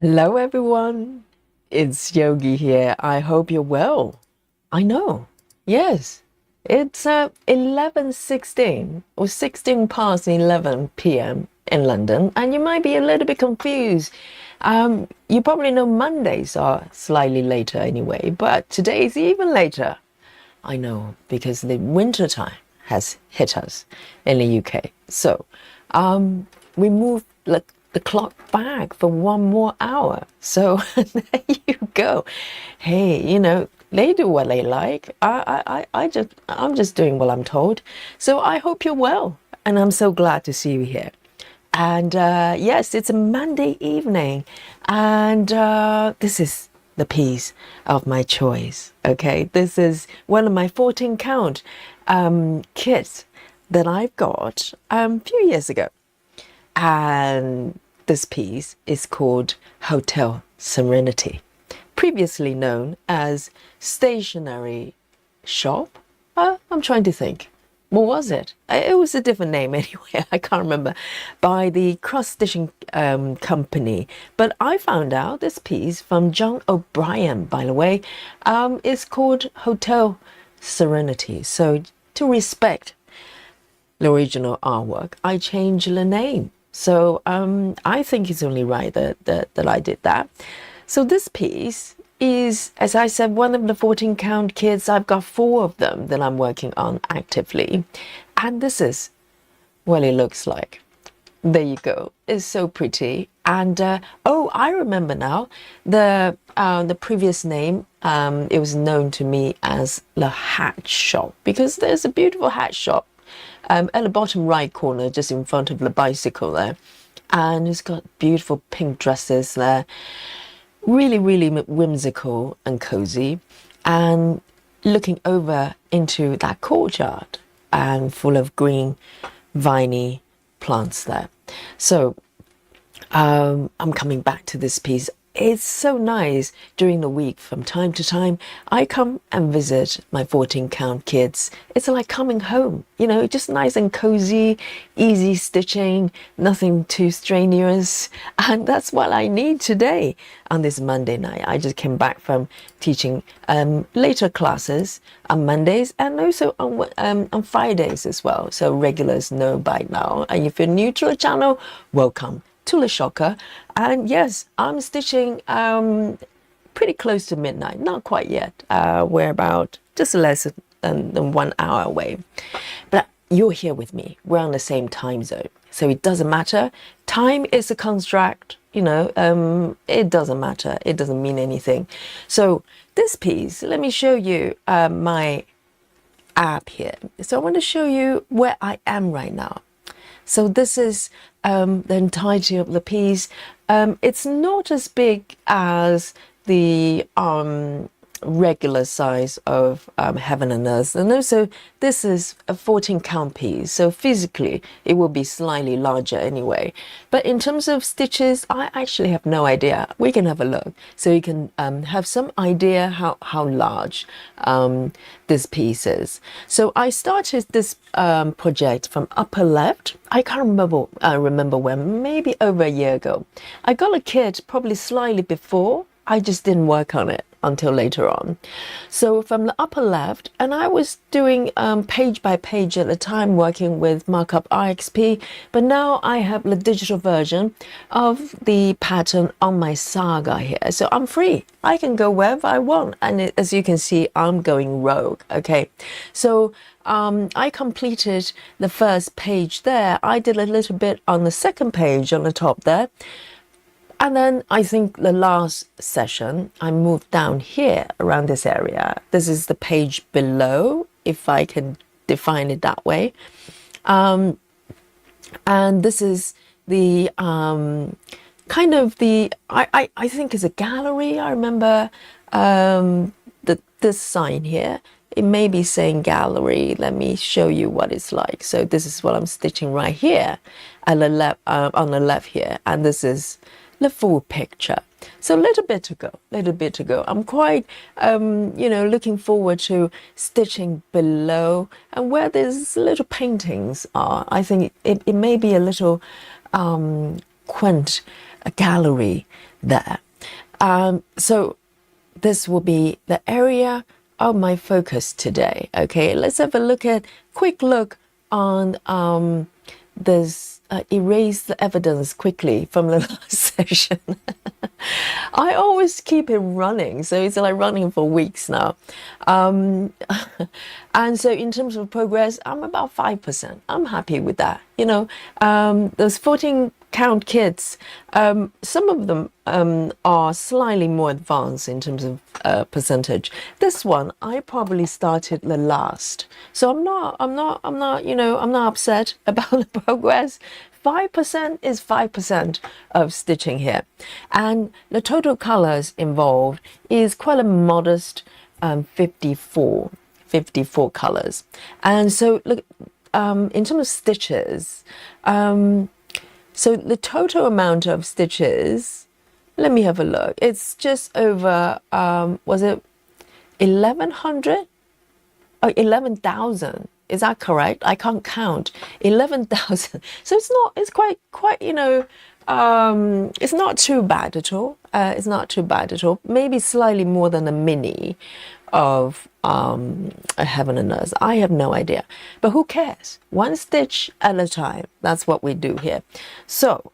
Hello, everyone. It's Yogi here. I hope you're well. I know. Yes. It's 11:16 or 16 past 11 p.m. in London, and you might be a little bit confused. You probably know Mondays are slightly later anyway, but today is even later. I know, because the winter time has hit us in the UK. So, we moved the clock back for one more hour. So there you go. Hey, they do what they like. I'm just doing what I'm told. So I hope you're well, and I'm so glad to see you here. And yes, it's a Monday evening, and this is the piece of my choice. Okay, this is one of my 14 count kits that I've got a few years ago, and this piece is called Hotel Serenity, previously known as Stationery Shop. I'm trying to think. What was it? It was a different name anyway. I can't remember. By the cross-stitching company. But I found out this piece from John O'Brien, by the way, is called Hotel Serenity. So to respect the original artwork, I changed the name. So I think it's only right that I did that. So this piece is, as I said, one of the 14 count kits. I've got 4 of them that I'm working on actively. And this is what it looks like. There you go. It's so pretty. And oh, I remember now the previous name. It was known to me as the hat shop, because there's a beautiful hat shop at the bottom right corner, just in front of the bicycle there. And it's got beautiful pink dresses there. Really, really whimsical and cozy. And looking over into that courtyard and full of green, viney plants there. So I'm coming back to this piece. It's so nice during the week. From time to time, I come and visit my 14 count kids. It's like coming home, just nice and cozy, easy stitching, nothing too strenuous. And that's what I need today on this Monday night. I just came back from teaching later classes on Mondays, and also on Fridays as well. So regulars know by now. And if you're new to the channel, welcome to the shocker. And yes, I'm stitching pretty close to midnight, not quite yet. We're about just less than 1 hour away, but you're here with me. We're on the same time zone, so it doesn't matter. Time is a construct, it doesn't matter. It doesn't mean anything. So this piece, let me show you my app here. So I want to show you where I am right now. So this is the entirety of the piece. It's not as big as the regular size of Heaven and Earth, and also this is a 14 count piece, so physically it will be slightly larger anyway. But in terms of stitches, I actually have no idea. We can have a look so you can have some idea how large this piece is. So I started this project from upper left. I can't remember when, maybe over a year ago. I got a kit probably slightly before. I just didn't work on it until later on. So from the upper left, and I was doing page by page at the time, working with markup RXP, but now I have the digital version of the pattern on my saga here. So I'm free. I can go wherever I want. And as you can see, I'm going rogue. Okay. So I completed the first page there. I did a little bit on the second page on the top there. And then I think the last session, I moved down here around this area. This is the page below, if I can define it that way. And this is the kind of the, I think it's a gallery. I remember this sign here. It may be saying gallery. Let me show you what it's like. So this is what I'm stitching right here at the left, on the left here. And this is the full picture. So a little bit to go. I'm quite, looking forward to stitching below, and where these little paintings are. I think it may be a little quaint a gallery there. So this will be the area of my focus today. Okay, let's have a quick look on this erase the evidence quickly from the last session. I always keep it running, so it's like running for weeks now. And so in terms of progress, I'm about 5%. I'm happy with that. You know, those 14 count kids, some of them are slightly more advanced in terms of percentage. This one, I probably started the last, so I'm not, you know, I'm not upset about the progress. 5% is 5% of stitching here, and the total colors involved is quite a modest 54 colors. And so look, in terms of stitches, so the total amount of stitches, let me have a look. It's just over, was it 1,100? Oh, 11,000. Is that correct? I can't count. 11,000. So it's quite, you know, it's not too bad at all. It's not too bad at all. Maybe slightly more than a mini of a Heaven and Earth. I have no idea. But who cares? One stitch at a time. That's what we do here. So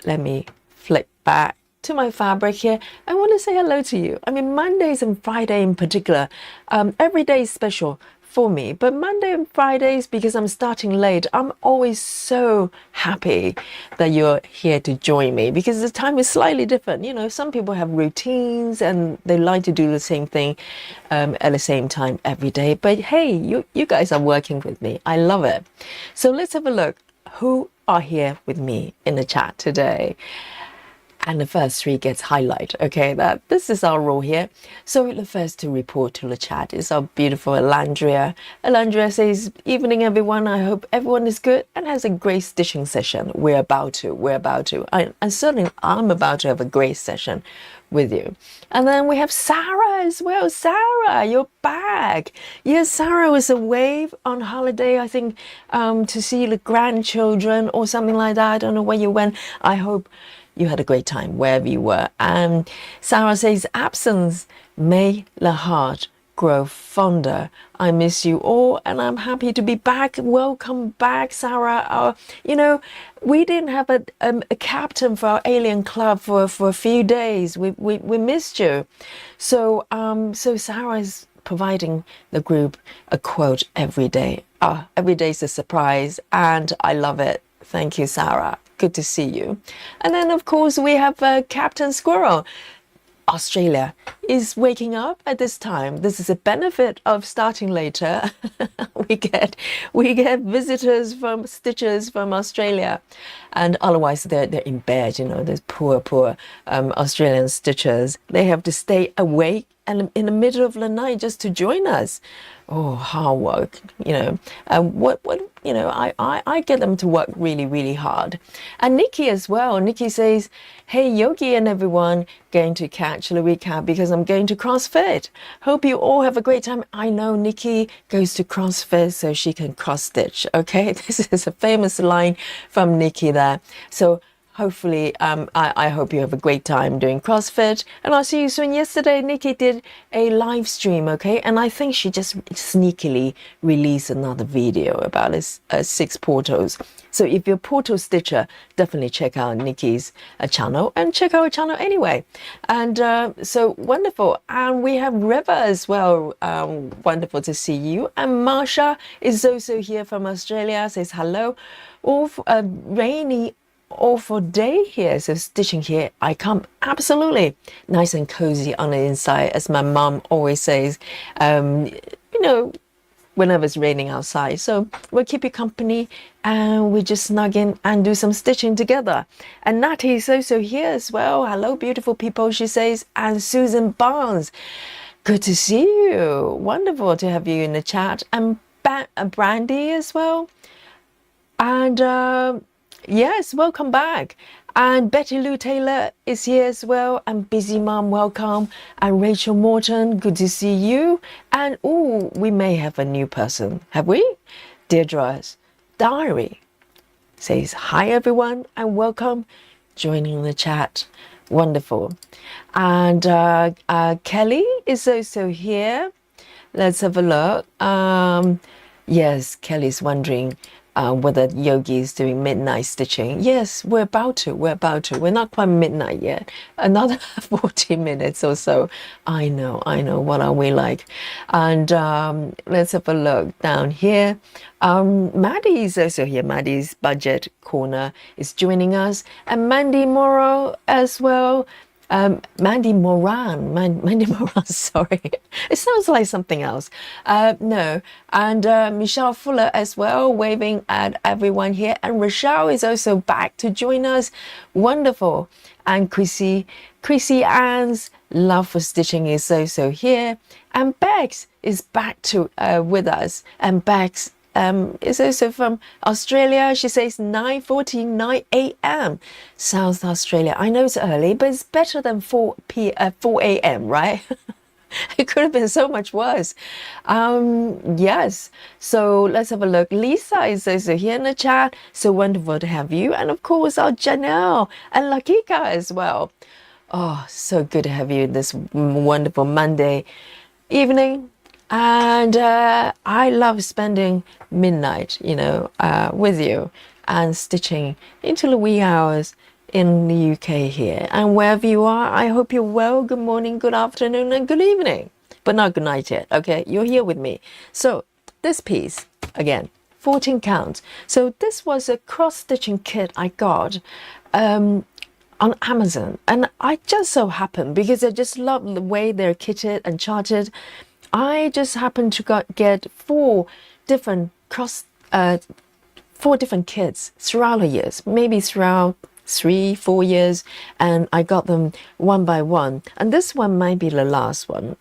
let me flick back to my fabric here. I want to say hello to you. I mean, Mondays and Friday in particular, every day is special for me, but Monday and Fridays, because I'm starting late, I'm always so happy that you're here to join me, because the time is slightly different. You know, some people have routines and they like to do the same thing at the same time every day, but hey, you guys are working with me. I love it. So let's have a look who are here with me in the chat today. And the first three gets highlight. Okay, this is our rule here. So the first to report to the chat is our beautiful Elandria. Elandria says, evening everyone. I hope everyone is good and has a great stitching session. We're about to. And certainly I'm about to have a great session with you. And then we have Sarah as well. Sarah, you're back. Yes, Sarah was away on holiday, I think, to see the grandchildren or something like that. I don't know where you went. I hope you had a great time wherever you were. And Sarah says, absence may the heart grow fonder. I miss you all and I'm happy to be back. Welcome back, Sarah. You know, we didn't have a captain for our alien club for a few days. We missed you. So so Sarah is providing the group a quote every day. Every day is a surprise and I love it. Thank you, Sarah. Good to see you. And then, of course, we have Captain Squirrel. Australia is waking up at this time. This is a benefit of starting later. we get visitors from stitchers from Australia, and otherwise they're in bed. You know, those poor Australian stitchers. They have to stay awake and in the middle of the night just to join us. Oh, hard work, you know. What you know, I get them to work really hard. And Nikki as well. Nikki says, hey, Yogi and everyone, going to catch the recap because I'm going to CrossFit. Hope you all have a great time. I know Nikki goes to CrossFit so she can cross stitch. Okay, this is a famous line from Nikki there. So hopefully, I hope you have a great time doing CrossFit, and I'll see you soon. Yesterday, Nikki did a live stream, okay? And I think she just sneakily released another video about his 6 portals. So if you're a portal stitcher, definitely check out Nikki's channel and check out her channel anyway. And so wonderful. And we have River as well. Wonderful to see you. And Marsha is also here from Australia, says hello. All rainy awful day here, so stitching here I come absolutely nice and cozy on the inside, as my mom always says, you know, whenever it's raining outside. So we'll keep you company and we just snug in and do some stitching together. And Natty is also here as well. Hello beautiful people, she says. And Susan Barnes, good to see you. Wonderful to have you in the chat. And Brandy as well. And yes, welcome back. And Betty Lou Taylor is here as well. And Busy Mom, welcome. And Rachel Morton, good to see you. And oh, we may have a new person. Have we? Deirdre's Diary says, hi everyone and welcome. joining the chat. Wonderful. And Kelly is also here. Let's have a look. Yes, Kelly's wondering whether Yogi is doing midnight stitching. Yes, we're about to. We're not quite midnight yet. Another 40 minutes or so. I know. What are we like? And let's have a look down here. Maddie is also here. Maddie's Budget Corner is joining us. And Mandy Morrow as well. Mandy Moran, sorry. It sounds like something else. No. And Michelle Fuller as well, waving at everyone here. And Rochelle is also back to join us. Wonderful. And Chrissy Ann's Love for Stitching is also here. And Bex is back to with us. And Bex is also from Australia. She says 9:49 a.m. South Australia. I know it's early, but it's better than 4 a.m., right? It could have been so much worse. Yes. So let's have a look. Lisa is also here in the chat. So wonderful to have you. And of course, our Janelle and Lakika as well. Oh, so good to have you this wonderful Monday evening. And I love spending midnight, with you and stitching into the wee hours in the UK here. And wherever you are, I hope you're well. Good morning, good afternoon, and good evening. But not good night yet, okay? You're here with me. So this piece, again, 14 counts. So this was a cross-stitching kit I got on Amazon. And I just so happened, because I just love the way they're kitted and charted, I just happened to get four different kits throughout the years, maybe throughout 3-4 years, and I got them one by one. And this one might be the last one,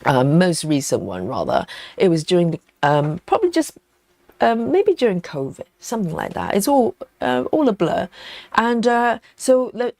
most recent one rather. It was during the probably just maybe during COVID, something like that. It's all a blur. And so the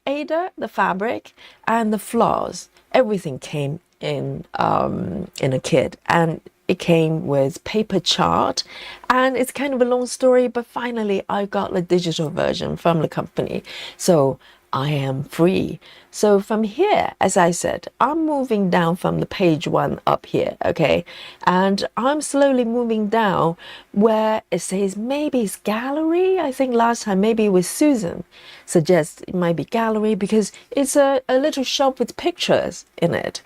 the fabric, and the floss, everything came in a kit, and it came with paper chart, and it's kind of a long story, but finally I got the digital version from the company, so I am free. So from here, as I said, I'm moving down from the page 1 up here, okay? And I'm slowly moving down where it says maybe it's gallery. I think last time maybe it was Susan suggests it might be gallery, because it's a little shop with pictures in it.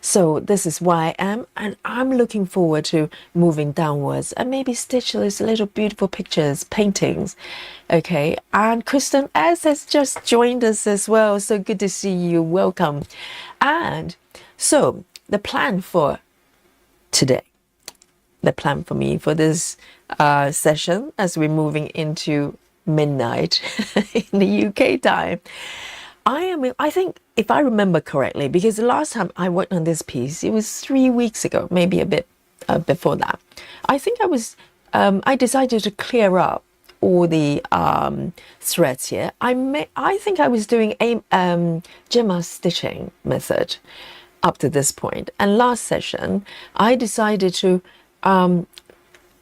So this is where I am, and I'm looking forward to moving downwards and maybe stitch these little beautiful pictures, paintings. Okay, and Kristen S has just joined us as well. So good to see you. Welcome. And so the plan for today, the plan for me for this session, as we're moving into midnight in the UK time, I think, if I remember correctly, because the last time I worked on this piece, it was 3 weeks ago, maybe a bit before that. I think I decided to clear up all the threads here. I think I was doing a gemma stitching method up to this point, and last session I decided to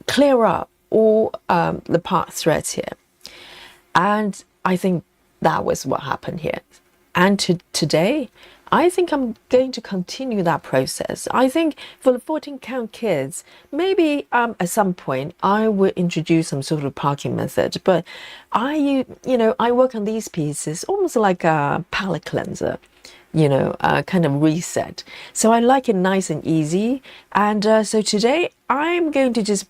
clear up all the part threads here, and I think that was what happened here. And today I think I'm going to continue that process. I think for the 14 count kids, maybe at some point I will introduce some sort of parking method, but I work on these pieces almost like a palette cleanser, kind of reset. So I like it nice and easy. And so today I'm going to just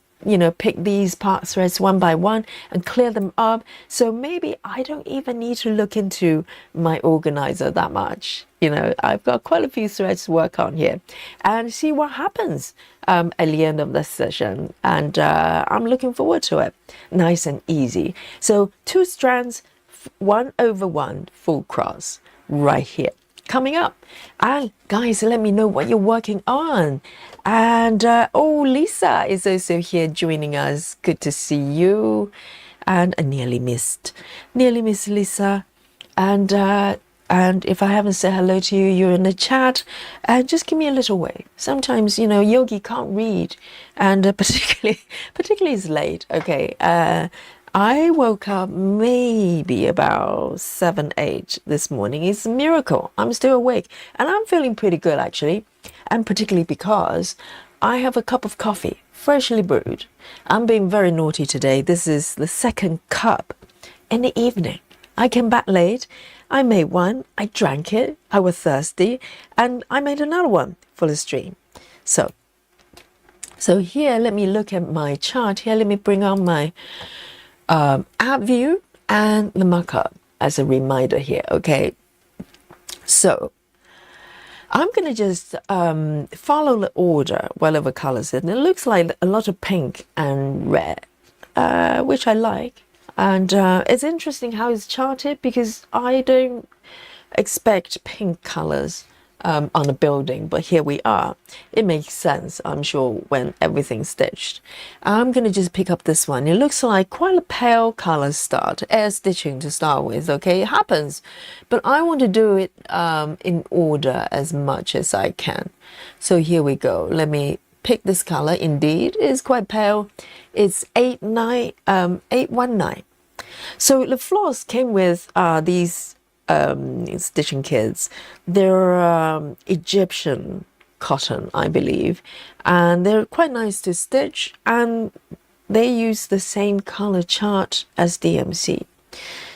pick these part threads one by one and clear them up. So maybe I don't even need to look into my organizer that much. I've got quite a few threads to work on here and see what happens at the end of this session. And I'm looking forward to it. Nice and easy. So 2 strands, 1/1 full cross right here. Coming up. And guys, let me know what you're working on. And Lisa is also here joining us. Good to see you. And I nearly missed Lisa. And if I haven't said hello to you, you're in the chat, and just give me a little wave. Sometimes Yogi can't read, and particularly it's late. Okay, I woke up maybe about 7, 8 this morning. It's a miracle. I'm still awake and I'm feeling pretty good actually. And particularly because I have a cup of coffee, freshly brewed. I'm being very naughty today. This is the second cup in the evening. I came back late. I made one. I drank it. I was thirsty. And I made another one for the stream. So here, let me look at my chart here. Let me bring on my app view and the markup as a reminder here, okay? So I'm going to just follow the order, whatever colors it. And it looks like a lot of pink and red, which I like. And it's interesting how it's charted because I don't expect pink colors on a building, but here we are. It makes sense, I'm sure, when everything's stitched. I'm going to just pick up this one. It looks like quite a pale color start, air stitching to start with, okay? It happens, but I want to do it in order as much as I can. So here we go. Let me pick this color. Indeed, it's quite pale. It's 819. So the floss came with these stitching kits. They're Egyptian cotton, I believe, and they're quite nice to stitch, and they use the same color chart as DMC.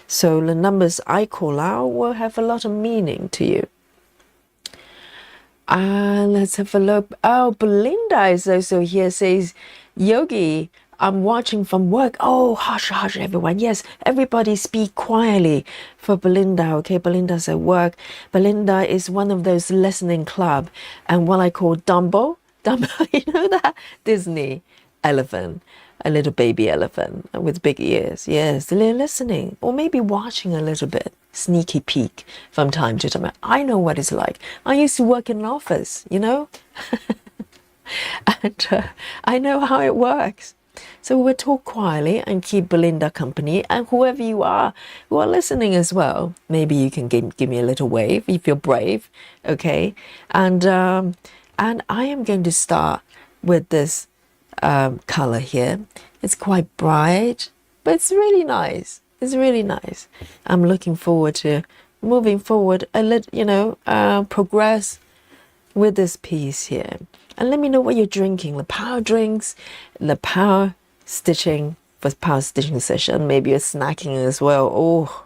So the numbers I call out will have a lot of meaning to you. And let's have a look. Oh, Belinda is also here, says, Yogi, I'm watching from work. Oh, hush, hush, everyone. Yes, everybody speak quietly for Belinda, okay? Belinda's at work. Belinda is one of those listening club and what I call Dumbo. Dumbo, you know that? Disney elephant, a little baby elephant with big ears. Yes, they're listening or maybe watching a little bit. Sneaky peek from time to time. I know what it's like. I used to work in an office, you know? And I know how it works. So we'll talk quietly and keep Belinda company, and whoever you are who are listening as well, maybe you can give me a little wave if you're brave, okay? And I am going to start with this color here. It's quite bright, but it's really nice. It's really nice. I'm looking forward to moving forward a little, you know, progress with this piece here. And let me know what you're drinking, the power drinks, the power stitching for power stitching session. Maybe you're snacking as well. Oh,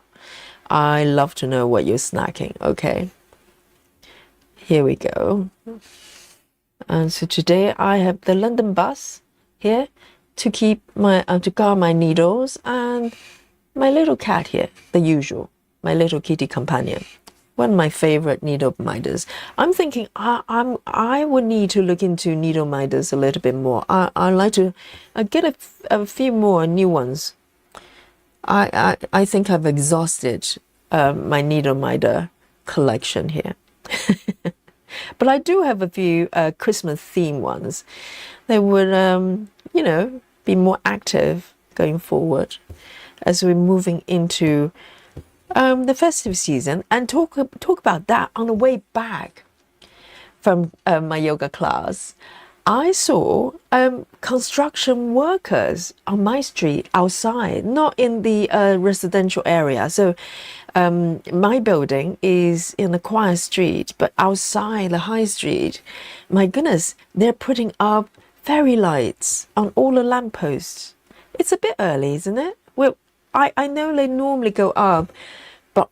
I love to know what you're snacking. Okay, here we go. And so today I have the London bus here to keep my to guard my needles, and my little cat here, the usual, my little kitty companion. One of my favorite needle minders. I'm thinking I would need to look into needle minders a little bit more. I like to get a few more new ones. I think I've exhausted my needle minder collection here. But I do have a few Christmas theme ones. They would, you know, be more active going forward as we're moving into the festive season, and talk about that on the way back from my yoga class. I saw construction workers on my street outside, not in the residential area. So my building is in the quiet street, but outside the high street, my goodness, they're putting up fairy lights on all the lampposts. It's a bit early, isn't it? Well, I know they normally go up but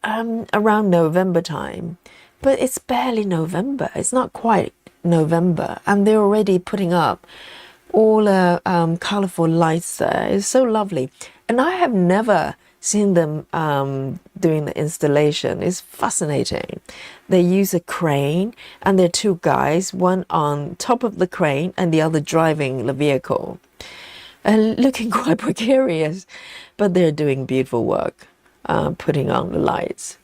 around November time, but it's barely November. It's not quite November, and they're already putting up all the colorful lights there. It's so lovely, and I have never seen them doing the installation. It's fascinating. They use a crane, and there are two guys, one on top of the crane and the other driving the vehicle, and looking quite precarious, but they're doing beautiful work. Putting on the lights.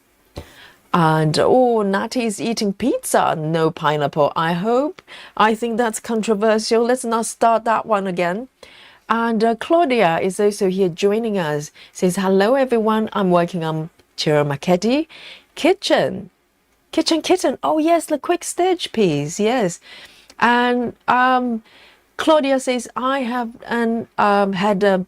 And oh, Natty's eating pizza, no pineapple, I hope. I think that's controversial. Let's not start that one again. And Claudia is also here joining us. Says, hello everyone, I'm working on Chiramaketti Kitchen. Kitchen Kitten, oh yes, the quick stitch piece, yes. And Claudia says, I have had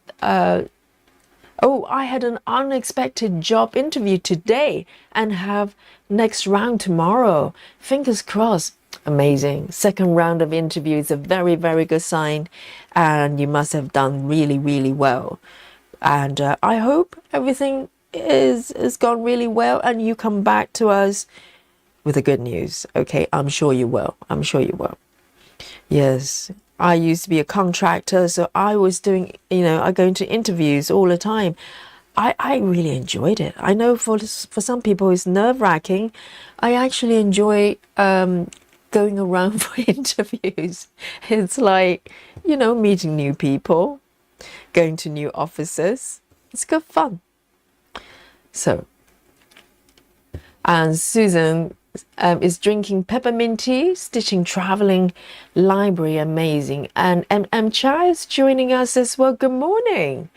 Oh, I had an unexpected job interview today and have next round tomorrow. Fingers crossed. Amazing. Second round of interview is a very, very good sign, and you must have done really, really well. And I hope everything is gone really well, and you come back to us with the good news. Okay, I'm sure you will. I'm sure you will. Yes, I used to be a contractor, so I was doing, I go into interviews all the time. I really enjoyed it. I know for some people it's nerve-wracking. I actually enjoy going around for interviews. It's like, meeting new people, going to new offices. It's good fun. So, and Susan is drinking peppermint tea, stitching traveling library, amazing. And Cha is joining us as well. Good morning.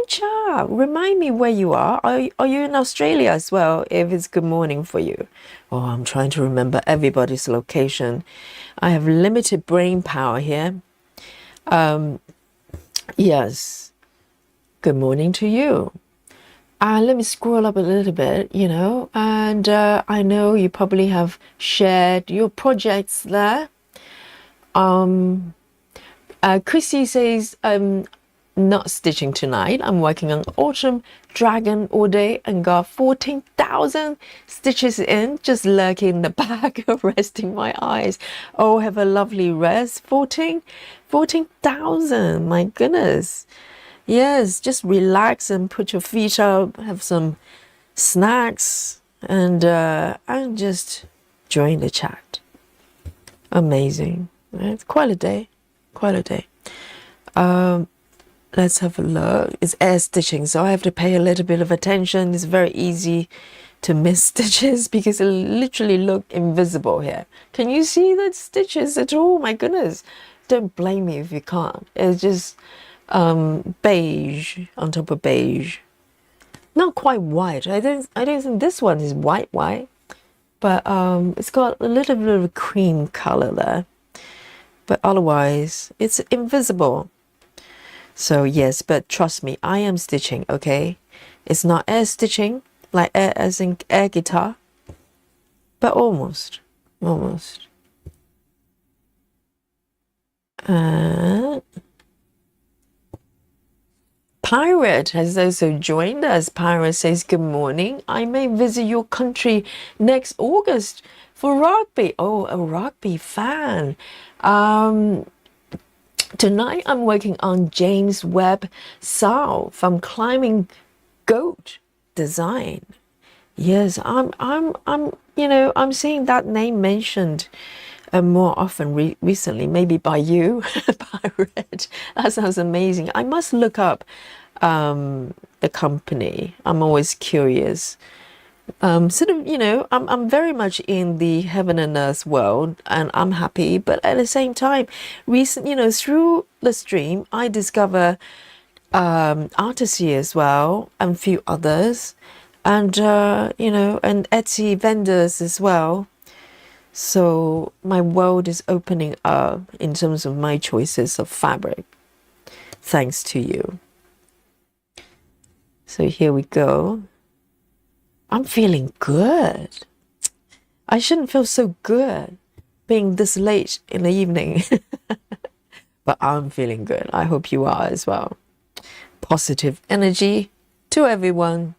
Cha, remind me where you are. Are you in Australia as well, if it's good morning for you? Oh, I'm trying to remember everybody's location. I have limited brain power here. Yes. Good morning to you. Let me scroll up a little bit, and I know you probably have shared your projects there. Chrissy says, not stitching tonight. I'm working on Autumn Dragon all day and got 14,000 stitches in, just lurking in the back, resting my eyes. Oh, have a lovely rest. 14,000, my goodness. Yes, just relax and put your feet up, have some snacks, and just join the chat. Amazing. It's quite a day. Quite a day. Let's have a look. It's air stitching, so I have to pay a little bit of attention. It's very easy to miss stitches because it literally look invisible here. Can you see the stitches at all? My goodness. Don't blame me if you can't. It's just beige on top of beige. Not quite white. I don't think this one is white, but it's got a little bit of a cream color there. But otherwise, it's invisible. So yes, but trust me, I am stitching, okay? It's not air stitching, like air as in air guitar, but almost. Pirate has also joined us. Pirate says, good morning. I may visit your country next August for rugby. Oh, a rugby fan. Tonight I'm working on James Webb Sao from Climbing Goat Design. Yes, I'm seeing that name mentioned more often recently, maybe by you, Pirate. That sounds amazing. I must look up the company. I'm always curious. I'm very much in the heaven and earth world, and I'm happy. But at the same time, through the stream, I discover Artisy as well, and a few others, and and Etsy vendors as well. So my world is opening up in terms of my choices of fabric, thanks to you. So here we go. I'm feeling good. I shouldn't feel so good being this late in the evening, but I'm feeling good. I hope you are as well. Positive energy to everyone.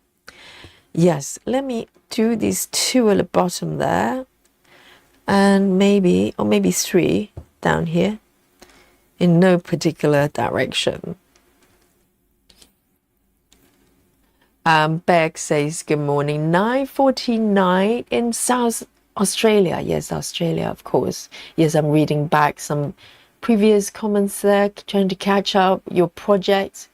Yes, let me do these two at the bottom there, and maybe 3 down here in no particular direction. Beck says, good morning. 9:49 in South Australia. Yes, Australia, of course. Yes, I'm reading back some previous comments there, trying to catch up your project.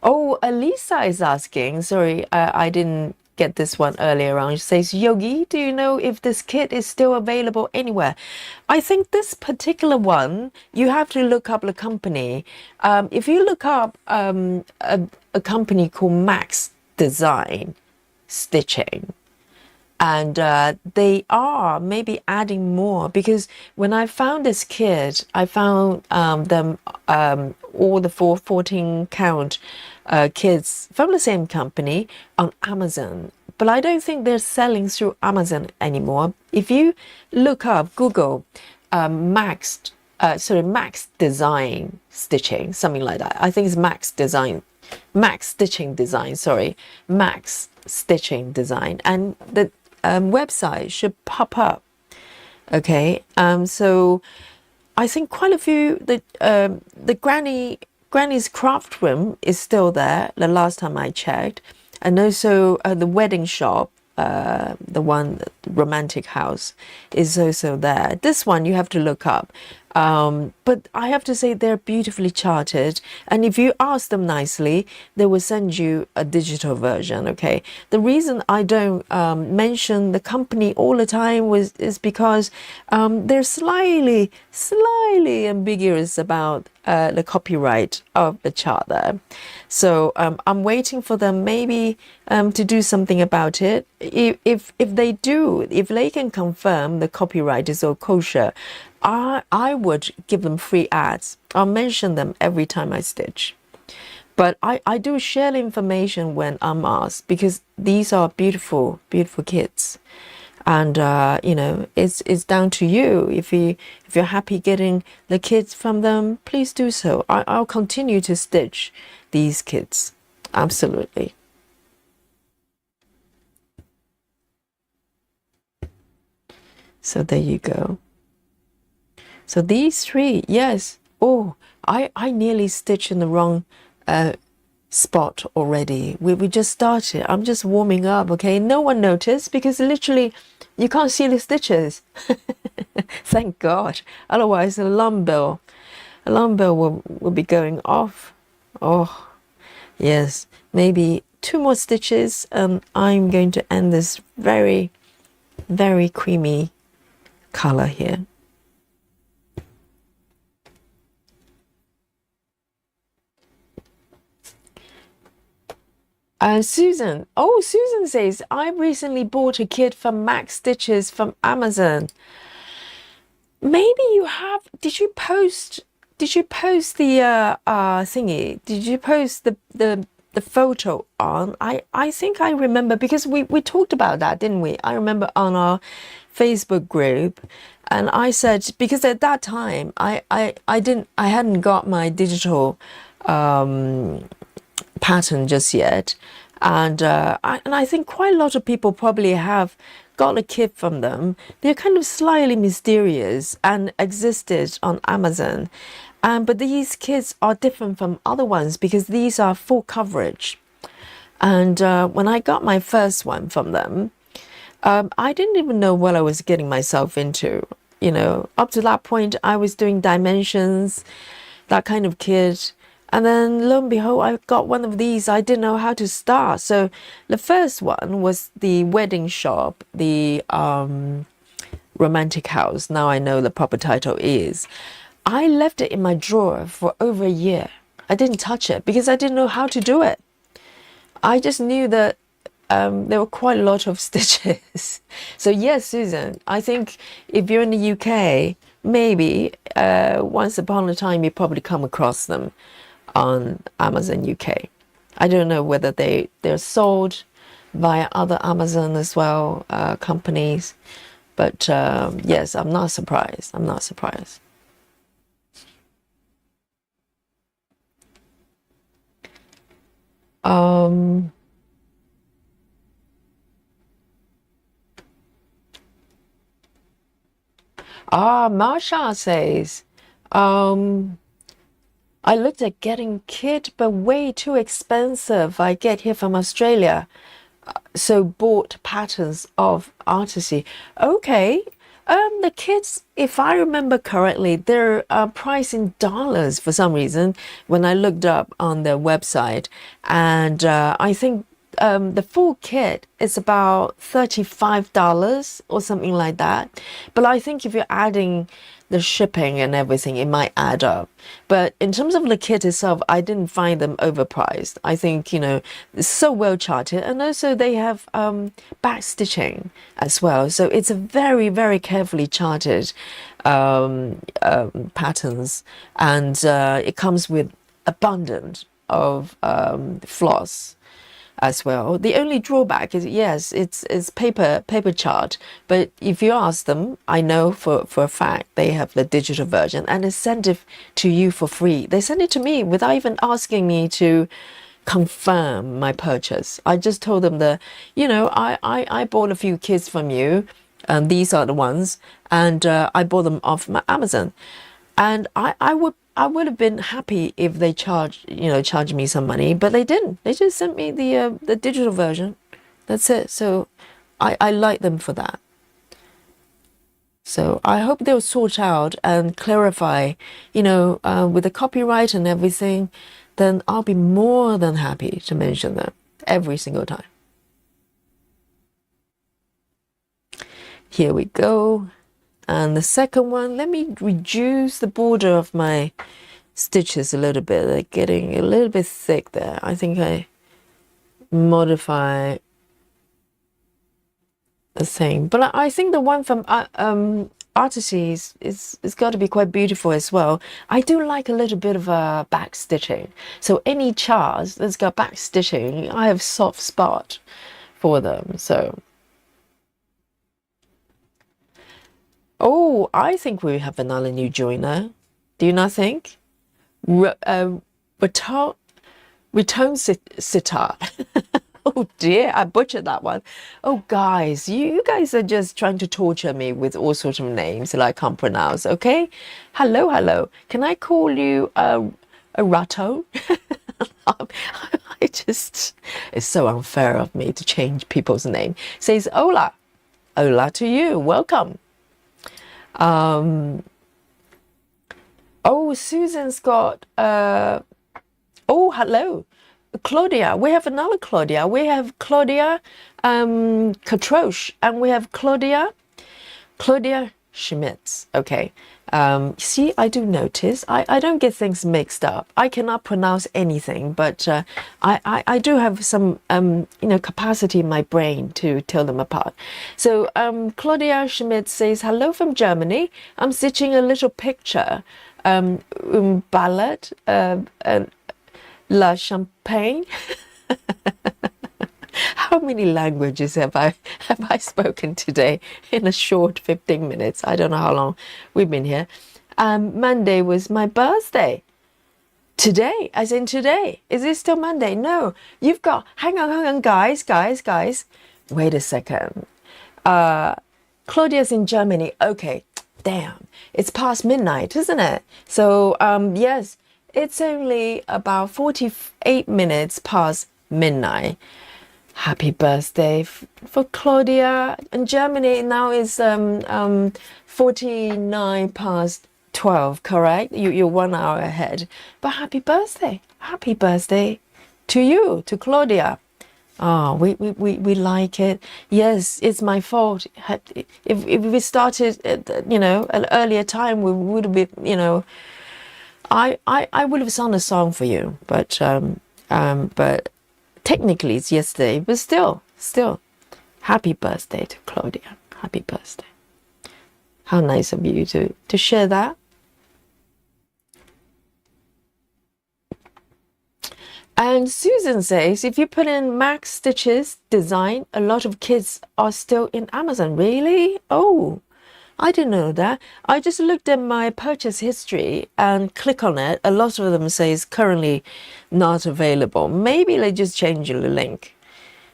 Oh, Elisa is asking. Sorry, I didn't get this one earlier on. She says, Yogi, do you know if this kit is still available anywhere? I think this particular one, you have to look up the company. If you look up a company called Max Design Stitching, And they are maybe adding more, because when I found this kit, I found them all the 14 count kits from the same company on Amazon. But I don't think they're selling through Amazon anymore. If you look up Google Max Design Stitching, something like that. I think it's Max Stitching Design, sorry, Max Stitching Design, and the website should pop up. Okay, so I think quite a few. The Granny's craft room is still there. The last time I checked, and also the wedding shop, the one romantic house, is also there. This one you have to look up. But I have to say they're beautifully charted, and if you ask them nicely, they will send you a digital version. Okay. The reason I don't mention the company all the time is because they're slightly ambiguous about the copyright of the chart there. So I'm waiting for them maybe to do something about it. If they do, if they can confirm the copyright is all kosher, I would give them free ads. I'll mention them every time I stitch. But I do share the information when I'm asked, because these are beautiful, beautiful kits. And you know, it's down to you. If you're happy getting the kits from them, please do so. I'll continue to stitch these kits. Absolutely. So there you go. So these three, yes. Oh, I nearly stitched in the wrong spot already. We just started. I'm just warming up, okay? No one noticed, because literally you can't see the stitches. Thank God. Otherwise the alarm bell will be going off. Oh, yes. Maybe 2 more stitches and I'm going to end this very, very creamy color here. Susan. Oh, Susan says, I recently bought a kit from Max Stitches from Amazon. Maybe you have. Did you post the thingy? Did you post the photo on? I think I remember, because we talked about that, didn't we? I remember on our Facebook group, and I said, because at that time I hadn't got my digital pattern just yet, and I think quite a lot of people probably have got a kit from them. They're kind of slightly mysterious and existed on Amazon, but these kits are different from other ones because these are full coverage. And when I got my first one from them, I didn't even know what I was getting myself into. You know, up to that point I was doing dimensions, that kind of kit. And then lo and behold, I got one of these. I didn't know how to start. So the first one was the wedding shop, the romantic house. Now I know the proper title is. I left it in my drawer for over a year. I didn't touch it because I didn't know how to do it. I just knew that there were quite a lot of stitches. So yes, Susan, I think if you're in the UK, maybe once upon a time you probably come across them on Amazon UK. I don't know whether they're sold via other Amazon as well companies, but yes, I'm not surprised. I'm not surprised. Marsha says, I looked at getting kit, but way too expensive. I get here from Australia, so bought patterns of Artisy. Okay, the kits, if I remember correctly, they're priced in dollars for some reason when I looked up on their website, and I think the full kit is about $35 or something like that. But I think if you're adding the shipping and everything, it might add up. But in terms of the kit itself, I didn't find them overpriced. I think, it's so well charted, and also they have back stitching as well. So it's a very, very carefully charted patterns, and it comes with abundant of floss as well. The only drawback is, yes, it's paper chart, but if you ask them, I know for a fact they have the digital version, and it's sent it to you for free. They sent it to me without even asking me to confirm my purchase. I just told them that, I bought a few kits from you, and these are the ones, and I bought them off my Amazon, and I would have been happy if they charged me some money, but they didn't. They just sent me the digital version. That's it. So I like them for that. So I hope they'll sort out and clarify, with the copyright and everything, then I'll be more than happy to mention them every single time. Here we go. And the second one, let me reduce the border of my stitches a little bit. They're getting a little bit thick there. I think I modify the thing. But I think the one from Artisy is got to be quite beautiful as well. I do like a little bit of back stitching. So any charts that's got back stitching, I have soft spot for them. So. Oh, I think we have another new joiner. Do you not think? Return sitar. Oh dear, I butchered that one. Oh guys, you guys are just trying to torture me with all sorts of names that I can't pronounce. Okay, hello. Can I call you a ratto? It's so unfair of me to change people's name. Says hola to you. Welcome. Oh, Susan's got, oh, hello, Claudia. We have another Claudia. We have Claudia Katrosh, and we have Claudia Schmitz. Okay. See, I do notice. I don't get things mixed up. I cannot pronounce anything, but I do have some capacity in my brain to tell them apart. So Claudia Schmidt says, hello from Germany. I'm stitching a little picture. Ballad, La Champagne. How many languages have I spoken today in a short 15 minutes? I don't know how long we've been here. Monday was my birthday. Today, as in today. Is it still Monday? No. You've got, hang on, guys. Wait a second. Claudia's in Germany. Okay, damn. It's past midnight, isn't it? So, yes, it's only about 48 minutes past midnight. Happy birthday for Claudia. In Germany now is 49 past 12, correct? You're 1 hour ahead. But happy birthday to you, to Claudia. Oh, we like it. Yes, it's my fault. If we started at an earlier time, we would have been, I would have sung a song for you, but technically it's yesterday, but still, happy birthday to Claudia. Happy birthday. How nice of you to share that. And Susan says, if you put in Max Stitches design, a lot of kids are still in Amazon. Really? Oh, I didn't know that. I just looked at my purchase history and click on it. A lot of them says currently not available. Maybe they just changed the link.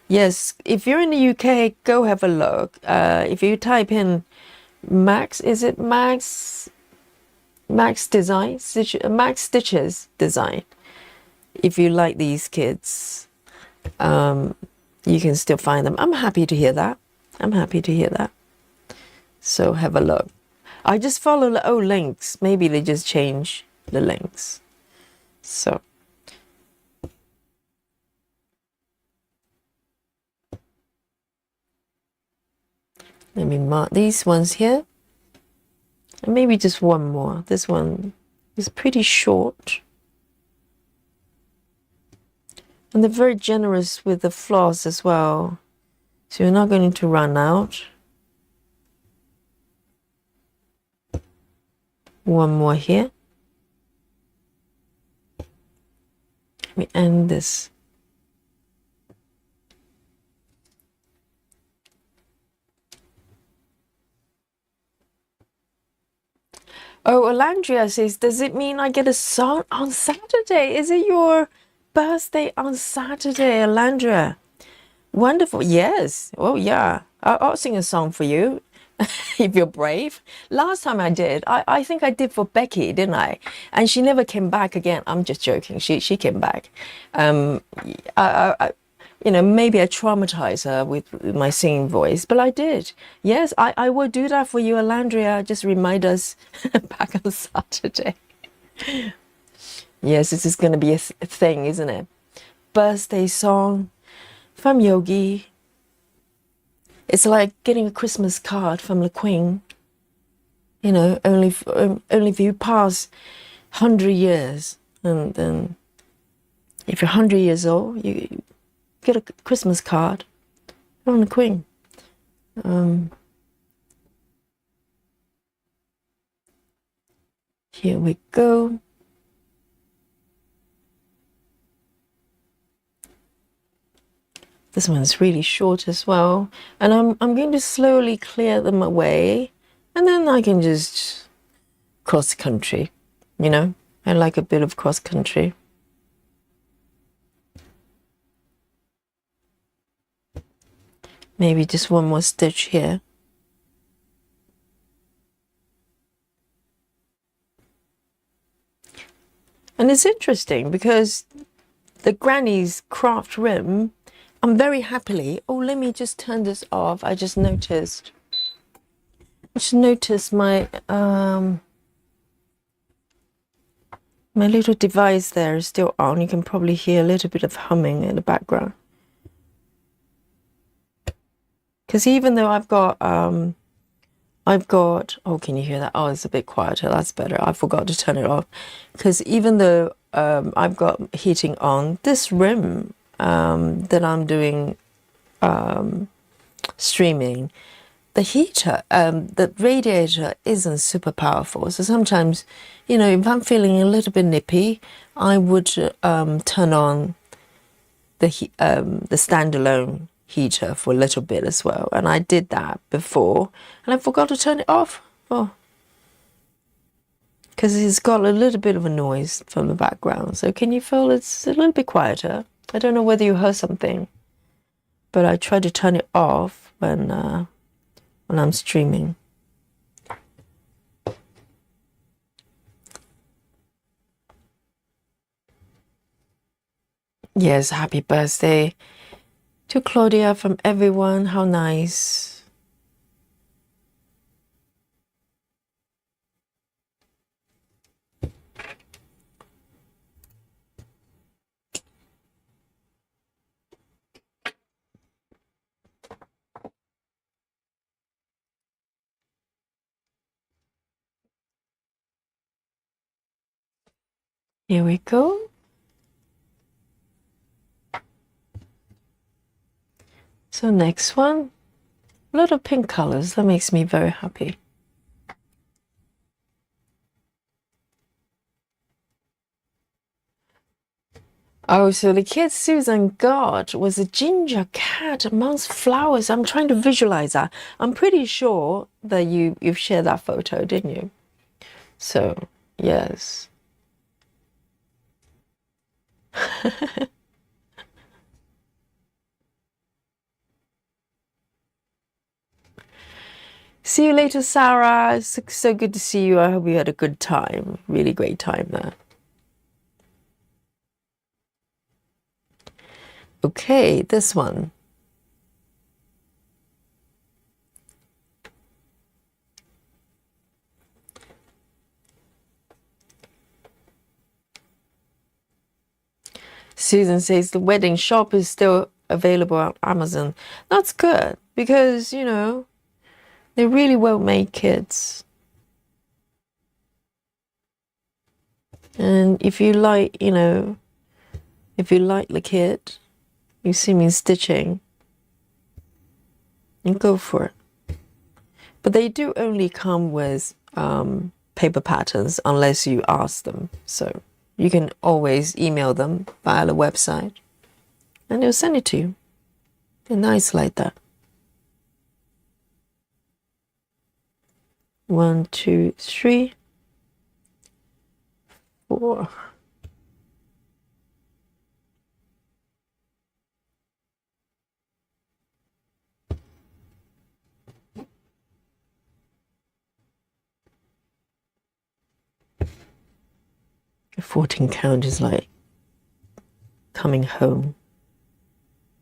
Yes, if you're in the UK, go have a look. If you type in Max, is it Max Design? Max Stitches Design. If you like these kids, you can still find them. I'm happy to hear that. So have a look. I just follow the old links. Maybe they just change the links. So. Let me mark these ones here. And maybe just one more. This one is pretty short. And they're very generous with the floss as well. So you're not going to run out. One more here. Let me end this. Oh, Alandria says, does it mean I get a song on Saturday? Is it your birthday on Saturday, Alandria? Wonderful. Yes. Oh, yeah. I'll sing a song for you if you're brave. Last time I did, I think I did for Becky, didn't I? And she never came back again. I'm just joking. She came back. Maybe I traumatized her with my singing voice, but I did. Yes, I will do that for you, Alandria. Just remind us back on Saturday. Yes, this is going to be a thing, isn't it? Birthday song from Yogi. It's like getting a Christmas card from the Queen. You know, only if you pass 100 years, and then if you're 100 years old, you get a Christmas card from the Queen. Here we go. This one's really short as well. And I'm going to slowly clear them away. And then I can just cross country, you know. I like a bit of cross country. Maybe just one more stitch here. And it's interesting because the Granny's craft rim, I'm very happily, oh, let me just turn this off. I just noticed my my little device there is still on. You can probably hear a little bit of humming in the background. Because even though I've got, oh, can you hear that? Oh, it's a bit quieter. That's better. I forgot to turn it off. Because even though I've got heating on, this rim that I'm doing streaming, the heater, the radiator isn't super powerful. So sometimes, you know, if I'm feeling a little bit nippy, I would turn on the standalone heater for a little bit as well. And I did that before, and I forgot to turn it off. Oh, because it's got a little bit of a noise from the background. So can you feel it's a little bit quieter? I don't know whether you heard something, but I tried to turn it off when I'm streaming. Yes, happy birthday to Claudia from everyone. How nice. Here we go. So next one, a lot of pink colors. That makes me very happy. Oh, so the kid Susan got was a ginger cat amongst flowers. I'm trying to visualize that. I'm pretty sure that you've shared that photo, didn't you? So, yes. See you later, Sarah. It's so good to see you. I hope you had a good time. Really great time there. Okay, this one. Susan says the wedding shop is still available on Amazon. That's good because, you know, They're really well-made kits. And if you like, if you like the kit, you see me stitching, you go for it. But they do only come with paper patterns unless you ask them. So you can always email them via the website and they'll send it to you. They're nice like that. 1, 2, 3, 4. The 14 count is like coming home.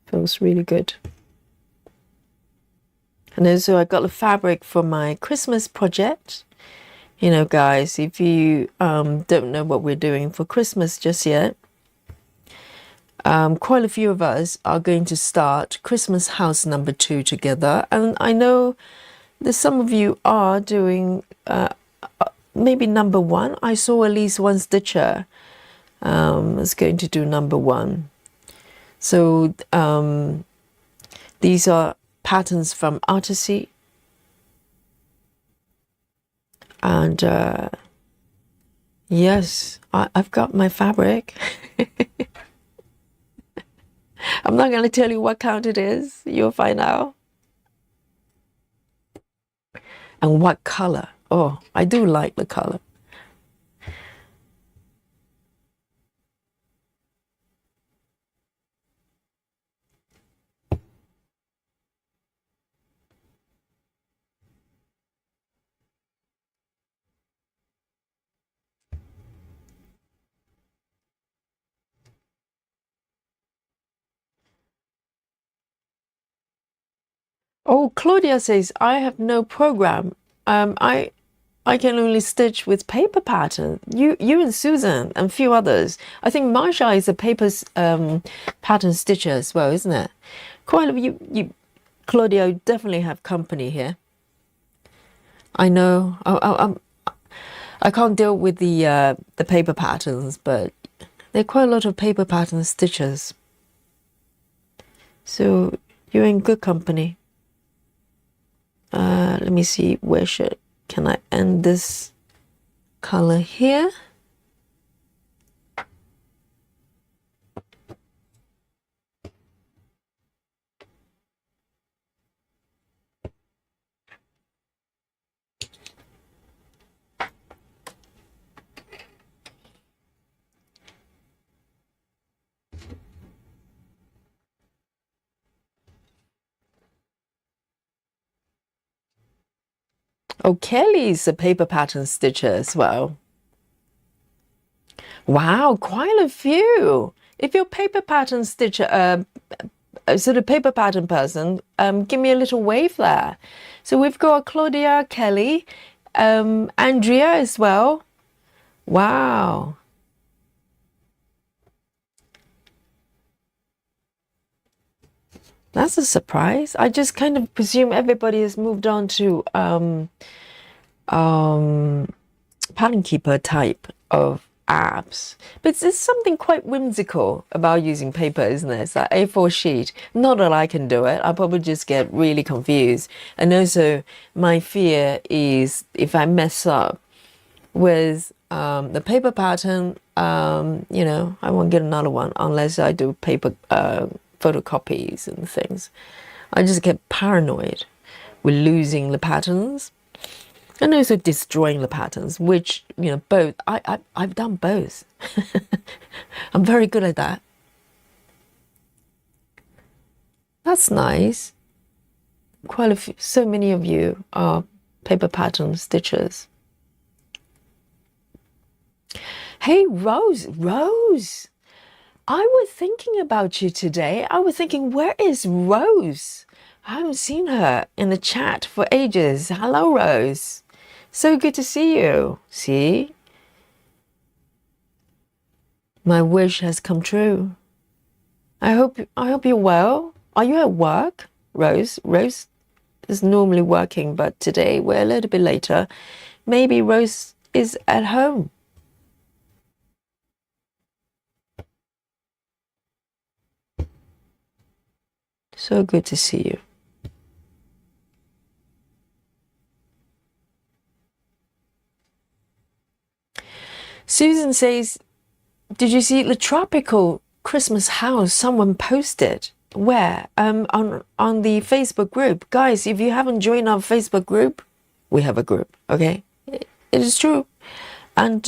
Feels really good. And also I got the fabric for my Christmas project. You know, guys, if you don't know what we're doing for Christmas just yet, quite a few of us are going to start Christmas house number 2 together. And I know that some of you are doing maybe number 1. I saw at least one stitcher is going to do number 1. So these are patterns from Artisy. And yes, I've got my fabric. I'm not going to tell you what count it is. You'll find out. And what color. Oh, I do like the color. Oh, Claudia says, I have no program. I can only stitch with paper pattern. You and Susan and a few others. I think Marsha is a paper pattern stitcher as well, isn't it? Quite a you Claudia, you definitely have company here. I know. I can't deal with the paper patterns, but there are quite a lot of paper pattern stitchers. So you're in good company. Let me see, can I end this color here? Oh, Kelly's a paper pattern stitcher as well. Wow, quite a few. If you're paper pattern stitcher, sort of paper pattern person, give me a little wave there. So we've got Claudia, Kelly, Andrea as well. Wow. That's a surprise. I just kind of presume everybody has moved on to pattern keeper type of apps. But there's something quite whimsical about using paper, isn't there? It's that A4 sheet. Not that I can do it. I'll probably just get really confused. And also my fear is if I mess up with the paper pattern, you know, I won't get another one unless I do paper photocopies and things. I just get paranoid with losing the patterns and also destroying the patterns, which, you know, both. I've done both. I'm very good at that. That's nice. Quite a few, so many of you are paper pattern stitchers. Hey, Rose, I was thinking about you today. I was thinking, where is Rose? I haven't seen her in the chat for ages. Hello, Rose. So good to see you. See? My wish has come true. I hope you're well. Are you at work, Rose? Rose, is normally working, but today we're a little bit later. Maybe Rose is at home. So good to see you. Susan says, did you see the tropical Christmas house someone posted? Where? On the Facebook group. Guys, if you haven't joined our Facebook group, we have a group, okay? It is true. And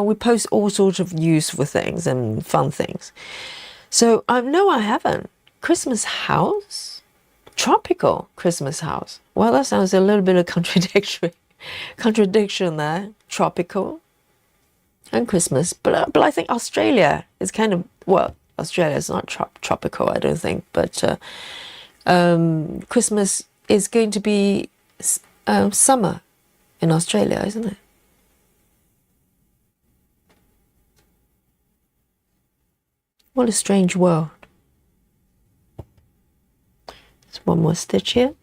we post all sorts of useful things and fun things. So, no, I haven't. Christmas house? Tropical Christmas house. Well, that sounds a little bit of contradiction there. Tropical and Christmas. But I think Australia is kind of, well, Australia is not tropical, I don't think. But Christmas is going to be summer in Australia, isn't it? What a strange world. There's one more stitch here.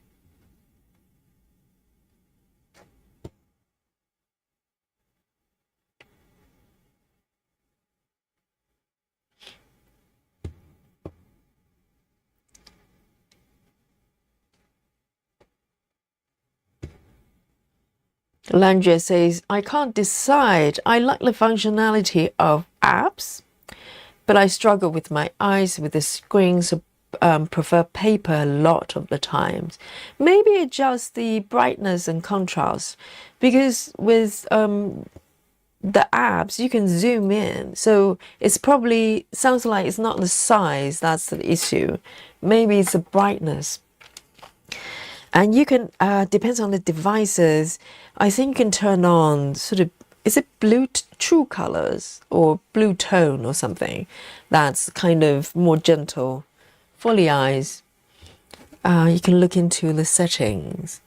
Landria says, I can't decide. I like the functionality of apps, but I struggle with my eyes with the screens, so prefer paper a lot of the times. Maybe adjust the brightness and contrast, because with the apps you can zoom in, so it's probably sounds like it's not the size that's the issue. Maybe it's the brightness. And you can, depends on the devices, I think you can turn on sort of, is it blue true colors or blue tone or something that's kind of more gentle for the eyes. You can look into the settings.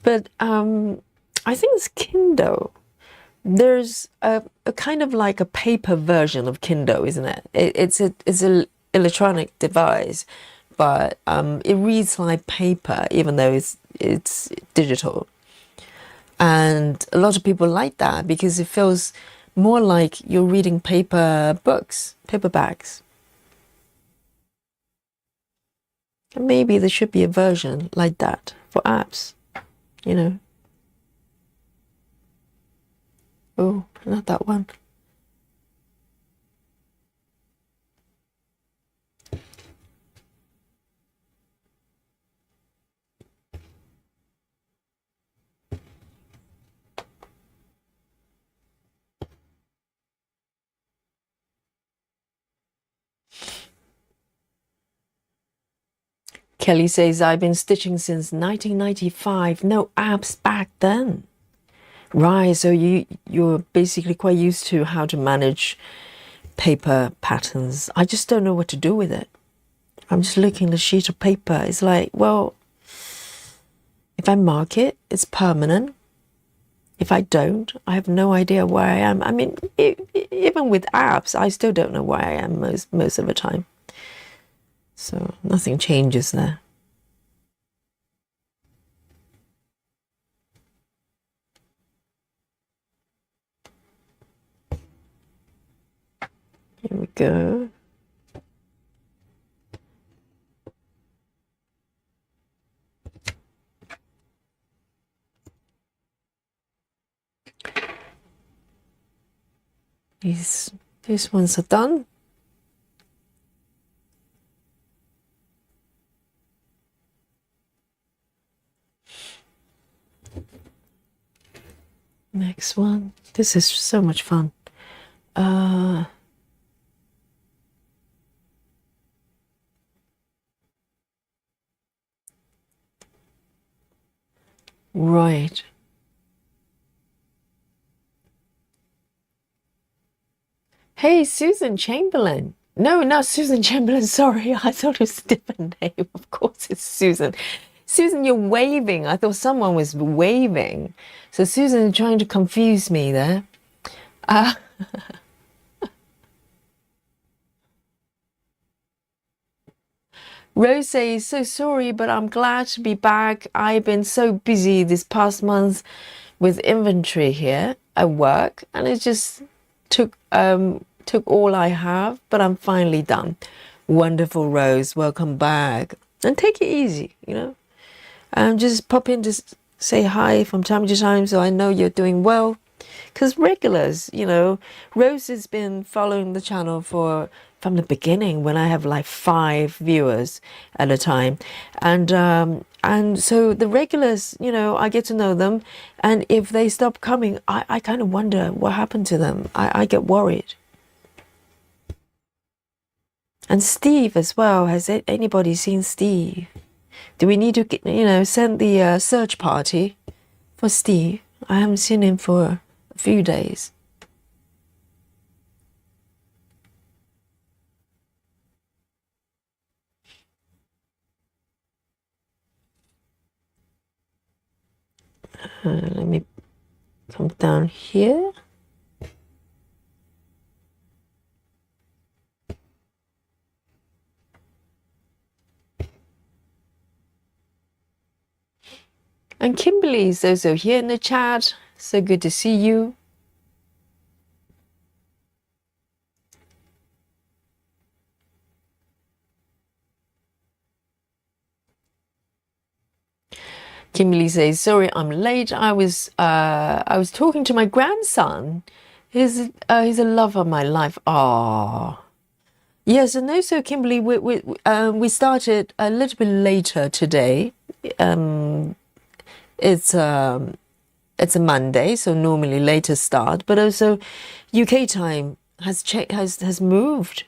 But I think it's Kindle. There's a kind of like a paper version of Kindle, isn't it? It's an electronic device, but it reads like paper, even though it's digital. And a lot of people like that because it feels more like you're reading paper books, paperbacks. And maybe there should be a version like that for apps, you know. Oh, not that one. Kelly says, I've been stitching since 1995. No apps back then. Right, so you're basically quite used to how to manage paper patterns. I just don't know what to do with it. I'm just looking at a sheet of paper. It's like, well, if I mark it, it's permanent. If I don't, I have no idea where I am. I mean, even with apps, I still don't know where I am most of the time. So nothing changes there. Here we go. These ones are done. Next one. This is so much fun. Right. Hey, Susan Chamberlain. No, not Susan Chamberlain. Sorry, I thought it was a different name. Of course, it's Susan. Susan, you're waving. I thought someone was waving. So Susan is trying to confuse me there. Rose says, so sorry, but I'm glad to be back. I've been so busy this past month with inventory here at work, and it just took all I have, but I'm finally done. Wonderful, Rose. Welcome back. And take it easy, you know. Just pop in to say hi from time to time so I know you're doing well. Because regulars, you know, Rose has been following the channel from the beginning when I have like 5 viewers at a time. And so the regulars, you know, I get to know them. And if they stop coming, I kind of wonder what happened to them. I get worried. And Steve as well. Has anybody seen Steve? Do we need to, you know, send the search party for Steve? I haven't seen him for a few days. Let me come down here. And Kimberly is also here in the chat. So good to see you. Kimberly says, sorry, I'm late. I was talking to my grandson. He's a love of my life. Ah, yes, and also Kimberly, we started a little bit later today. It's a Monday, so normally later start, but also UK time has moved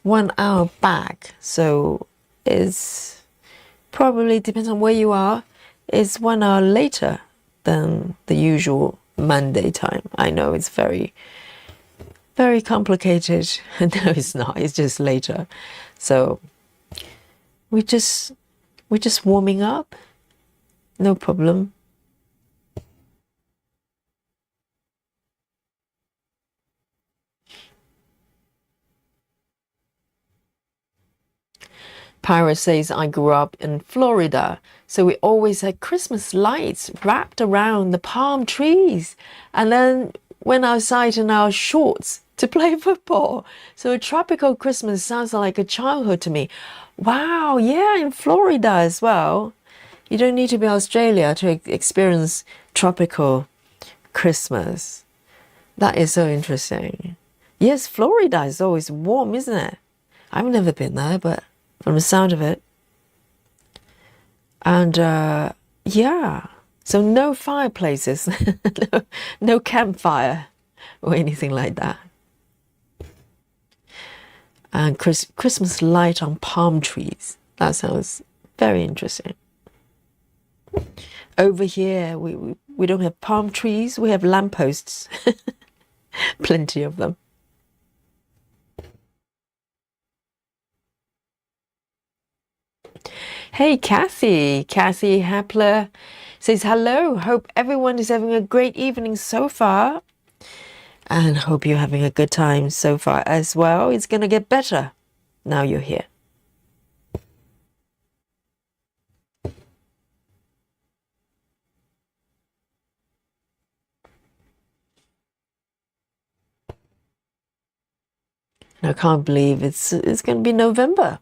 1 hour back, so it's probably depends on where you are. It's 1 hour later than the usual Monday time. I know it's very, very complicated. No, it's not. It's just later. So we're just warming up. No problem. Pyra says, I grew up in Florida, so we always had Christmas lights wrapped around the palm trees, and then went outside in our shorts to play football. So a tropical Christmas sounds like a childhood to me. Wow, yeah, in Florida as well. You don't need to be Australia to experience tropical Christmas. That is so interesting. Yes, Florida is always warm, isn't it? I've never been there, but from the sound of it. And yeah, so no fireplaces, no campfire or anything like that. And Christmas light on palm trees. That sounds very interesting. Over here, we don't have palm trees. We have lampposts. Plenty of them. Hey, Kathy Hapler says, hello. Hope everyone is having a great evening so far. And hope you're having a good time so far as well. It's going to get better now you're here. And I can't believe it's going to be November.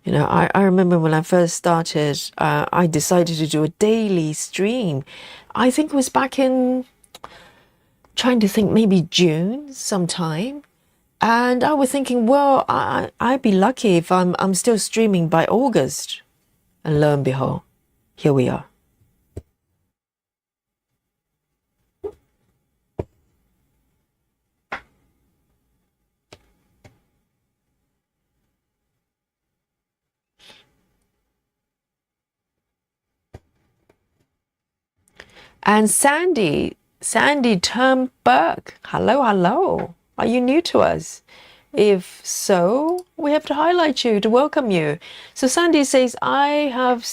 You know, I remember when I first started, I decided to do a daily stream. I think it was back in, trying to think, maybe June sometime. And I was thinking, well, I'd be lucky if I'm still streaming by August. And lo and behold, here we are. And Sandy Turnberg, hello. Are you new to us? If so, we have to highlight you to welcome you. So Sandy says, I have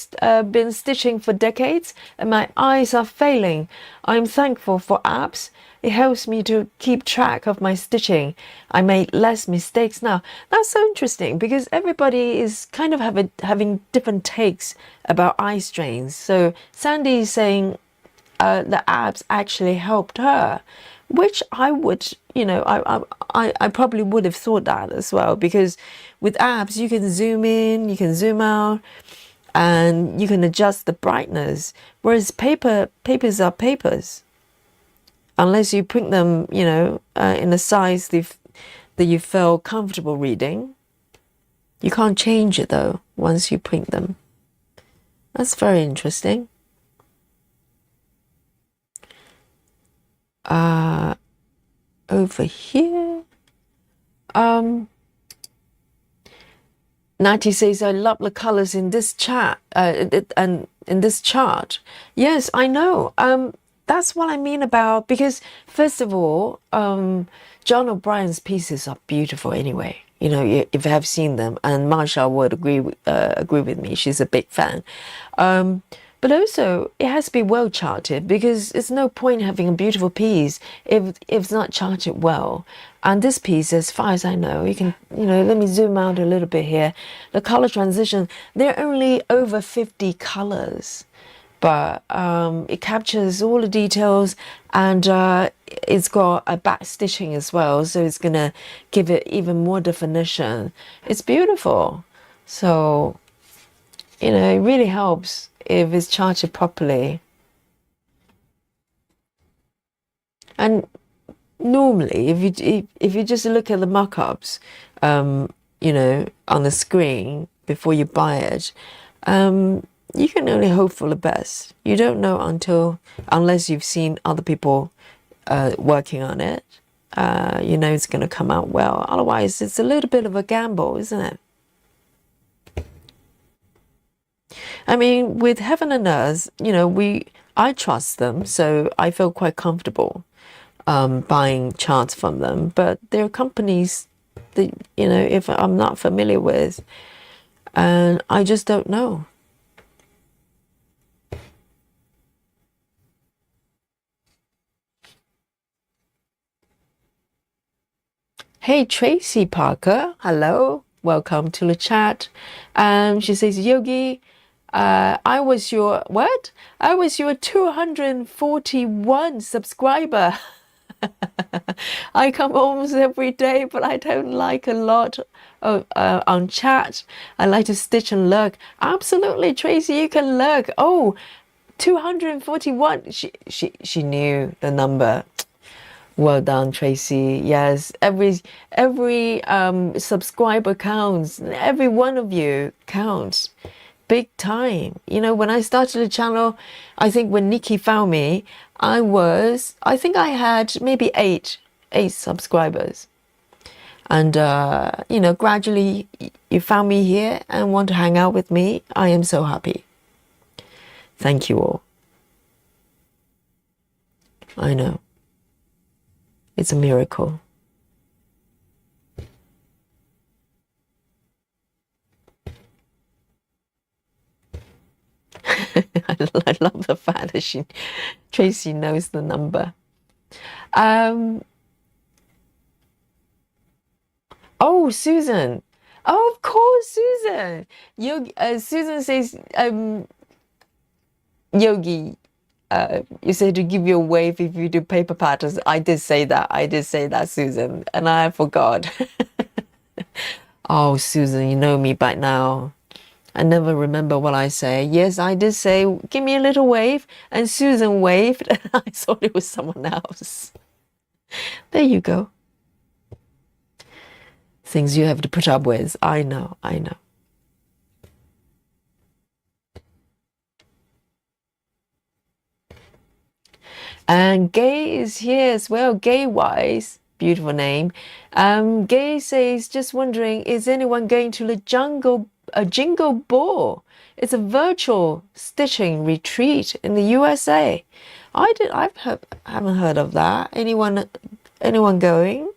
been stitching for decades and my eyes are failing. I'm thankful for apps. It helps me to keep track of my stitching. I make less mistakes now. That's so interesting because everybody is kind of having different takes about eye strains. So Sandy is saying the apps actually helped her, which I would, I probably would have thought that as well, because with apps you can zoom in, you can zoom out, and you can adjust the brightness, whereas papers are papers. Unless you print them, in a size that you feel comfortable reading. You can't change it though once you print them. That's very interesting. Over here, 90 says, I love the colors in this chat and in this chart. Yes, I know. That's what I mean about, because first of all, John O'Brien's pieces are beautiful anyway. If you have seen them, and Marsha would agree with me. She's a big fan. But also, it has to be well charted, because it's no point having a beautiful piece if it's not charted well. And this piece, as far as I know, you can, let me zoom out a little bit here. The color transition, there are only over 50 colors, but it captures all the details, and it's got a back stitching as well, so it's gonna give it even more definition. It's beautiful. So, it really helps if it's charted properly. And normally, if you just look at the mock-ups, on the screen before you buy it, you can only hope for the best. You don't know unless you've seen other people working on it. It's going to come out well. Otherwise, it's a little bit of a gamble, isn't it? I mean, with Heaven and Earth, I trust them, so I feel quite comfortable buying charts from them. But there are companies that, if I'm not familiar with, and I just don't know. Hey, Tracy Parker, hello, welcome to the chat. She says, Yogi, I was your, what? I was your 241 subscriber. I come almost every day, but I don't like a lot on chat. I like to stitch and lurk. Absolutely, Tracy, you can lurk. Oh, 241. She knew the number. Well done, Tracy. Yes, every subscriber counts. Every one of you counts. Big time. When I started the channel, I think when Nikki found me, I think I had maybe eight subscribers. And, gradually you found me here and want to hang out with me. I am so happy. Thank you all. I know. It's a miracle. I love the fact that Tracy knows the number. Oh, Susan. Oh, of course, Susan. Susan says, Yogi, you said to give you a wave if you do paper patterns. I did say that, Susan, and I forgot. Oh, Susan, you know me by now. I never remember what I say. Yes, I did say, give me a little wave, and Susan waved, and I thought it was someone else. There you go. Things you have to put up with. I know. And Gay is here as well. Gay Wise, beautiful name. Gay says, just wondering, is anyone going to the Jingle Ball? It's a virtual stitching retreat in the USA. I haven't heard of that. Anyone going?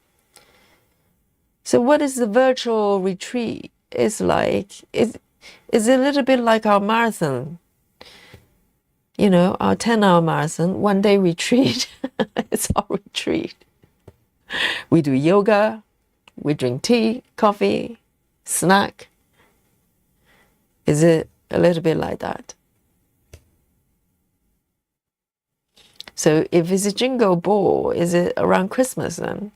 So what is the virtual retreat is like? Is a little bit like our marathon, our 10-hour marathon, 1-day retreat. It's our retreat. We do yoga, we drink tea, coffee, snack. Is it a little bit like that? So if it's a jingle ball, is it around Christmas then?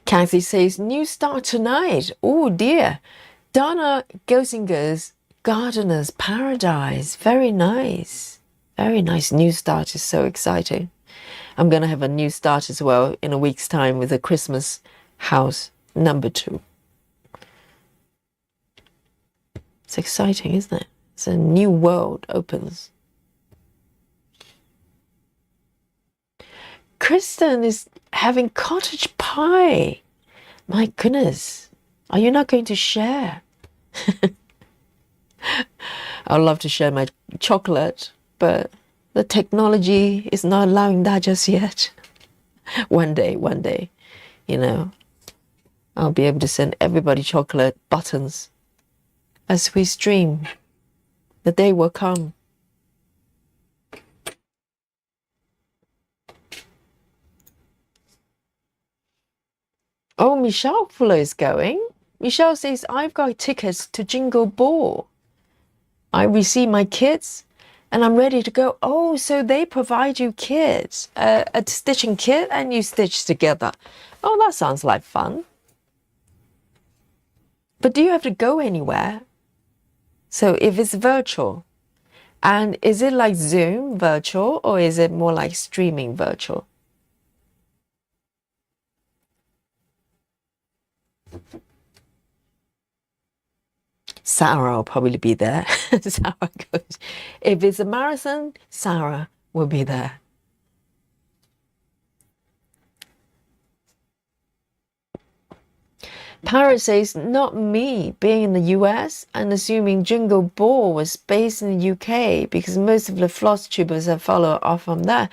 Kathy says, new start tonight. Oh dear. Donna Gosinger's Gardener's Paradise. Very nice. Very nice. New start is so exciting. I'm going to have a new start as well in a week's time with a Christmas house number 2. It's exciting, isn't it? It's a new world opens. Kristen is having cottage pie. My goodness. Are you not going to share? I'd love to share my chocolate, but the technology is not allowing that just yet. One day, I'll be able to send everybody chocolate buttons as we stream. The day will come. Oh, Michelle Fuller is going. Michelle says, I've got tickets to Jingle Ball. I receive my kits and I'm ready to go. Oh, so they provide you kits, a stitching kit, and you stitch together. Oh, that sounds like fun. But do you have to go anywhere? So if it's virtual, and is it like Zoom virtual or is it more like streaming virtual? Sarah will probably be there. Sarah goes. If it's a marathon, Sarah will be there. Paris says, not me, being in the US and assuming Jingle Ball was based in the UK because most of the floss tubers have followed off from there.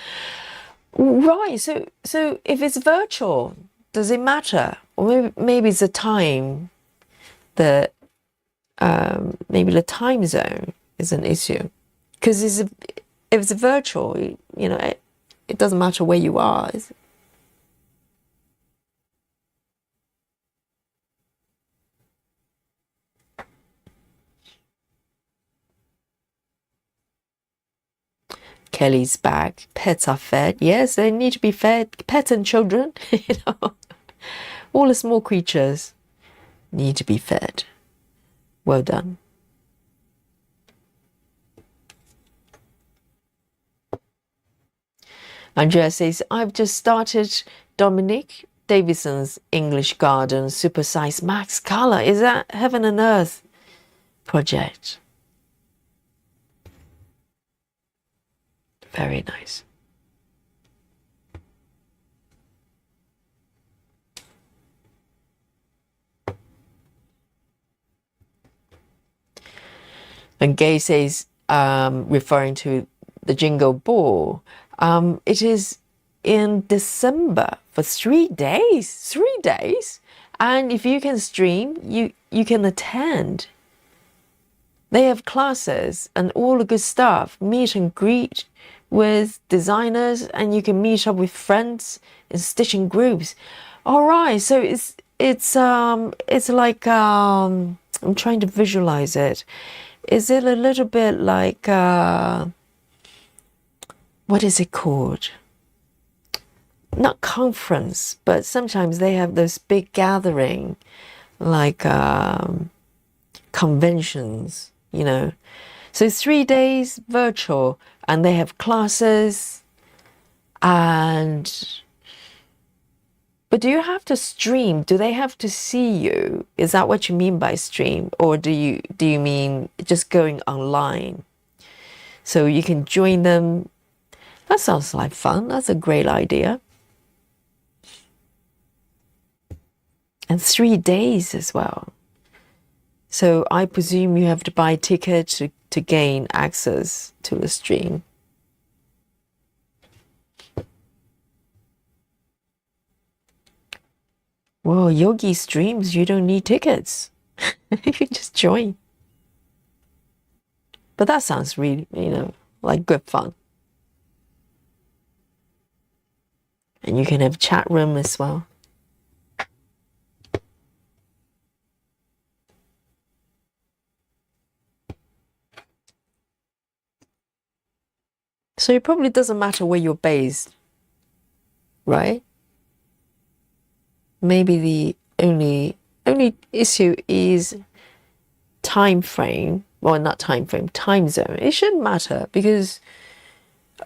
Right, so if it's virtual, does it matter? Or maybe it's a time that maybe the time zone is an issue. Because if it's virtual, it doesn't matter where you are. Is it? Kelly's back. Pets are fed. Yes, they need to be fed. Pets and children, all the small creatures need to be fed. Well done. Andrea says, I've just started Dominic Davison's English Garden Supersize Max Color. Is that Heaven and Earth project? Very nice. And Gay says, referring to the Jingle Ball, it is in December for 3 days. 3 days. And if you can stream, you can attend. They have classes and all the good stuff. Meet and greet with designers, and you can meet up with friends in stitching groups. All right, so it's like I'm trying to visualize it. Is it a little bit like what is it called? Not conference, but sometimes they have those big gathering, like conventions, So 3 days virtual, and they have classes. But do you have to stream? Do they have to see you? Is that what you mean by stream, or do you mean just going online? So you can join them. That sounds like fun. That's a great idea. and 3 days as well. So I presume you have to buy a ticket to gain access to the stream. Well, Yogi streams, you don't need tickets. You just join. But that sounds really, like good fun. And you can have chat room as well. So it probably doesn't matter where you're based, right? Maybe the only issue is time frame. Well, not time frame, time zone. It shouldn't matter because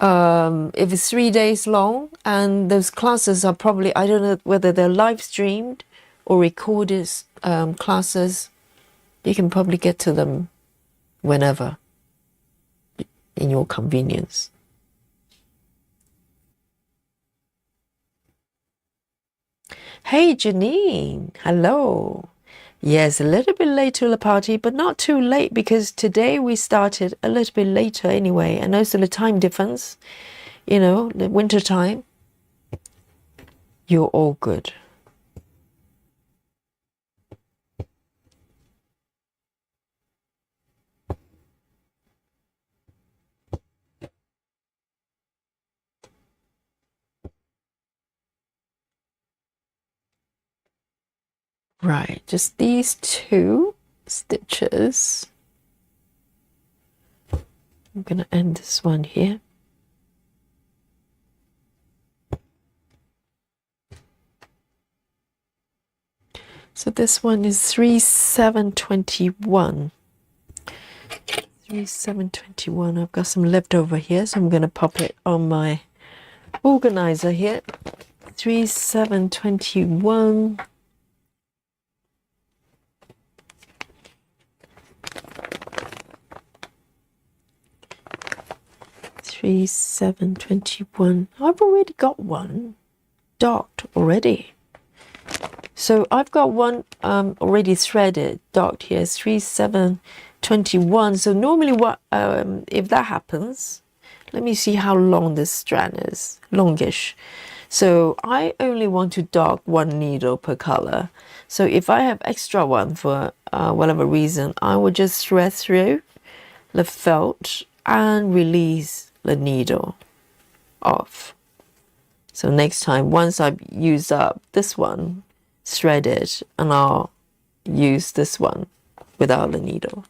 if it's 3 days long and those classes are probably, I don't know whether they're live streamed or recorded classes, you can probably get to them whenever in your convenience. Hey Janine, hello. Yes, a little bit late to the party, but not too late because today we started a little bit later anyway, and also the time difference, the winter time. You're all good. Right, just these 2 stitches. I'm going to end this one here. So this one is 3/7/21. 3/7/21. I've got some leftover here, so I'm going to pop it on my organizer here. 3/7/21. 3/7/21. I've already got one docked already. So I've got one already threaded, docked here, 3/7/21. So normally what if that happens, let me see how long this strand is, longish. So I only want to dock 1 needle per color. So if I have extra one for whatever reason, I will just thread through the felt and release the needle off. So next time, once I've used up this one, thread it, and I'll use this one without the needle.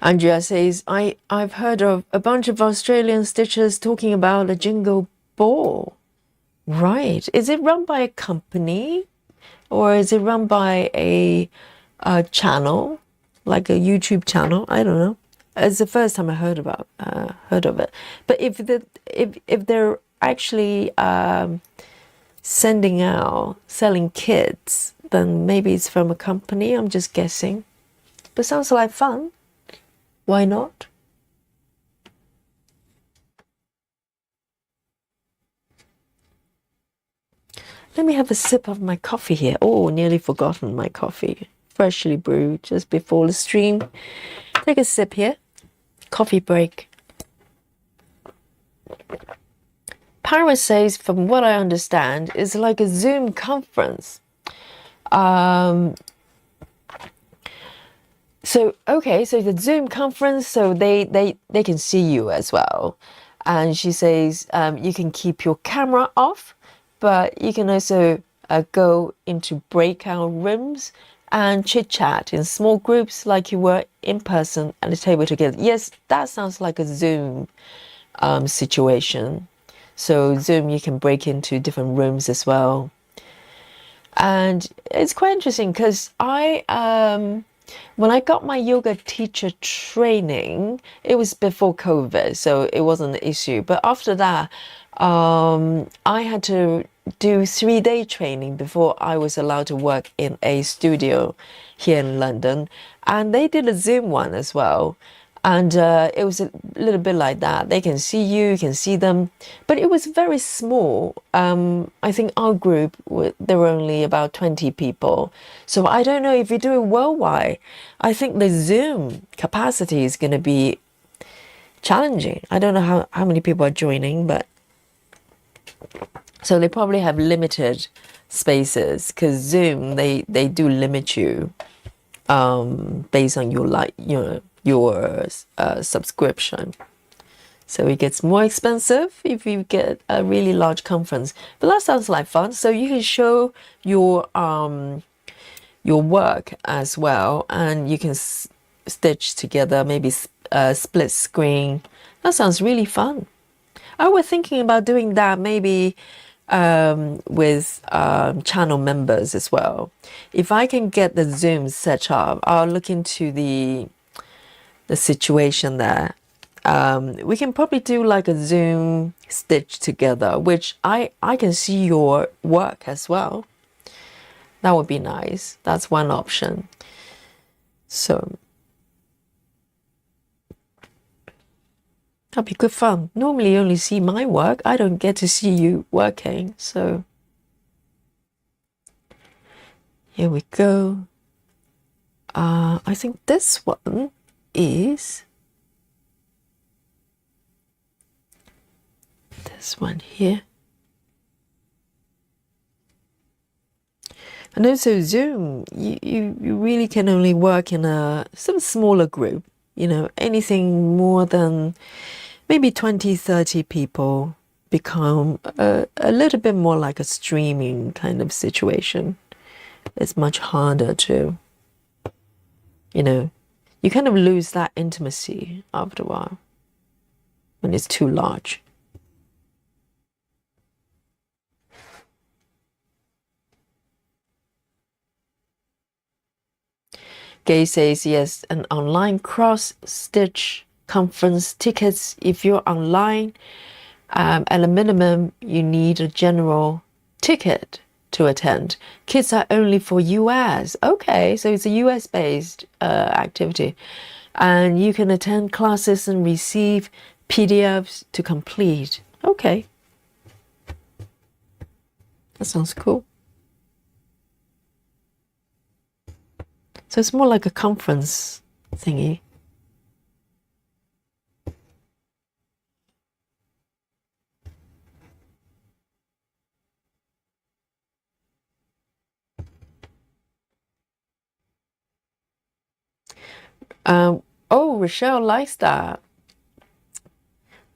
Andrea says, I've heard of a bunch of Australian stitchers talking about a jingle ball. Right. Is it run by a company or is it run by a channel, like a YouTube channel? I don't know. It's the first time I heard of it. But if they're actually selling kits, then maybe it's from a company. I'm just guessing. But sounds like fun. Why not? Let me have a sip of my coffee here. Oh, nearly forgotten my coffee. Freshly brewed just before the stream. Take a sip here. Coffee break. Paris says, from what I understand, it's like a Zoom conference. So the Zoom conference, so they can see you as well. And she says you can keep your camera off, but you can also go into breakout rooms and chit chat in small groups like you were in person at a table together. Yes, that sounds like a Zoom situation. So Zoom, you can break into different rooms as well. And it's quite interesting because when I got my yoga teacher training, it was before COVID, so it wasn't an issue. But after that, I had to do 3-day training before I was allowed to work in a studio here in London, and they did a Zoom one as well. And it was a little bit like that. They can see you, you can see them, but it was very small. I think our group, there were only about 20 people. So I don't know if you do it worldwide. I think the Zoom capacity is going to be challenging. I don't know how many people are joining, but so they probably have limited spaces, because Zoom, they do limit you based on your subscription. So it gets more expensive if you get a really large conference. But that sounds like fun. So you can show your work as well, and you can stitch together, maybe split screen. That sounds really fun. I was thinking about doing that maybe with channel members as well. If I can get the Zoom set up, I'll look into the situation there. We can probably do like a Zoom stitch together, which I can see your work as well. That would be nice. That's one option. So that'd be good fun. Normally you only see my work. I don't get to see you working. So here we go. I think this one is this one here. And also Zoom, you really can only work in some smaller group, anything more than maybe 20, 30 people become a little bit more like a streaming kind of situation. It's much harder to, you kind of lose that intimacy after a while when it's too large. Gay says yes, an online cross-stitch conference tickets. If you're online, at a minimum, you need a general ticket to attend. Kids are only for US. Okay, so it's a US-based activity. And you can attend classes and receive PDFs to complete. Okay. That sounds cool. So it's more like a conference thingy. Oh, Rochelle likes that.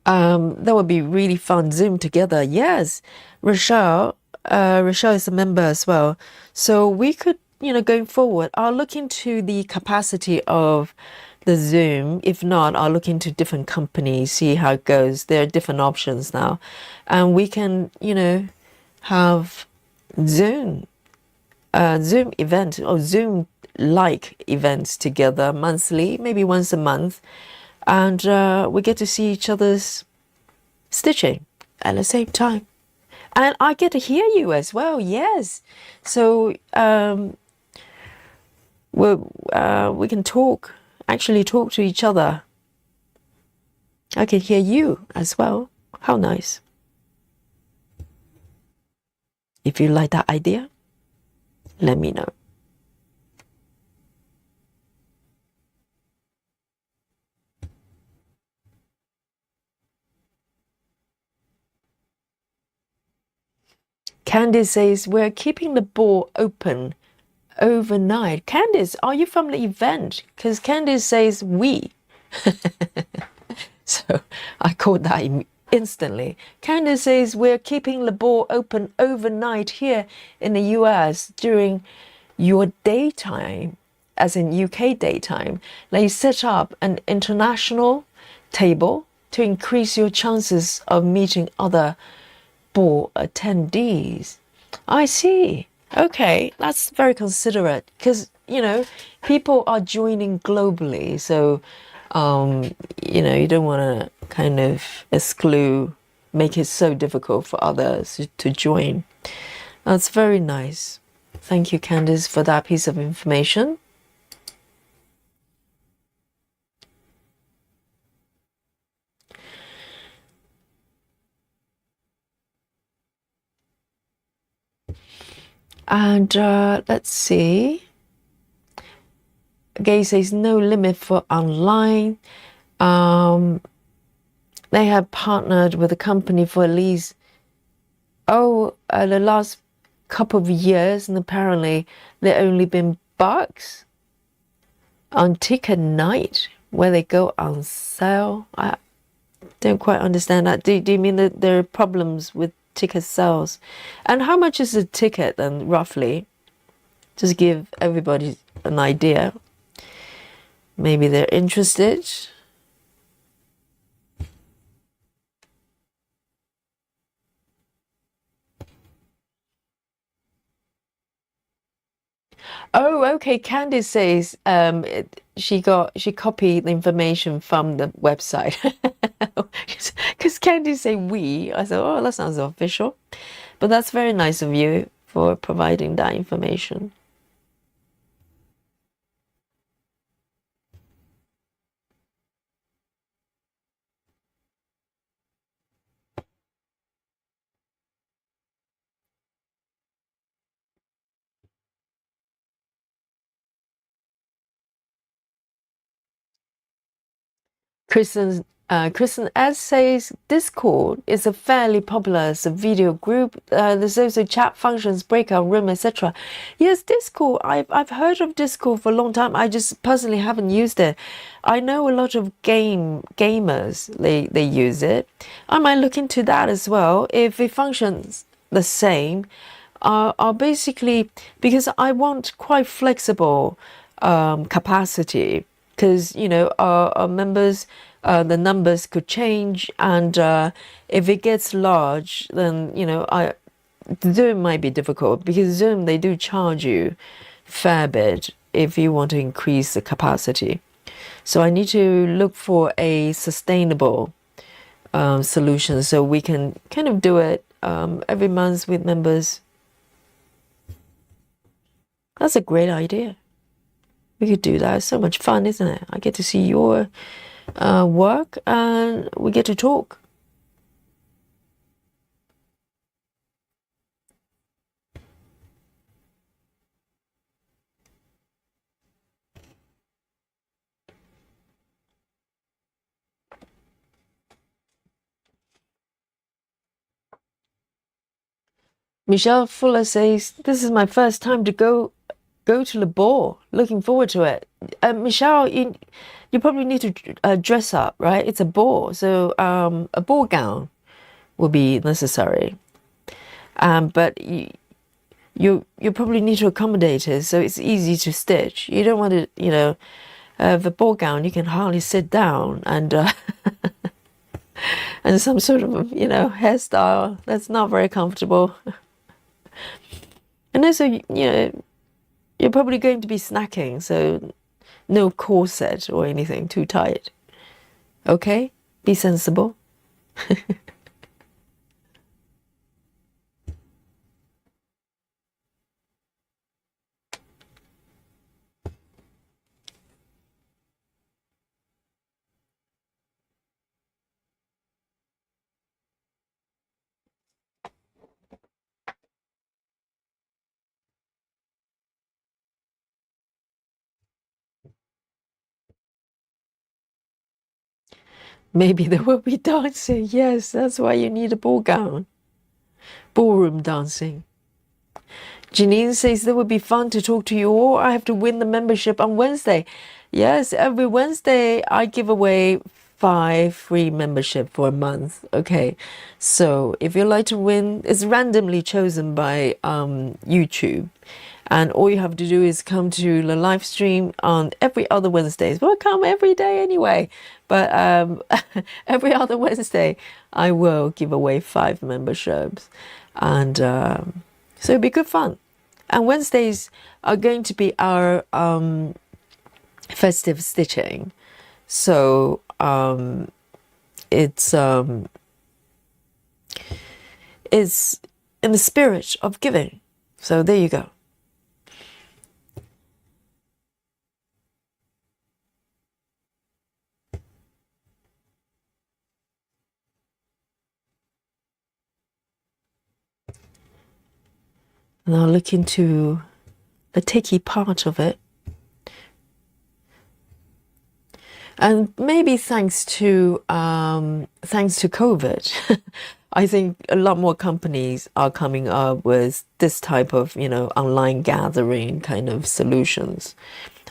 That would be really fun. Zoom together. Yes, Rochelle is a member as well. So we could, going forward, I'll look into the capacity of the Zoom. If not, I'll look into different companies, see how it goes. There are different options now. And we can, have Zoom event or Zoom-like events together monthly, maybe once a month. And we get to see each other's stitching at the same time. And I get to hear you as well, yes. So we can actually talk to each other. I can hear you as well. How nice. If you like that idea, let me know. Candice says, we're keeping the ball open overnight. Candice, are you from the event? Because Candice says we. So I caught that instantly. Candice says, we're keeping the ball open overnight here in the US during your daytime, as in UK daytime. They set up an international table to increase your chances of meeting other ball attendees. I see. Okay, that's very considerate, because people are joining globally, so you don't want to kind of exclude make it so difficult for others to join. That's very nice. Thank you, Candice, for that piece of information. And let's see. Gay says no limit for online. They have partnered with a company for at least the last couple of years, and apparently there only been bugs on ticket night where they go on sale. I don't quite understand that. Do you mean that there are problems with ticket sales? And how much is a ticket then, roughly? Just give everybody an idea. Maybe they're interested. Oh, okay. Candice says she copied the information from the website because Candice say we. I thought, oh, that sounds official, but that's very nice of you for providing that information. Kristen S says Discord is a fairly popular video group. There's also chat functions, breakout room, etc. Yes, Discord. I've heard of Discord for a long time. I just personally haven't used it. I know a lot of gamers they use it. I might look into that as well if it functions the same. Are basically because I want quite flexible capacity because our members the numbers could change, and if it gets large, then Zoom might be difficult because Zoom they do charge you fair bit if you want to increase the capacity. So I need to look for a sustainable solution so we can kind of do it every month with members. That's a great idea. We could do that. It's so much fun, isn't it? I get to see your work and we get to talk. Michelle Fuller says, this is my first time to go to the ball. Looking forward to it. Michelle, you probably need to dress up, right? It's a ball, so a ball gown will be necessary. But you probably need to accommodate it, so it's easy to stitch. You don't want to, the ball gown you can hardly sit down, and and some sort of hairstyle that's not very comfortable. And also, you're probably going to be snacking, so no corset or anything too tight. Okay? Be sensible. Maybe there will be dancing. Yes, that's why you need a ball gown. Ballroom dancing. Janine says that would be fun to talk to you all. I have to win the membership on Wednesday. Yes, every Wednesday I give away 5 free membership for a month. Okay, so if you'd like to win, it's randomly chosen by YouTube. And all you have to do is come to the live stream on every other Wednesdays. Well, come every day anyway. But every other Wednesday, I will give away 5 memberships. And so it'll be good fun. And Wednesdays are going to be our festive stitching. So it's is in the spirit of giving. So there you go. Now look into the techie part of it. And maybe thanks to COVID, I think a lot more companies are coming up with this type of, online gathering kind of solutions.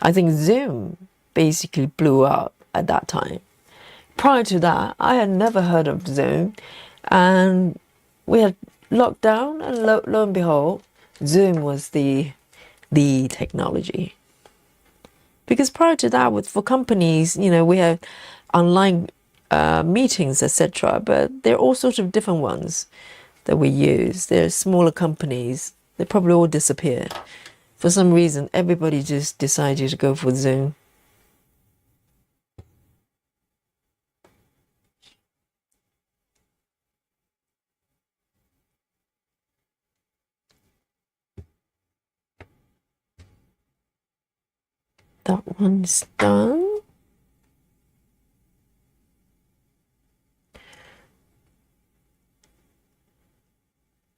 I think Zoom basically blew up at that time. Prior to that, I had never heard of Zoom, and we had lockdown, and lo and behold, Zoom was the technology. Because prior to that, for companies, we had online meetings, etc. But there are all sorts of different ones that we use. There are smaller companies. They probably all disappeared. For some reason, everybody just decided to go for Zoom. That one's done.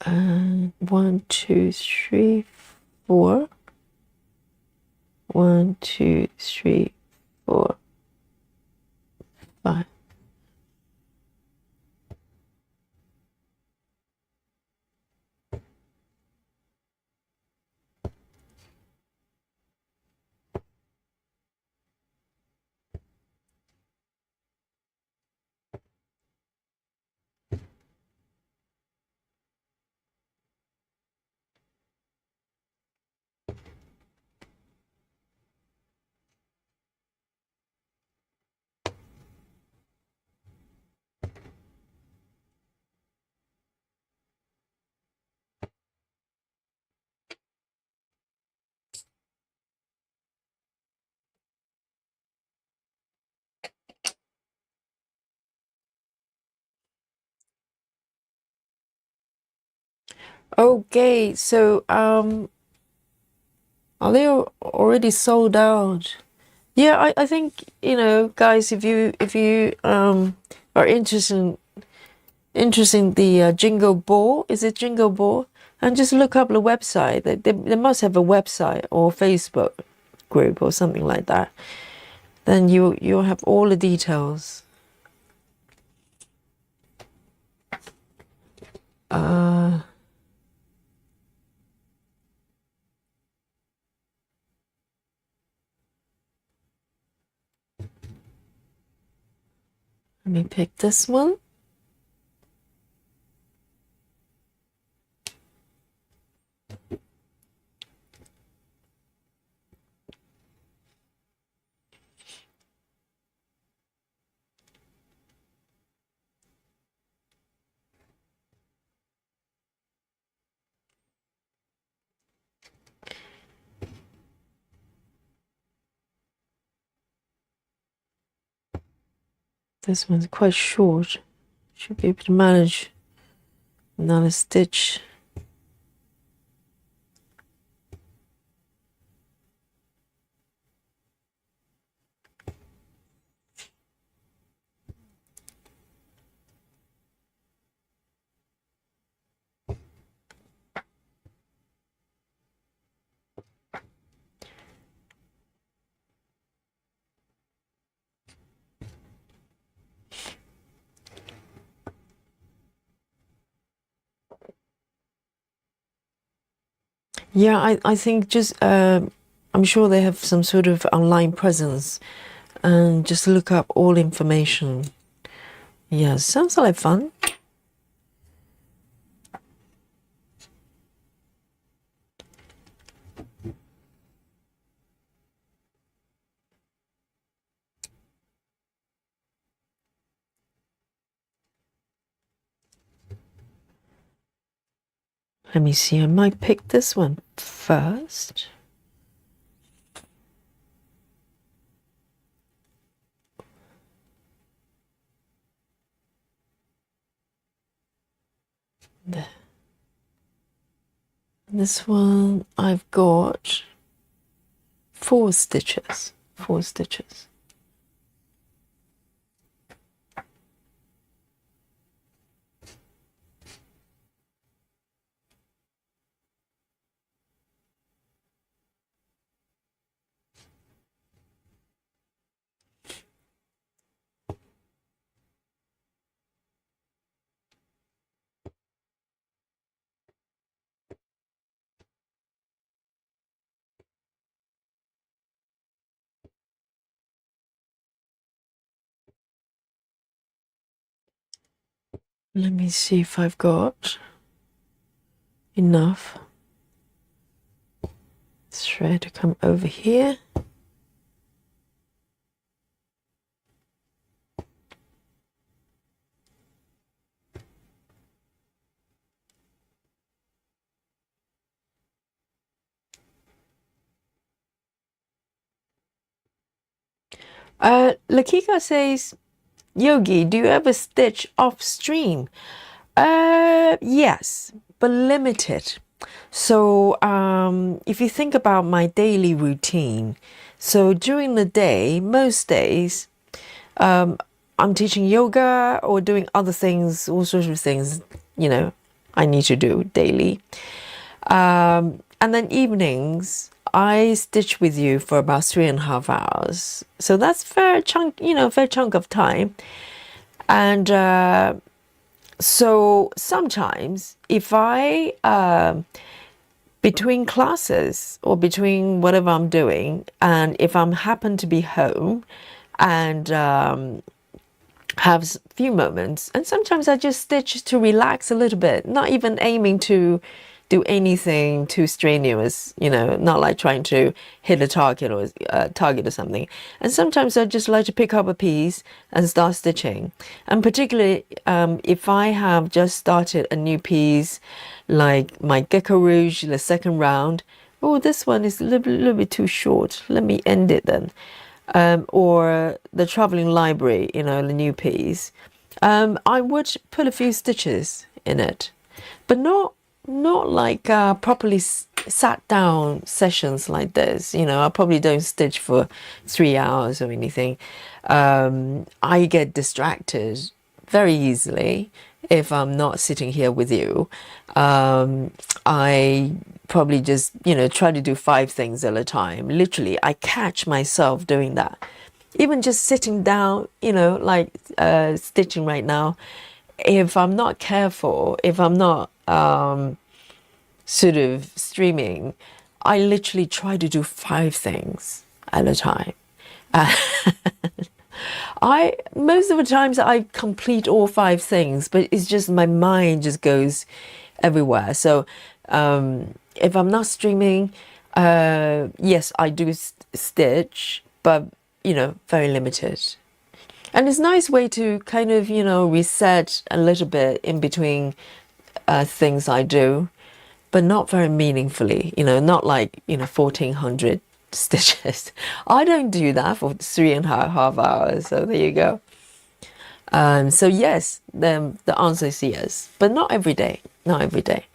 And 1, 2, 3, 4. 1, 2, 3, 4, 5. Okay, so are they already sold out? Yeah, I think, guys, if you are interested in the Jingle Ball, is it Jingle Ball? And just look up the website. They must have a website or Facebook group or something like that. Then you'll have all the details. Let me pick this one. This one's quite short. Should be able to manage another stitch. Yeah, I think just I'm sure they have some sort of online presence, and just look up all information. Yeah, sounds like fun. Let me see, I might pick this one first. This one I've got 4 stitches. 4 stitches. Let me see if I've got enough thread to come over here. Lakika says, Yogi, do you ever stitch off stream? Yes, but limited. So if you think about my daily routine, so during the day, most days, I'm teaching yoga or doing other things, all sorts of things, I need to do daily. And then evenings, I stitch with you for about 3.5 hours. So that's fair chunk, fair chunk of time. And so sometimes if I, between classes or between whatever I'm doing, and if I'm happen to be home and have a few moments, and sometimes I just stitch to relax a little bit, not even aiming to do anything too strenuous, not like trying to hit a target or something. And sometimes I just like to pick up a piece and start stitching. And particularly if I have just started a new piece, like my Gecko Rouge, the second round. Oh, this one is a little bit too short. Let me end it then. Or the Traveling Library, the new piece. I would put a few stitches in it, but not like properly sat down sessions like this. I probably don't stitch for 3 hours or anything. I get distracted very easily if I'm not sitting here with you. I probably just try to do 5 things at a time. Literally, I catch myself doing that. Even just sitting down, like stitching right now, if I'm not careful, if I'm not sort of streaming, I literally try to do 5 things at a time. Most of the times I complete all 5 things, but it's just my mind just goes everywhere. So if I'm not streaming, yes, I do stitch, but very limited. And it's a nice way to kind of reset a little bit in between things I do, but not very meaningfully, not like 1400 stitches. I don't do that for 3.5 hours. So there you go. So yes, the answer is yes, but not every day. Not every day.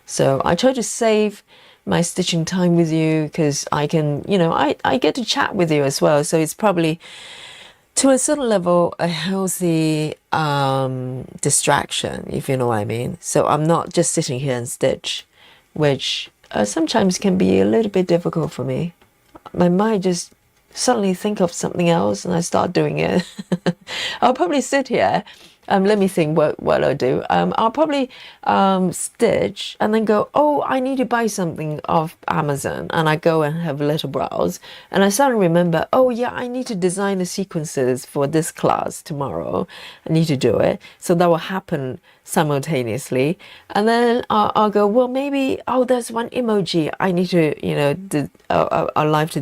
So I try to save my stitching time with you because I can, I get to chat with you as well. So it's probably to a certain level a healthy distraction, if you know what I mean. So I'm not just sitting here and stitch, which sometimes can be a little bit difficult for me. My mind just suddenly think of something else and I start doing it. I'll probably sit here. Let me think what I'll do. I'll probably stitch and then go, oh, I need to buy something off Amazon. And I go and have a little browse. And I suddenly remember, oh, yeah, I need to design the sequences for this class tomorrow. I need to do it. So that will happen simultaneously. And then I'll go, well, maybe, oh, there's one emoji I need to, I'd like to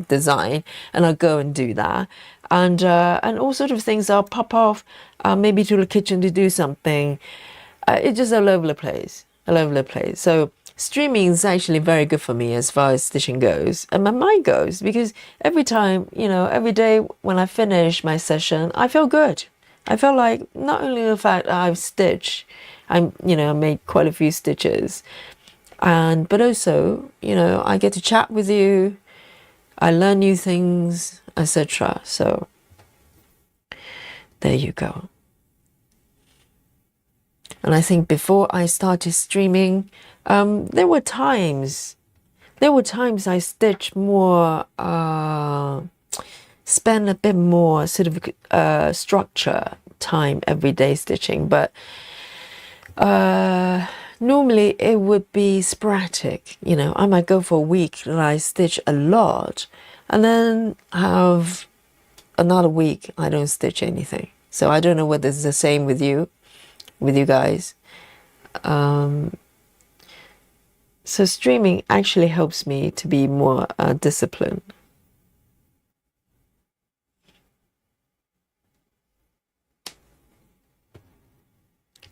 design. And I'll go and do that. And all sort of things. I'll pop off maybe to the kitchen to do something. It's just all over the place, all over the place. So streaming is actually very good for me as far as stitching goes, and my mind goes, because every time, every day when I finish my session, I feel good. I feel like not only the fact that I've stitched, I made quite a few stitches, but also, I get to chat with you. I learn new things, etc. So there you go. And I think before I started streaming, there were times I stitched more, spend a bit more sort of structure time every day stitching, but normally it would be sporadic. I might go for a week and I stitch a lot, and then have another week I don't stitch anything. So I don't know whether it's the same with you guys. So streaming actually helps me to be more disciplined.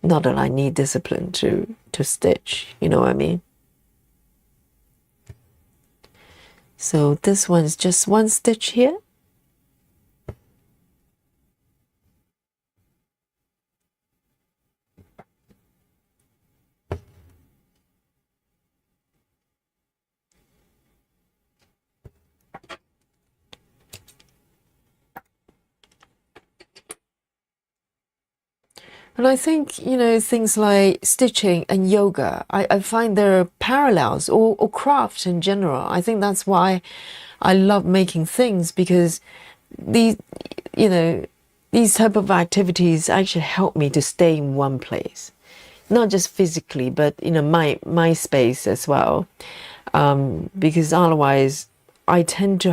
Not that I need discipline to stitch, you know what I mean? So this one's just one stitch here. And I think, things like stitching and yoga, I find there are parallels, or craft in general. I think that's why I love making things, because these type of activities actually help me to stay in one place. Not just physically, but, my space as well. Because otherwise, I tend to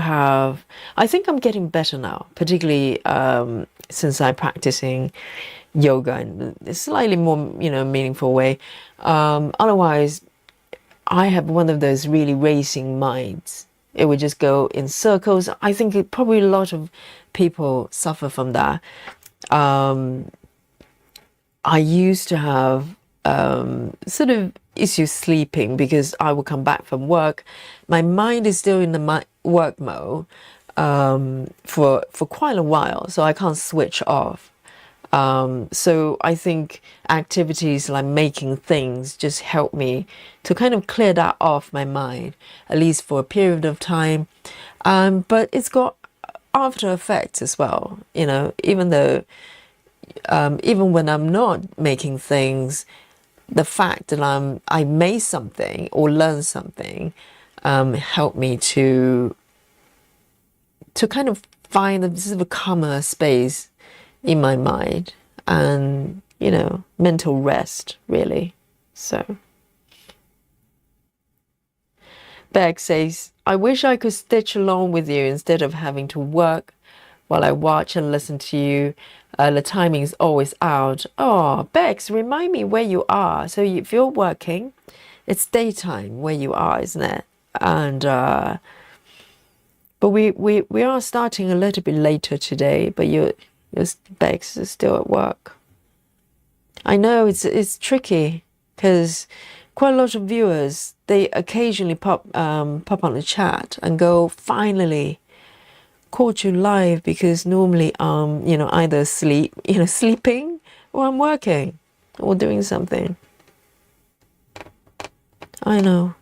I think I'm getting better now, particularly since I'm practicing yoga in a slightly more, meaningful way. Otherwise, I have one of those really racing minds. It would just go in circles. I think probably a lot of people suffer from that. I used to have sort of issues sleeping because I would come back from work. My mind is still in the work mode for quite a while, so I can't switch off. So I think activities like making things just help me to kind of clear that off my mind, at least for a period of time. But it's got after effects as well, even though, even when I'm not making things, the fact that I made something or learned something, helped me to kind of find a sort of a calmer space in my mind and, mental rest, really. So Beck says, I wish I could stitch along with you instead of having to work while I watch and listen to you. The timing is always out. Oh, Bex, remind me where you are. So if you're working, it's daytime where you are, isn't it? And but we are starting a little bit later today, but your Bex is still at work. I know it's tricky because quite a lot of viewers, they occasionally pop on the chat and go, finally caught you live, because normally either sleeping, or I'm working or doing something. I know,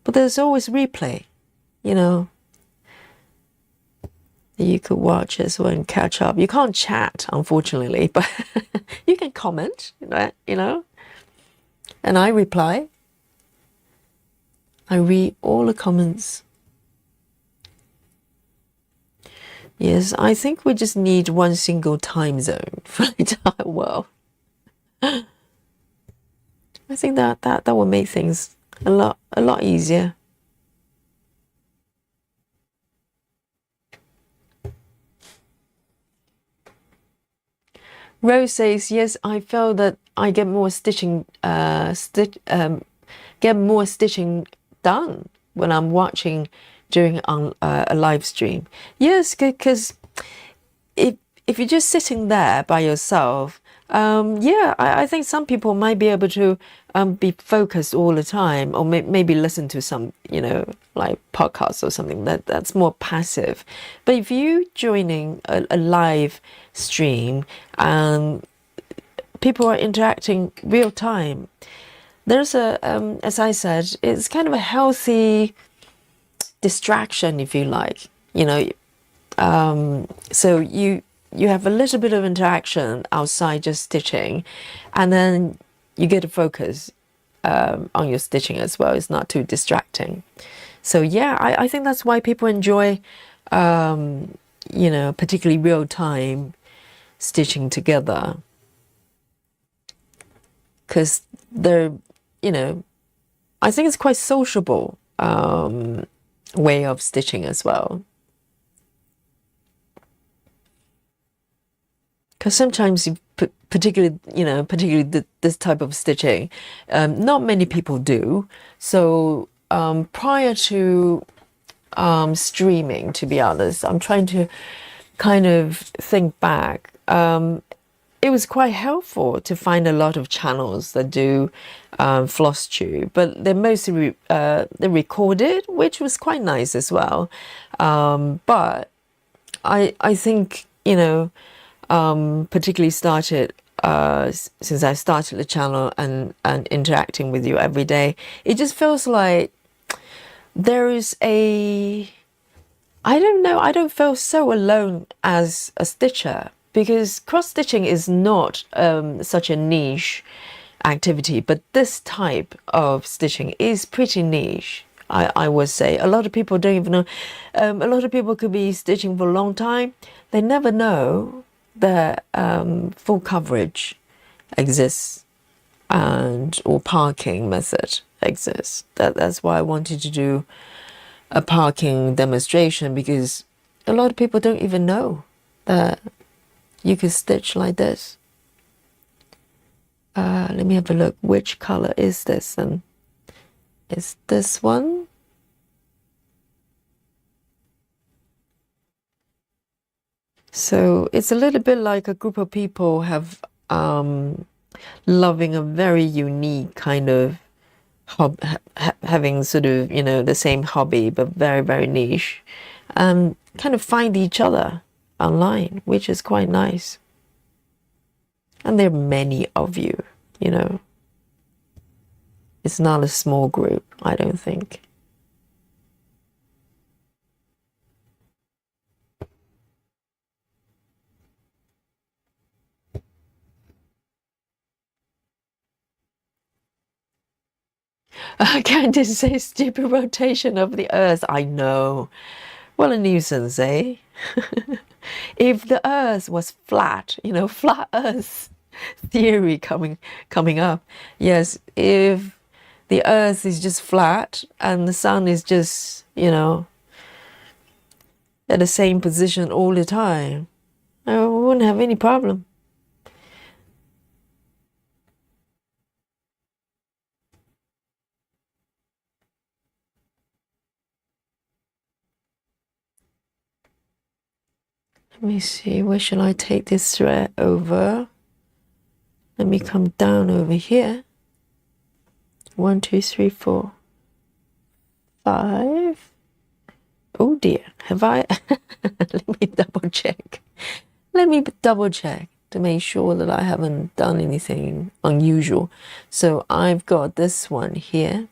but there's always replay, you could watch as well and catch up. You can't chat, unfortunately, but you can comment, right? And I reply. I read all the comments. Yes, I think we just need one single time zone for the entire world. I think that will make things a lot easier. Rose says, yes, I feel that I get more stitching done when I'm watching during a live stream. Yes, because if you're just sitting there by yourself, I think some people might be able to be focused all the time, or maybe listen to some, like podcasts or something that's more passive. But if you joining a live stream, people are interacting real time. There's as I said, it's kind of a healthy distraction, if you like, so you have a little bit of interaction outside just stitching, and then you get to focus on your stitching as well. It's not too distracting. So yeah, I think that's why people enjoy, particularly real time stitching together, because they're, I think it's quite sociable way of stitching as well. Because sometimes, particularly this type of stitching, not many people do. So prior to streaming, to be honest, I'm trying to kind of think back. It was quite helpful to find a lot of channels that do floss tube, but they're mostly they're recorded, which was quite nice as well. But I think, particularly started since I started the channel and interacting with you every day, it just feels like there is I don't know, I don't feel so alone as a stitcher, because cross stitching is not such a niche activity, but this type of stitching is pretty niche. I would say a lot of people don't even know. A lot of people could be stitching for a long time. They never know that full coverage exists or parking method exists. That's why I wanted to do a parking demonstration, because a lot of people don't even know that you can stitch like this. Let me have a look. Which color is this? And is this one? So it's a little bit like a group of people have loving a very unique kind of having sort of, the same hobby, but very, very niche, kind of find each other online, which is quite nice. And there are many of you, It's not a small group, I don't think. Candice says stupid rotation of the earth. I know. What a nuisance, eh? If the earth was flat, flat earth theory coming up. Yes, if the earth is just flat and the sun is just, at the same position all the time, I wouldn't have any problem. Let me see, where shall I take this thread over? Let me come down over here. 1, 2, 3, 4, 5. Oh dear, have I? Let me double check. Let me double check to make sure that I haven't done anything unusual. So I've got this one here.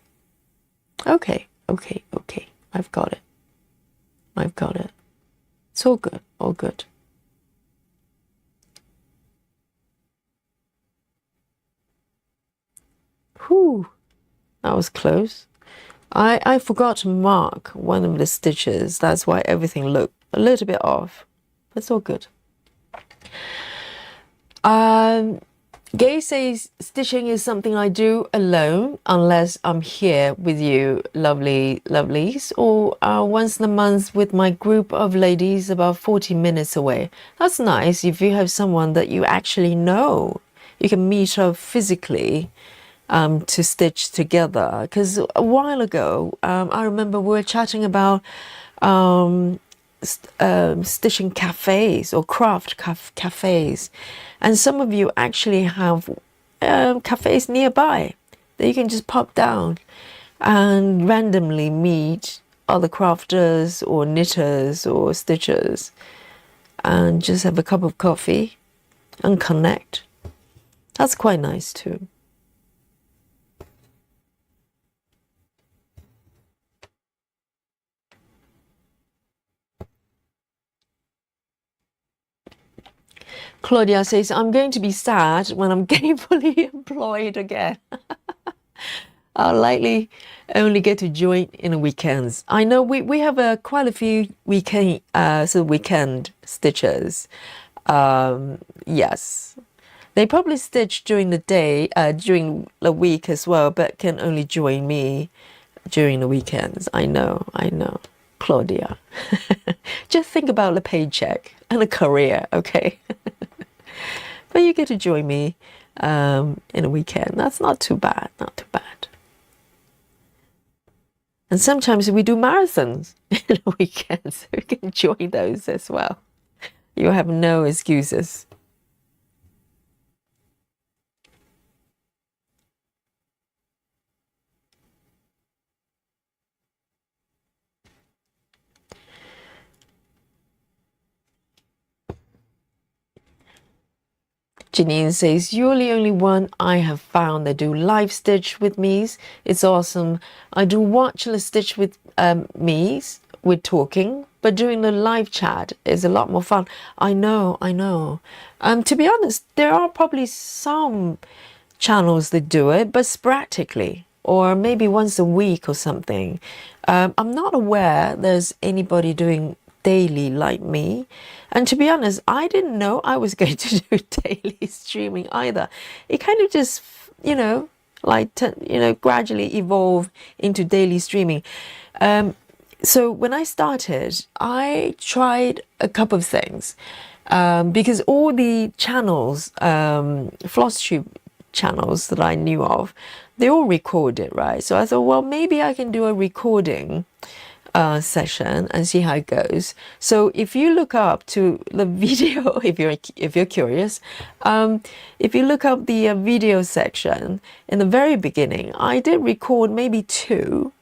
Okay. I've got it. It's all good, all good. Whew, that was close. I forgot to mark one of the stitches. That's why everything looked a little bit off. But it's all good. Gay says stitching is something I do alone unless I'm here with you, lovelies, or once in a month with my group of ladies about 40 minutes away. That's nice if you have someone that you actually know. You can meet up physically to stitch together. Because a while ago, I remember we were chatting about stitching cafes or craft cafes, and some of you actually have cafes nearby that you can just pop down and randomly meet other crafters or knitters or stitchers and just have a cup of coffee and connect. That's quite nice too. Claudia says, I'm going to be sad when I'm gainfully employed again. I'll likely only get to join in the weekends. I know we have quite a few weekend stitchers. Yes, they probably stitch during the day, during the week as well, but can only join me during the weekends. I know, Claudia. Just think about the paycheck and a career, okay? But you get to join me in a weekend. That's not too bad, not too bad. And sometimes we do marathons in the weekend, so you can join those as well. You have no excuses. Janine says, you're the only one I have found that do live stitch with me's. It's awesome. I do watch the stitch with me's with talking, but doing the live chat is a lot more fun. I know. To be honest, there are probably some channels that do it, but sporadically, or maybe once a week or something. I'm not aware there's anybody doing daily like me. And to be honest, I didn't know I was going to do daily streaming either. It kind of just, gradually evolved into daily streaming. So when I started, I tried a couple of things because all the channels, floss tube channels that I knew of, they all record it, right? So I thought, well, maybe I can do a recording session and see how it goes. So if you look up to the video, if you're curious, if you look up the video section in the very beginning, I did record maybe 2,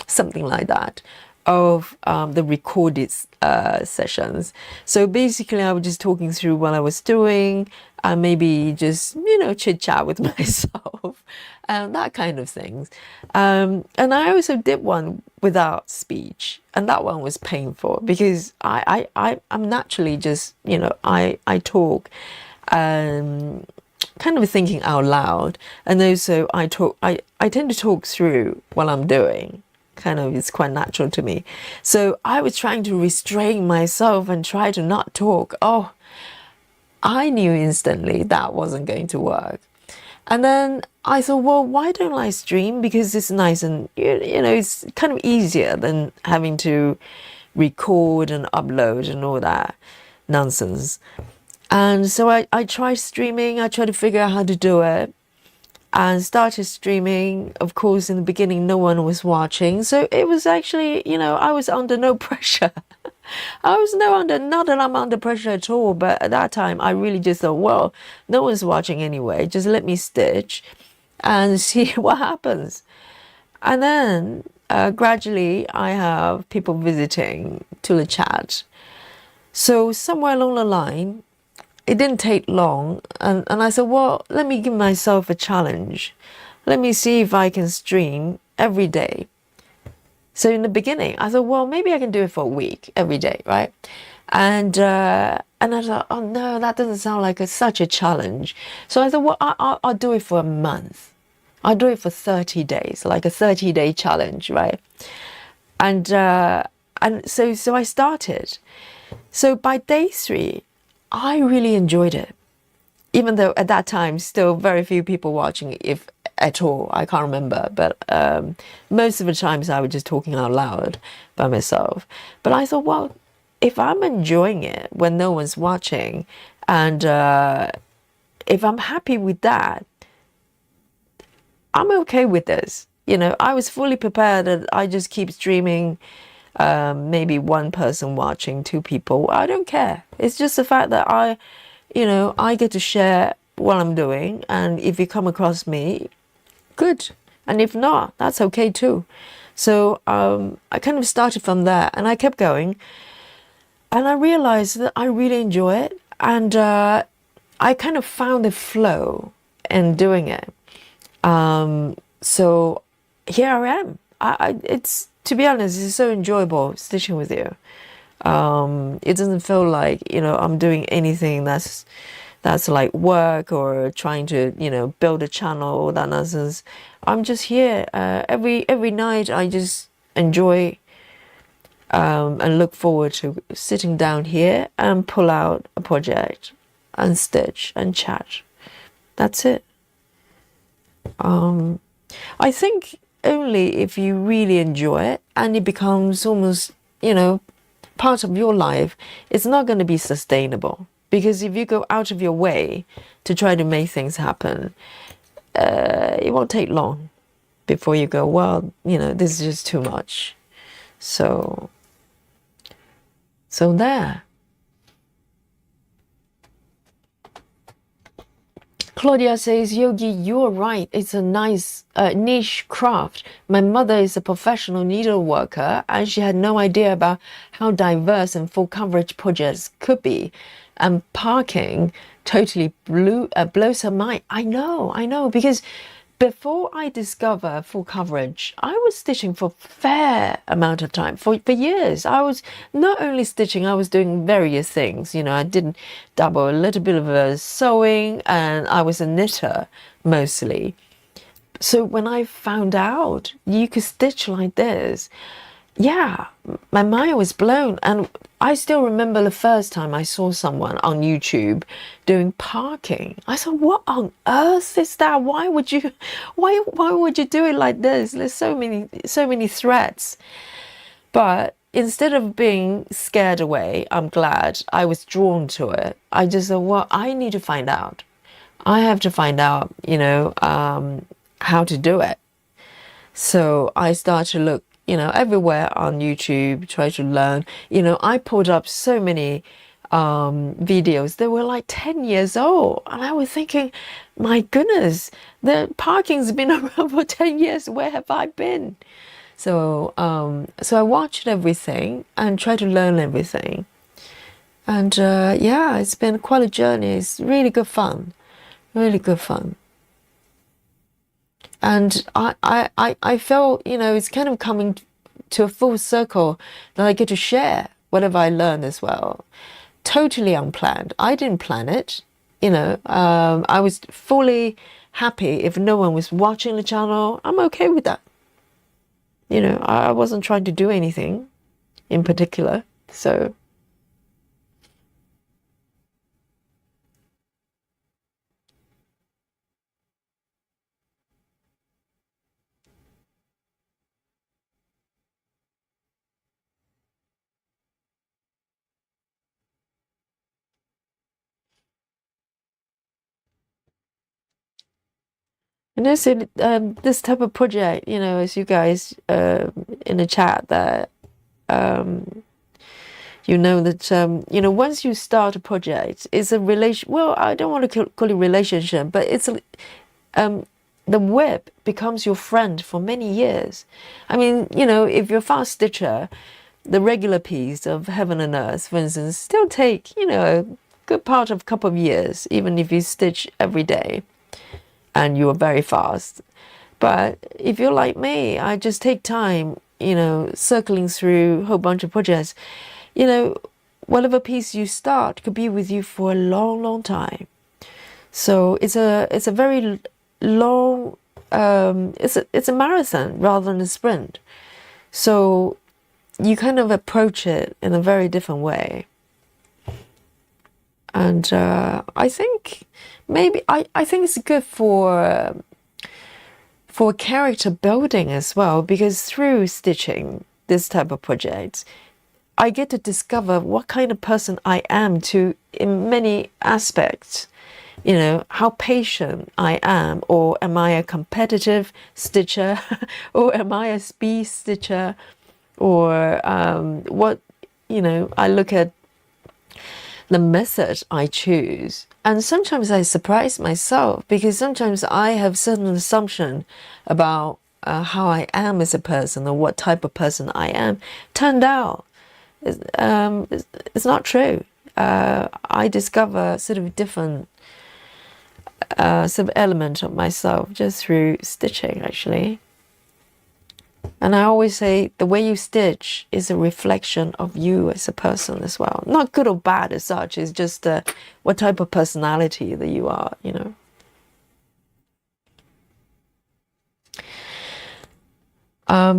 something like that, of the recorded sessions. So basically I was just talking through what I was doing and maybe just chit chat with myself and that kind of things. And I also did one without speech, and that one was painful because I'm naturally just I talk kind of thinking out loud, and also I tend to talk through what I'm doing. Kind of, it's quite natural to me. So I was trying to restrain myself and try to not talk. Oh, I knew instantly that wasn't going to work. And then I thought, well, why don't I stream? Because it's nice and, it's kind of easier than having to record and upload and all that nonsense. And so I tried streaming. I tried to figure out how to do it and started streaming. Of course, in the beginning, no one was watching. So it was actually, I was under no pressure. I was not that I'm under pressure at all, but at that time I really just thought, well, no one's watching anyway, just let me stitch and see what happens. And then gradually I have people visiting to the chat. So somewhere along the line, it didn't take long, and I said, well, let me give myself a challenge. Let me see if I can stream every day. So in the beginning, I thought, well, maybe I can do it for a week, every day, right? And I thought, oh no, that doesn't sound like such a challenge. So I thought, well, I'll do it for a month. I'll do it for 30 days, like a 30-day challenge, right? And so I started. So by day 3, I really enjoyed it. Even though at that time, still very few people watching, if at all. I can't remember, but most of the times I was just talking out loud by myself. But I thought, well, if I'm enjoying it when no one's watching, and if I'm happy with that, I'm okay with this. I was fully prepared that I just keep streaming, maybe 1 person watching, 2 people. I don't care. It's just the fact that I get to share what I'm doing, and if you come across me, good. And if not, that's okay too. So I kind of started from there, and I kept going, and I realized that I really enjoy it, and I kind of found the flow in doing it. So here I am. It's, to be honest, it's so enjoyable stitching with you. It doesn't feel like, I'm doing anything that's like work or trying to, build a channel, all that nonsense. I'm just here. Every night I just enjoy and look forward to sitting down here and pull out a project and stitch and chat. That's it. I think only if you really enjoy it and it becomes almost, part of your life, it's not going to be sustainable. Because if you go out of your way to try to make things happen, it won't take long before you go, well, this is just too much. So there. Claudia says, Yogi, you're right. It's a nice niche craft. My mother is a professional needleworker and she had no idea about how diverse and full coverage projects could be. And parking totally blows her mind. I know, because before I discover full coverage, I was stitching for a fair amount of time. For years, I was not only stitching, I was doing various things. I did double a little bit of sewing, and I was a knitter mostly. So when I found out you could stitch like this, yeah, my mind was blown. And I still remember the first time I saw someone on YouTube doing parking. I thought, what on earth is that? Why would you do it like this? There's so many threads. But instead of being scared away, I'm glad I was drawn to it. I just thought, well, I need to find out. I have to find out, how to do it. So I started to look, everywhere on YouTube, try to learn. I pulled up so many videos. They were like 10 years old. And I was thinking, my goodness, the parking's been around for 10 years. Where have I been? So I watched everything and tried to learn everything. And it's been quite a journey. It's really good fun. Really good fun. And I felt, it's kind of coming to a full circle that I get to share whatever I learn as well. Totally unplanned. I didn't plan it. I was fully happy if no one was watching the channel. I'm okay with that. I wasn't trying to do anything in particular. So and this type of project, as you guys in the chat that that once you start a project, it's a relation. Well, I don't want to call it relationship, but it's the web becomes your friend for many years. I mean, if you're a fast stitcher, the regular piece of Heaven and Earth, for instance, still take a good part of a couple of years, even if you stitch every day and you're very fast. But if you're like me, I just take time, circling through a whole bunch of projects. Whatever piece you start could be with you for a long, long time. So it's a very long, it's a marathon rather than a sprint. So you kind of approach it in a very different way. And I think maybe I think it's good for character building as well, because through stitching this type of projects, I get to discover what kind of person I am in many aspects. How patient I am, or am I a competitive stitcher, or am I a speed stitcher, or what, I look at the method I choose. And sometimes I surprise myself, because sometimes I have certain assumption about how I am as a person, or what type of person I am. Turned out it's not true. I discover sort of different some element of myself just through stitching, actually. And I always say the way you stitch is a reflection of you as a person as well. Not good or bad as such, it's just what type of personality that you are, you know.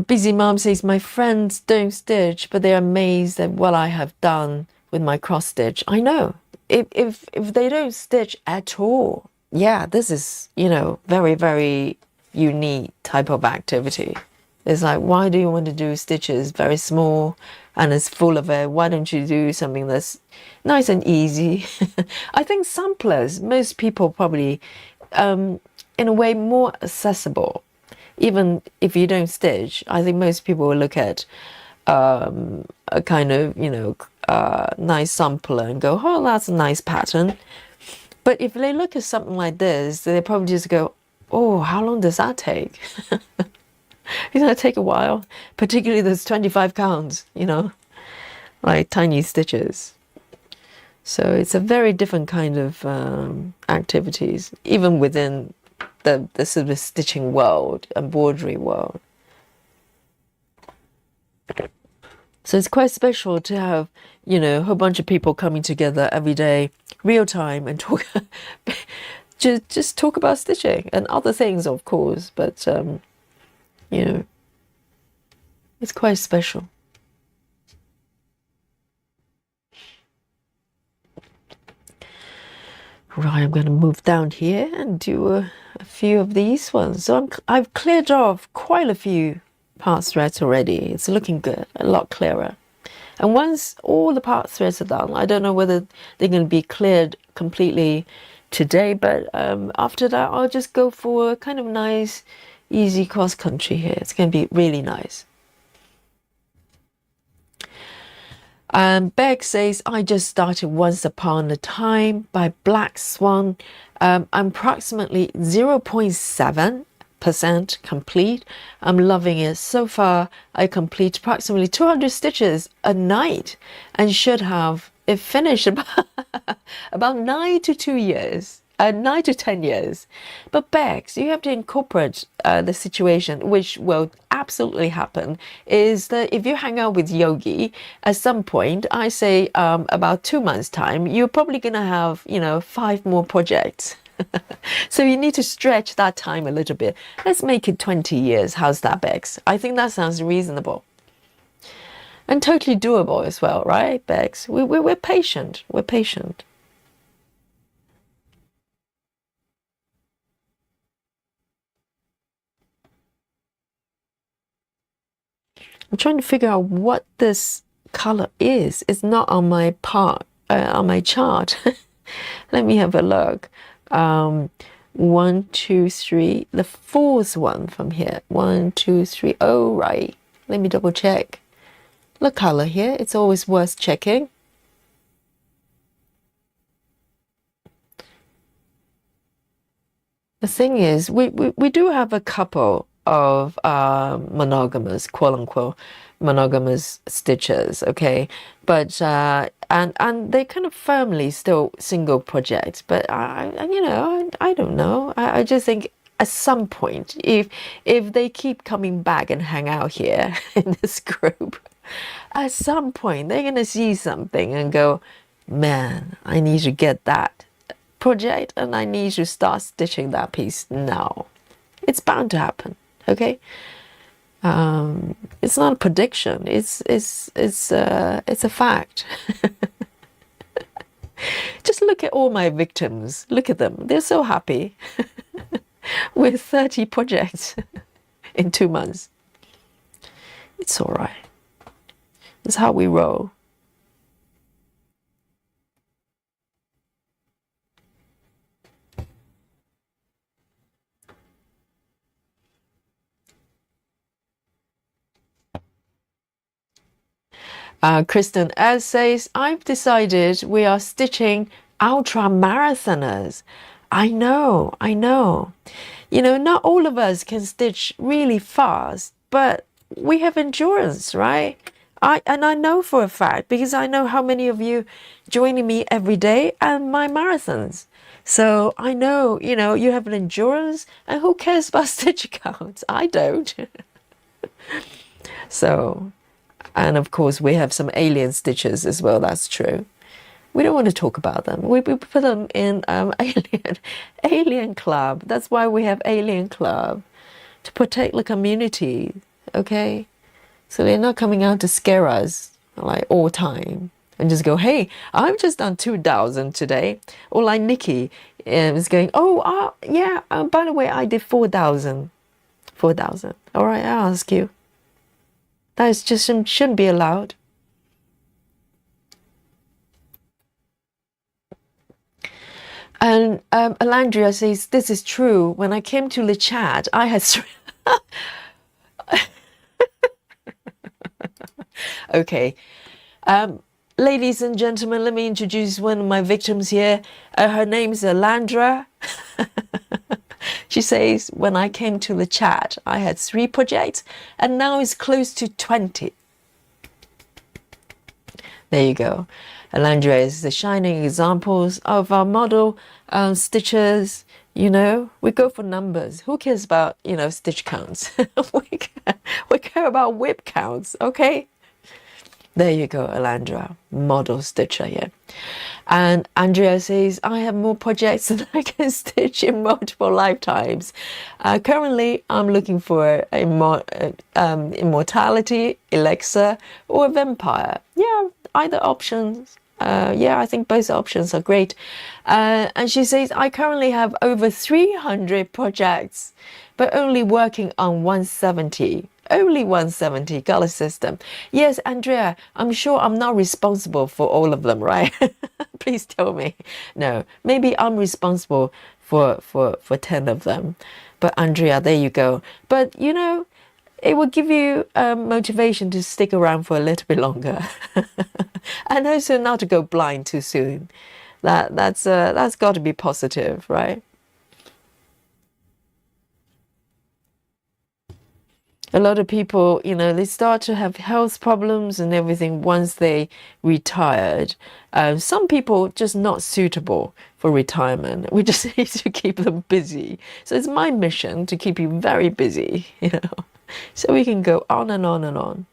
Busy Mom says, my friends don't stitch, but they're amazed at what I have done with my cross stitch. I know. If they don't stitch at all, yeah, this is, you know, very, very unique type of activity. It's like, why do you want to do stitches very small and it's full of it? Why don't you do something that's nice and easy? I think samplers, most people probably, in a way, more accessible. Even if you don't stitch, I think most people will look at a kind of, you know, nice sampler and go, oh, that's a nice pattern. But if they look at something like this, they probably just go, oh, how long does that take? It's going to take a while, particularly those 25 counts, you know, like tiny stitches. So it's a very different kind of activities, even within the sort of stitching world, embroidery world. So it's quite special to have, you know, a whole bunch of people coming together every day, real time, and talk, just talk about stitching and other things, of course. But you know, it's quite special. Right, I'm going to move down here and do a few of these ones. So I've cleared off quite a few part threads already. It's looking good, a lot clearer. And once all the part threads are done, I don't know whether they're going to be cleared completely today, but after that, I'll just go for a kind of nice, easy cross country here. It's going to be really nice. Beck says, I just started Once Upon a Time by Black Swan. I'm approximately 0.7% complete. I'm loving it. So far, I complete approximately 200 stitches a night and should have it finished about 9 to 2 years. 9 to 10 years. But Bex, you have to incorporate the situation, which will absolutely happen, is that if you hang out with Yogi, at some point, I say about 2 months' time, you're probably going to have, you know, 5 more projects. So you need to stretch that time a little bit. Let's make it 20 years. How's that, Bex? I think that sounds reasonable. And totally doable as well, right, Bex? We're patient. We're patient. I'm trying to figure out what this color is. It's not on my on my chart. Let me have a look. 1, 2, 3. The fourth one from here. 1, 2, 3. Oh, right. Let me double check. The color here. It's always worth checking. The thing is, we do have a couple of monogamous, quote unquote, monogamous stitches, okay, but and they kind of firmly still single projects. But you know, I don't know. I just think at some point, if they keep coming back and hang out here in this group, at some point they're gonna see something and go, man, I need to get that project and I need to start stitching that piece now. It's bound to happen. Okay, it's not a prediction. It's a fact. Just look at all my victims. Look at them. They're so happy with 30 projects in 2 months. It's all right. That's how we roll. Kristen S says, I've decided we are stitching ultra marathoners. I know. You know, not all of us can stitch really fast, but we have endurance, right? I know for a fact, because I know how many of you joining me every day and my marathons. So I know, you have an endurance, and who cares about stitch counts? I don't. So, and of course, we have some alien stitches as well. That's true. We don't want to talk about them. We put them in alien club. That's why we have alien club, to protect the community. Okay, so they're not coming out to scare us like all time and just go, hey, I've just done 2,000 today. Or like Nikki is going, oh, yeah, by the way, I did 4,000. 4,000. All right, I'll ask you. That is just shouldn't be allowed. And Alandria says, this is true. When I came to the chat, I had okay. Ladies and gentlemen, let me introduce one of my victims here. Her name's Alandra. She says, when I came to the chat, I had 3 projects, and now it's close to 20. There you go. Alandra is the shining examples of our model stitches. We go for numbers. Who cares about, stitch counts? we care about whip counts, okay? There you go, Alandra, model stitcher here. And Andrea says, I have more projects than I can stitch in multiple lifetimes. Currently, I'm looking for immortality, elixir, or vampire. Yeah, either options. Yeah, I think both options are great. And she says, I currently have over 300 projects, but only working on 170. Only 170 color system. Yes, Andrea, I'm sure I'm not responsible for all of them, right? Please tell me. No, maybe I'm responsible for 10 of them. But Andrea, there you go. But it will give you motivation to stick around for a little bit longer. And also not to go blind too soon. That's got to be positive, right? A lot of people, they start to have health problems and everything once they retired. Some people just not suitable for retirement. We just need to keep them busy. So it's my mission to keep you very busy, so we can go on and on and on.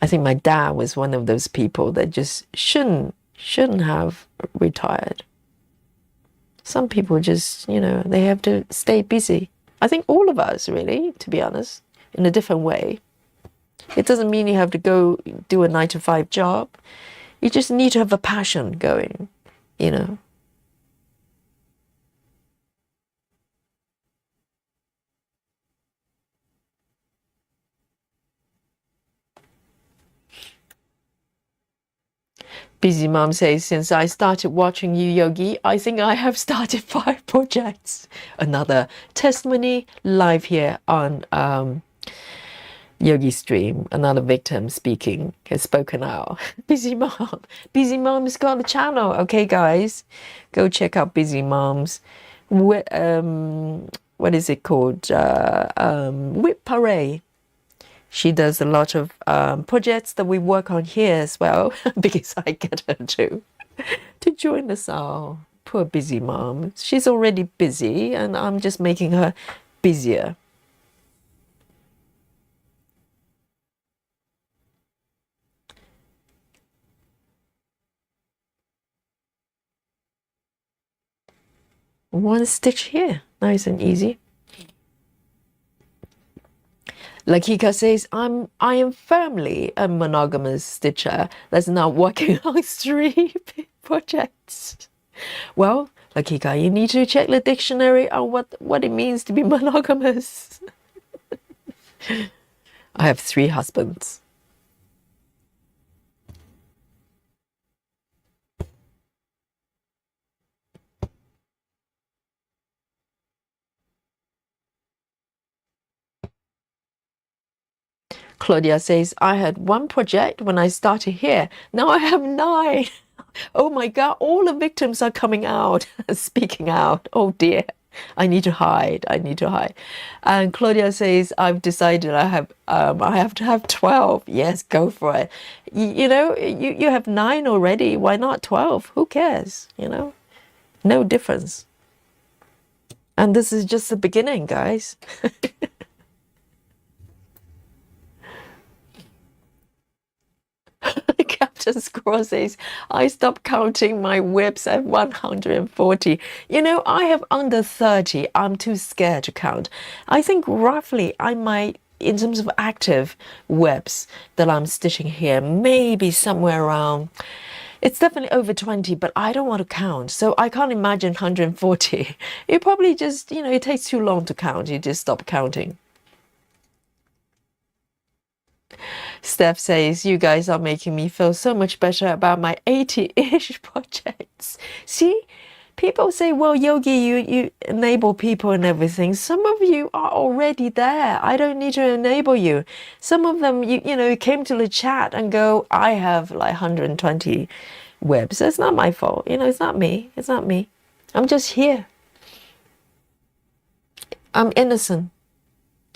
I think my dad was one of those people that just shouldn't have retired. Some people just, they have to stay busy. I think all of us, really, to be honest, in a different way. It doesn't mean you have to go do a 9-to-5 job. You just need to have a passion going, Busy Mom says, since I started watching you, Yogi, I think I have started 5 projects. Another testimony live here on Yogi stream. Another victim speaking has spoken out. Busy Mom. Busy Mom's got a channel. Okay, guys, go check out Busy Mom's. What is it called? Whip Parade. She does a lot of projects that we work on here as well, because I get her to join us all. Poor Busy Mom. She's already busy, and I'm just making her busier. One stitch here, nice and easy. Lakika says, I am firmly a monogamous stitcher that's now working on 3 projects. Well, Lakika, you need to check the dictionary on what it means to be monogamous. I have 3 husbands. Claudia says, I had 1 project when I started here. Now I have 9. Oh my God, all the victims are coming out, speaking out. Oh dear. I need to hide. I need to hide. And Claudia says, I've decided I have to have 12. Yes, go for it. You know, you have 9 already. Why not 12? Who cares? You know, no difference. And this is just the beginning, guys. Captain Squirrel says, I stopped counting my whips at 140. You know, I have under 30. I'm too scared to count. I think roughly I might, in terms of active whips that I'm stitching here, maybe somewhere around, it's definitely over 20, but I don't want to count. So I can't imagine 140. It probably just, you know, it takes too long to count. You just stop counting. Steph says, you guys are making me feel so much better about my 80-ish projects. See, people say, well, Yogi, you enable people and everything. Some of you are already there. I don't need to enable you. Some of them, you know, you came to the chat and go, I have like 120 webs. It's not my fault. You know, it's not me. It's not me. I'm just here. I'm innocent.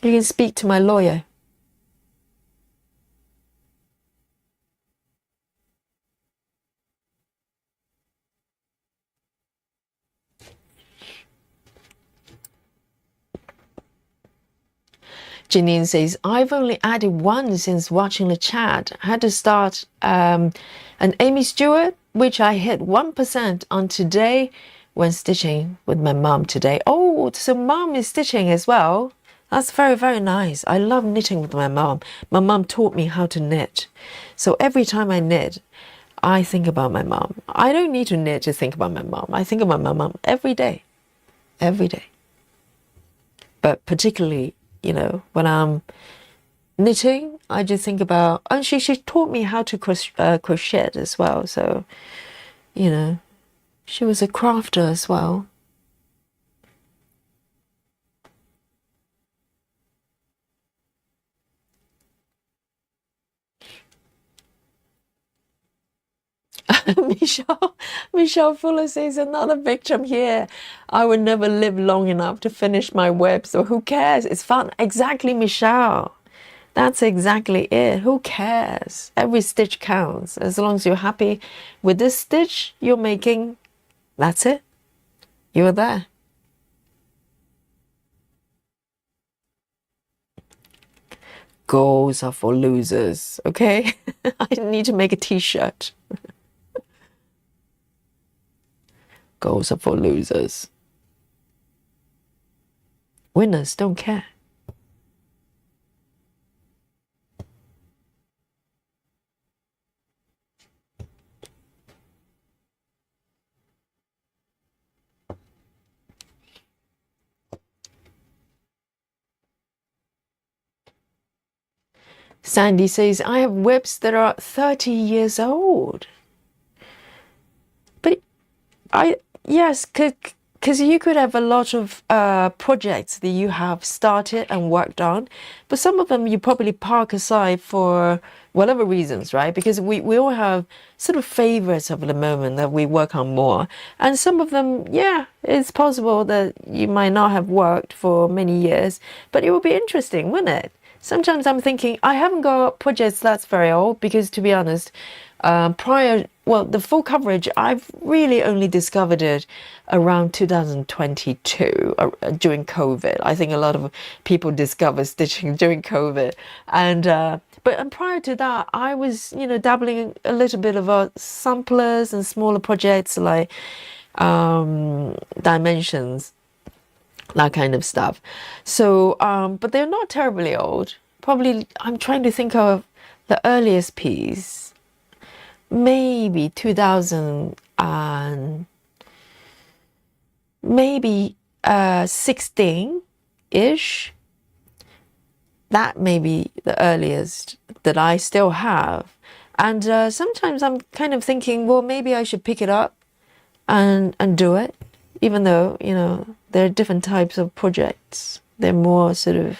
You can speak to my lawyer. Janine says, I've only added one since watching the chat. I had to start an Amy Stewart, which I hit 1% on today when stitching with my mom today. Oh, so mom is stitching as well. That's very, very nice. I love knitting with my mom. My mom taught me how to knit. So every time I knit, I think about my mom. I don't need to knit to think about my mom. I think about my mom every day. Every day. But particularly, you know, when I'm knitting, I just think about, and she taught me how to crochet as well. So, you know, she was a crafter as well. Michelle Fuller says, another victim here. I would never live long enough to finish my web, so who cares? It's fun. Exactly, Michelle. That's exactly it. Who cares? Every stitch counts. As long as you're happy with this stitch you're making, that's it. You're there. Goals are for losers, okay? I need to make a t-shirt. Goals are for losers. Winners don't care. Sandy says, I have whips that are 30 years old. But yes, because you could have a lot of projects that you have started and worked on, but some of them you probably park aside for whatever reasons, right? Because we all have sort of favorites of the moment that we work on more. And some of them, yeah, it's possible that you might not have worked for many years, but it will be interesting, wouldn't it? Sometimes I'm thinking, I haven't got projects that's very old because, to be honest, the full coverage, I've really only discovered it around 2022 during COVID. I think a lot of people discover stitching during COVID. But prior to that, I was, you know, dabbling a little bit of samplers and smaller projects like dimensions, that kind of stuff. So, but they're not terribly old. Probably, I'm trying to think of the earliest piece, maybe 2000 and maybe 16-ish. That may be the earliest that I still have. And sometimes I'm kind of thinking, well, maybe I should pick it up and do it, even though, you know, there are different types of projects. They're more sort of,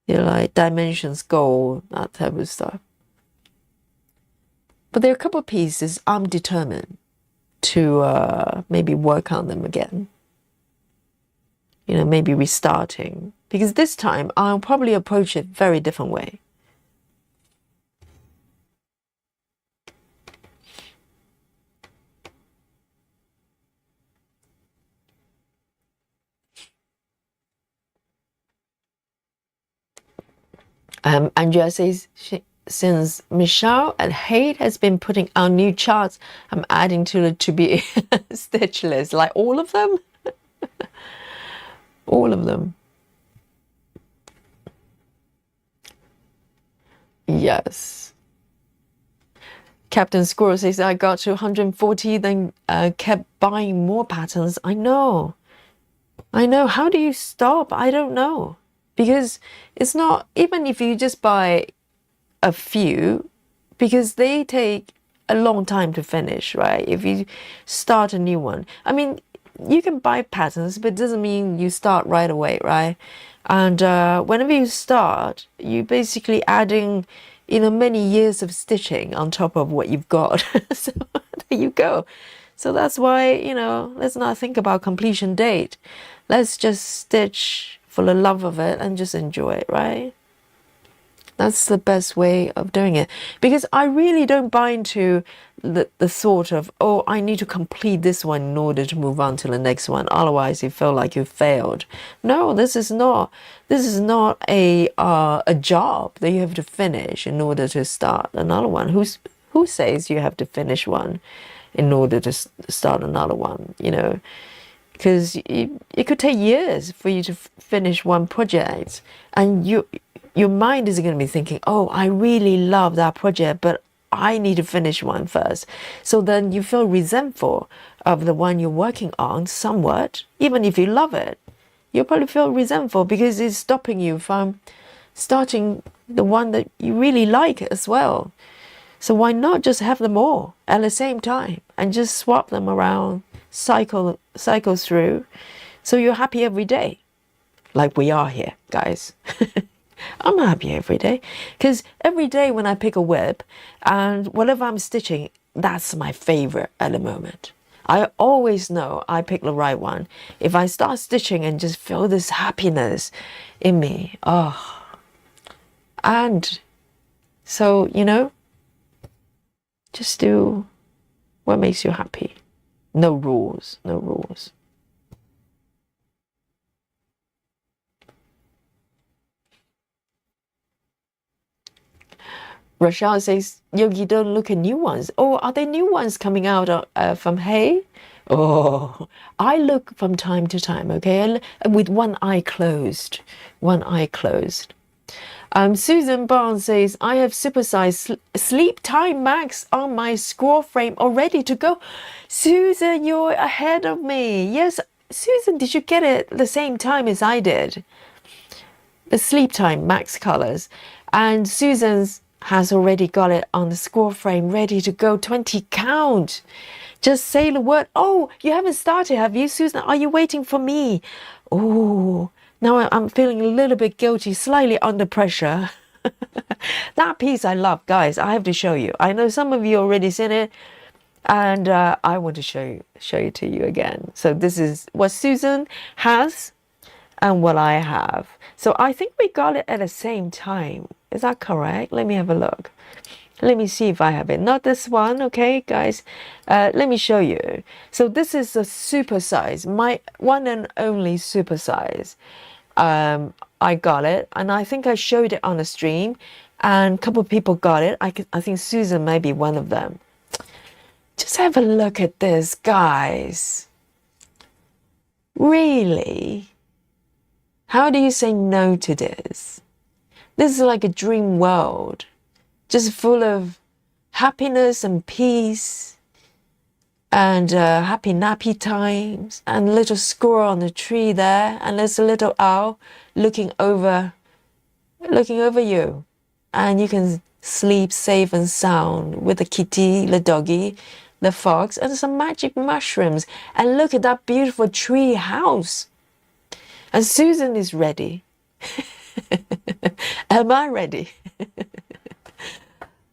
you know, like dimensions, gold, that type of stuff. But there are a couple of pieces I'm determined to maybe work on them again. maybe restarting. Because this time I'll probably approach it very different way. Andrea says, since Michelle and Haidt has been putting out new charts, I'm adding to the to be stitch list. Like all of them? All of them. Yes. Captain Squirrel says, I got to 140, then kept buying more patterns. I know. How do you stop? I don't know. Because it's not, even if you just buy a few, because they take a long time to finish, right? If you start a new one, I mean, you can buy patterns, but it doesn't mean you start right away, right? And whenever you start, you basically adding, many years of stitching on top of what you've got. So there you go. So that's why, let's not think about completion date. Let's just stitch for the love of it and just enjoy it, right? That's the best way of doing it. Because I really don't buy into the thought of, oh, I need to complete this one in order to move on to the next one. Otherwise, you feel like you failed. No, this is not a job that you have to finish in order to start another one. Who says you have to finish one in order to start another one? Because it could take years for you to finish one project, and your mind is going to be thinking, oh, I really love that project, but I need to finish one first. So then you feel resentful of the one you're working on somewhat. Even if you love it, you'll probably feel resentful because it's stopping you from starting the one that you really like as well. So why not just have them all at the same time and just swap them around, cycle through, so you're happy every day, like we are here, guys. I'm happy every day, because every day when I pick a whip and whatever I'm stitching, that's my favorite at the moment. I always know I picked the right one if I start stitching and just feel this happiness in me. Oh, and so, just do what makes you happy. No rules, no rules. Rachel says, Yogi, don't look at new ones. Oh, are there new ones coming out from Hay? Oh, I look from time to time, okay? With one eye closed. One eye closed. Susan Barnes says, I have supersized sleep time max on my scroll frame all ready to go. Susan, you're ahead of me. Yes, Susan, did you get it at the same time as I did? The sleep time max colors. And Susan's has already got it on the scroll frame ready to go. 20 count. Just say the word. Oh, you haven't started, have you, Susan? Are you waiting for me? Oh, now I'm feeling a little bit guilty, slightly under pressure. That piece I love, guys. I have to show you. I know some of you already seen it, and I want to show you to you again. So this is what Susan has and what I have. So I think we got it at the same time. Is that correct? Let me have a look. Let me see if I have it. Not this one, okay, guys? Let me show you. So this is a super size, my one and only super size. I got it, and I think I showed it on the stream, and a couple of people got it. I think Susan may be one of them. Just have a look at this, guys. Really? How do you say no to this? This is like a dream world, just full of happiness and peace, and happy nappy times, and a little squirrel on the tree there, and there's a little owl looking over you, and you can sleep safe and sound with the kitty, the doggy, the fox, and some magic mushrooms. And look at that beautiful tree house. And Susan is ready. Am I ready?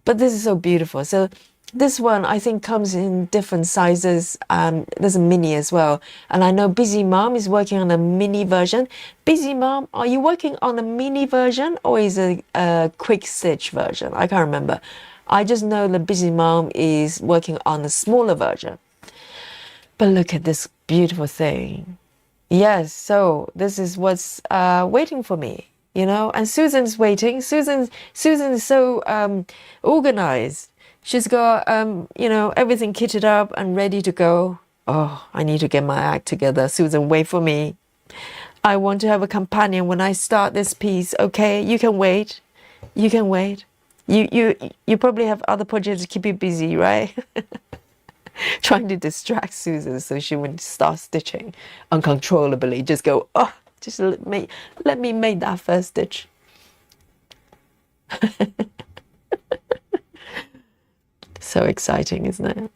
But this is so beautiful. So This one I think comes in different sizes. There's a mini as well. And I know Busy Mom is working on a mini version. Busy Mom, are you working on a mini version or is it a quick stitch version? I can't remember. I just know that Busy Mom is working on a smaller version. But look at this beautiful thing. Yes, so this is what's waiting for me, you know. And Susan's waiting. Susan is so organized. She's got you know, everything kitted up and ready to go. Oh, I need to get my act together. Susan, wait for me. I want to have a companion when I start this piece. Okay, you can wait. You can wait. You probably have other projects to keep you busy, right? Trying to distract Susan so she wouldn't start stitching uncontrollably. Just go, oh, just let me make that first stitch. So exciting, isn't it?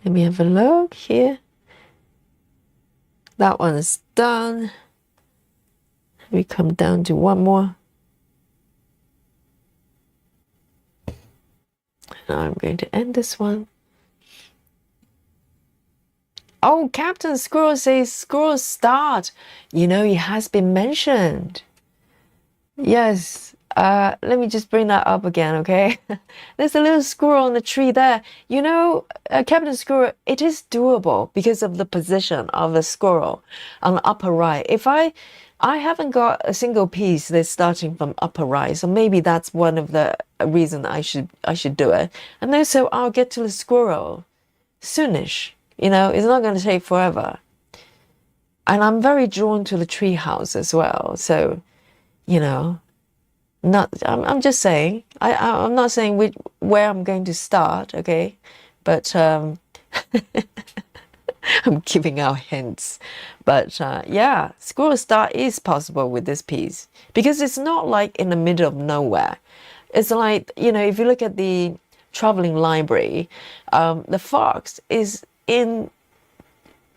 Let me have a look here. That one is done. We come down to one more. Now I'm going to end this one. Oh, Captain Squirrel says squirrel start. You know, it has been mentioned. Yes. Let me just bring that up again, okay? There's a little squirrel on the tree there. You know, Captain Squirrel, it is doable because of the position of the squirrel on the upper right. If I haven't got a single piece that's starting from upper right, so maybe that's one of the reason I should do it. And also I'll get to the squirrel soonish. You know, it's not going to take forever. And I'm very drawn to the tree house as well. So, you know, I'm just saying, I'm not saying where I'm going to start, okay? But I'm giving out hints. But yeah, squirrel start is possible with this piece because it's not like in the middle of nowhere. It's like, you know, if you look at the traveling library, the fox is in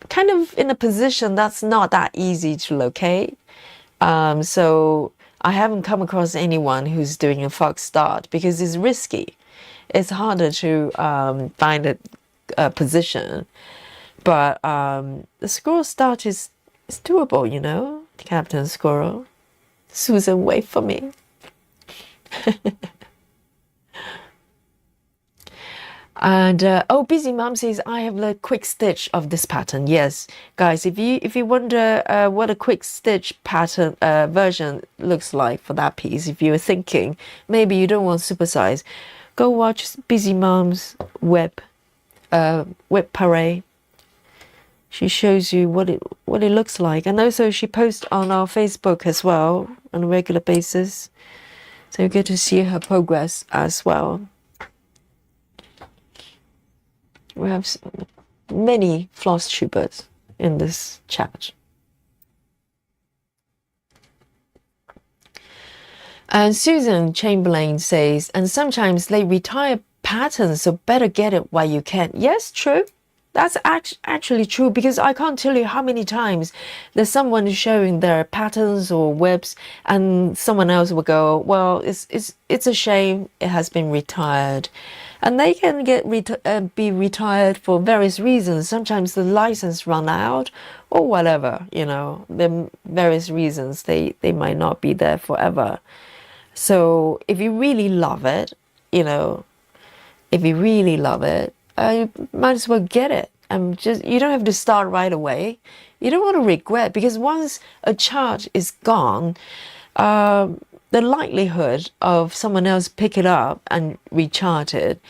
kind of in a position that's not that easy to locate. So I haven't come across anyone who's doing a fox start because it's risky. It's harder to find a position. But the squirrel start is doable, you know, Captain Squirrel. Susan, wait for me. And oh, Busy Mom says I have the quick stitch of this pattern. Yes, guys, if you wonder what a quick stitch pattern version looks like for that piece, if you're thinking maybe you don't want supersize, go watch Busy Mom's web parade. She shows you what it looks like, and also she posts on our Facebook as well on a regular basis, so you get to see her progress as well. We have many floss tubers in this chat. And Susan Chamberlain says, and sometimes they retire patterns, so better get it while you can. Yes, true. That's actually true because I can't tell you how many times there's someone showing their patterns or webs and someone else will go, well, it's a shame it has been retired. And they can be retired for various reasons. Sometimes the license run out or whatever, you know, there are various reasons they might not be there forever. So if you really love it, you know, if you really love it, you might as well get it. And just, you don't have to start right away. You don't want to regret because once a chart is gone, the likelihood of someone else pick it up and rechart it,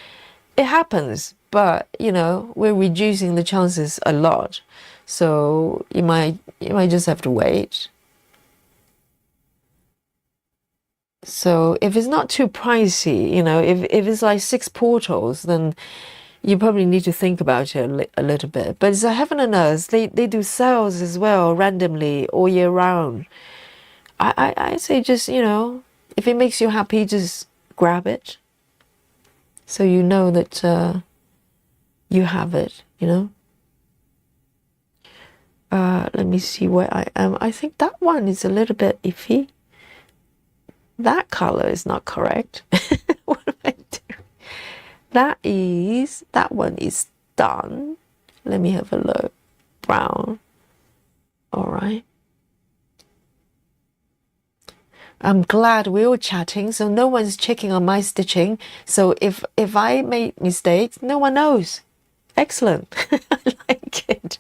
it happens. But you know, we're reducing the chances a lot. So you might just have to wait. So if it's not too pricey, you know, if it's like 6 portals, then you probably need to think about it a little bit. But it's a Heaven and Earth. They do sales as well randomly all year round. I say just, if it makes you happy, just grab it. So you know that you have it, Let me see where I am. I think that one is a little bit iffy. That color is not correct. What am I doing? That one is done. Let me have a look. Brown. All right. I'm glad we're all chatting, so no one's checking on my stitching. So if I made mistakes, no one knows. Excellent. I like it.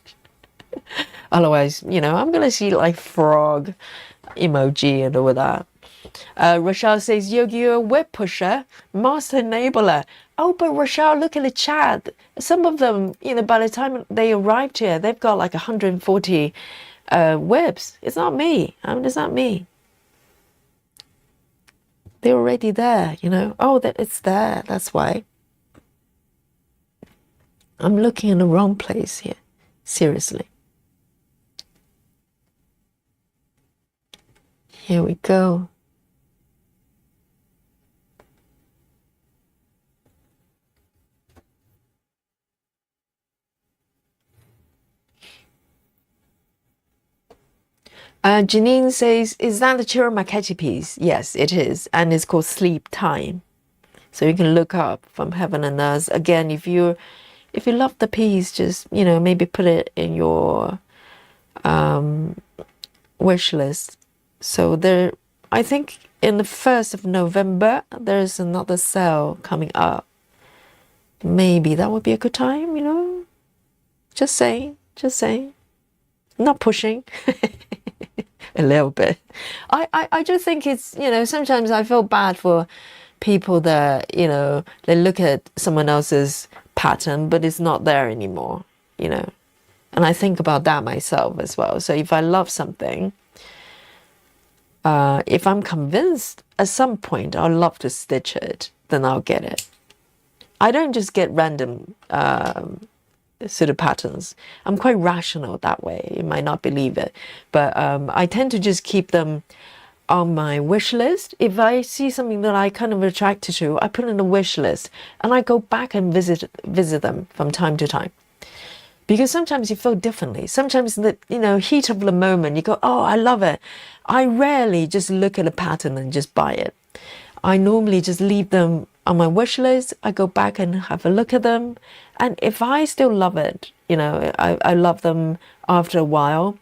Otherwise, I'm gonna see like frog emoji and all that. Rochelle says, Yogi, you're a web pusher, master enabler. Oh, but Rochelle, look at the chat. Some of them, by the time they arrived here, they've got like 140 webs. It's not me. It's not me. They're already there, Oh, it's there. That's why. I'm looking in the wrong place here. Seriously. Here we go. Janine says, is that the Chiramakechi piece? Yes, it is. And it's called Sleep Time. So you can look up From Heaven and Earth. Again, if you love the piece, just, maybe put it in your wish list. So I think in the 1st of November, there's another sale coming up. Maybe that would be a good time, Just saying. Not pushing. A little bit. I just think it's, sometimes I feel bad for people that, they look at someone else's pattern, but it's not there anymore, And I think about that myself as well. So if I love something, if I'm convinced at some point I'll love to stitch it, then I'll get it. I don't just get random sort of patterns. I'm quite rational that way. You might not believe it, but I tend to just keep them on my wish list. If I see something that I kind of attracted to, I put it in the wish list and I go back and visit them from time to time. Because sometimes you feel differently. Sometimes in the heat of the moment, you go, oh, I love it. I rarely just look at a pattern and just buy it. I normally just leave them on my wish list. I go back and have a look at them. And if I still love it, I love them after a while.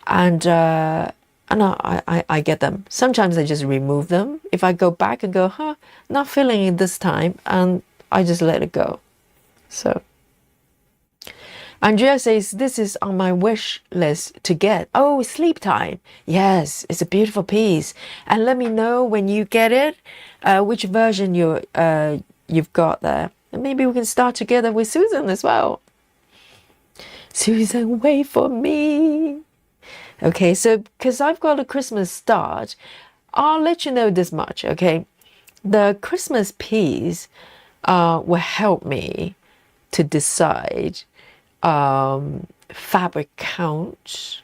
And I get them. Sometimes I just remove them. If I go back and go, not feeling it this time, and I just let it go. So Andrea says, this is on my wish list to get. Oh, Sleep Time. Yes, it's a beautiful piece. And let me know when you get it, which version you've got there. And maybe we can start together with Susan as well. Susan, wait for me. Okay, so because I've got a Christmas start, I'll let you know this much, okay? The Christmas piece will help me to decide fabric count,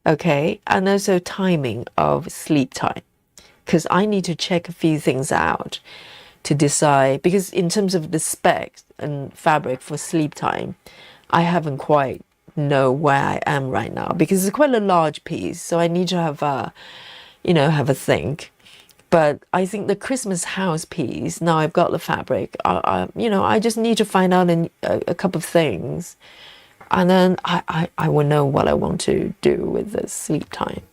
okay, and also timing of sleep time, because I need to check a few things out to decide, because in terms of the specs and fabric for sleep time, I haven't quite know where I am right now, because it's quite a large piece, so I need to have a think. But I think the Christmas house piece, now I've got the fabric, I just need to find out a couple of things. And then I will know what I want to do with the sleep time.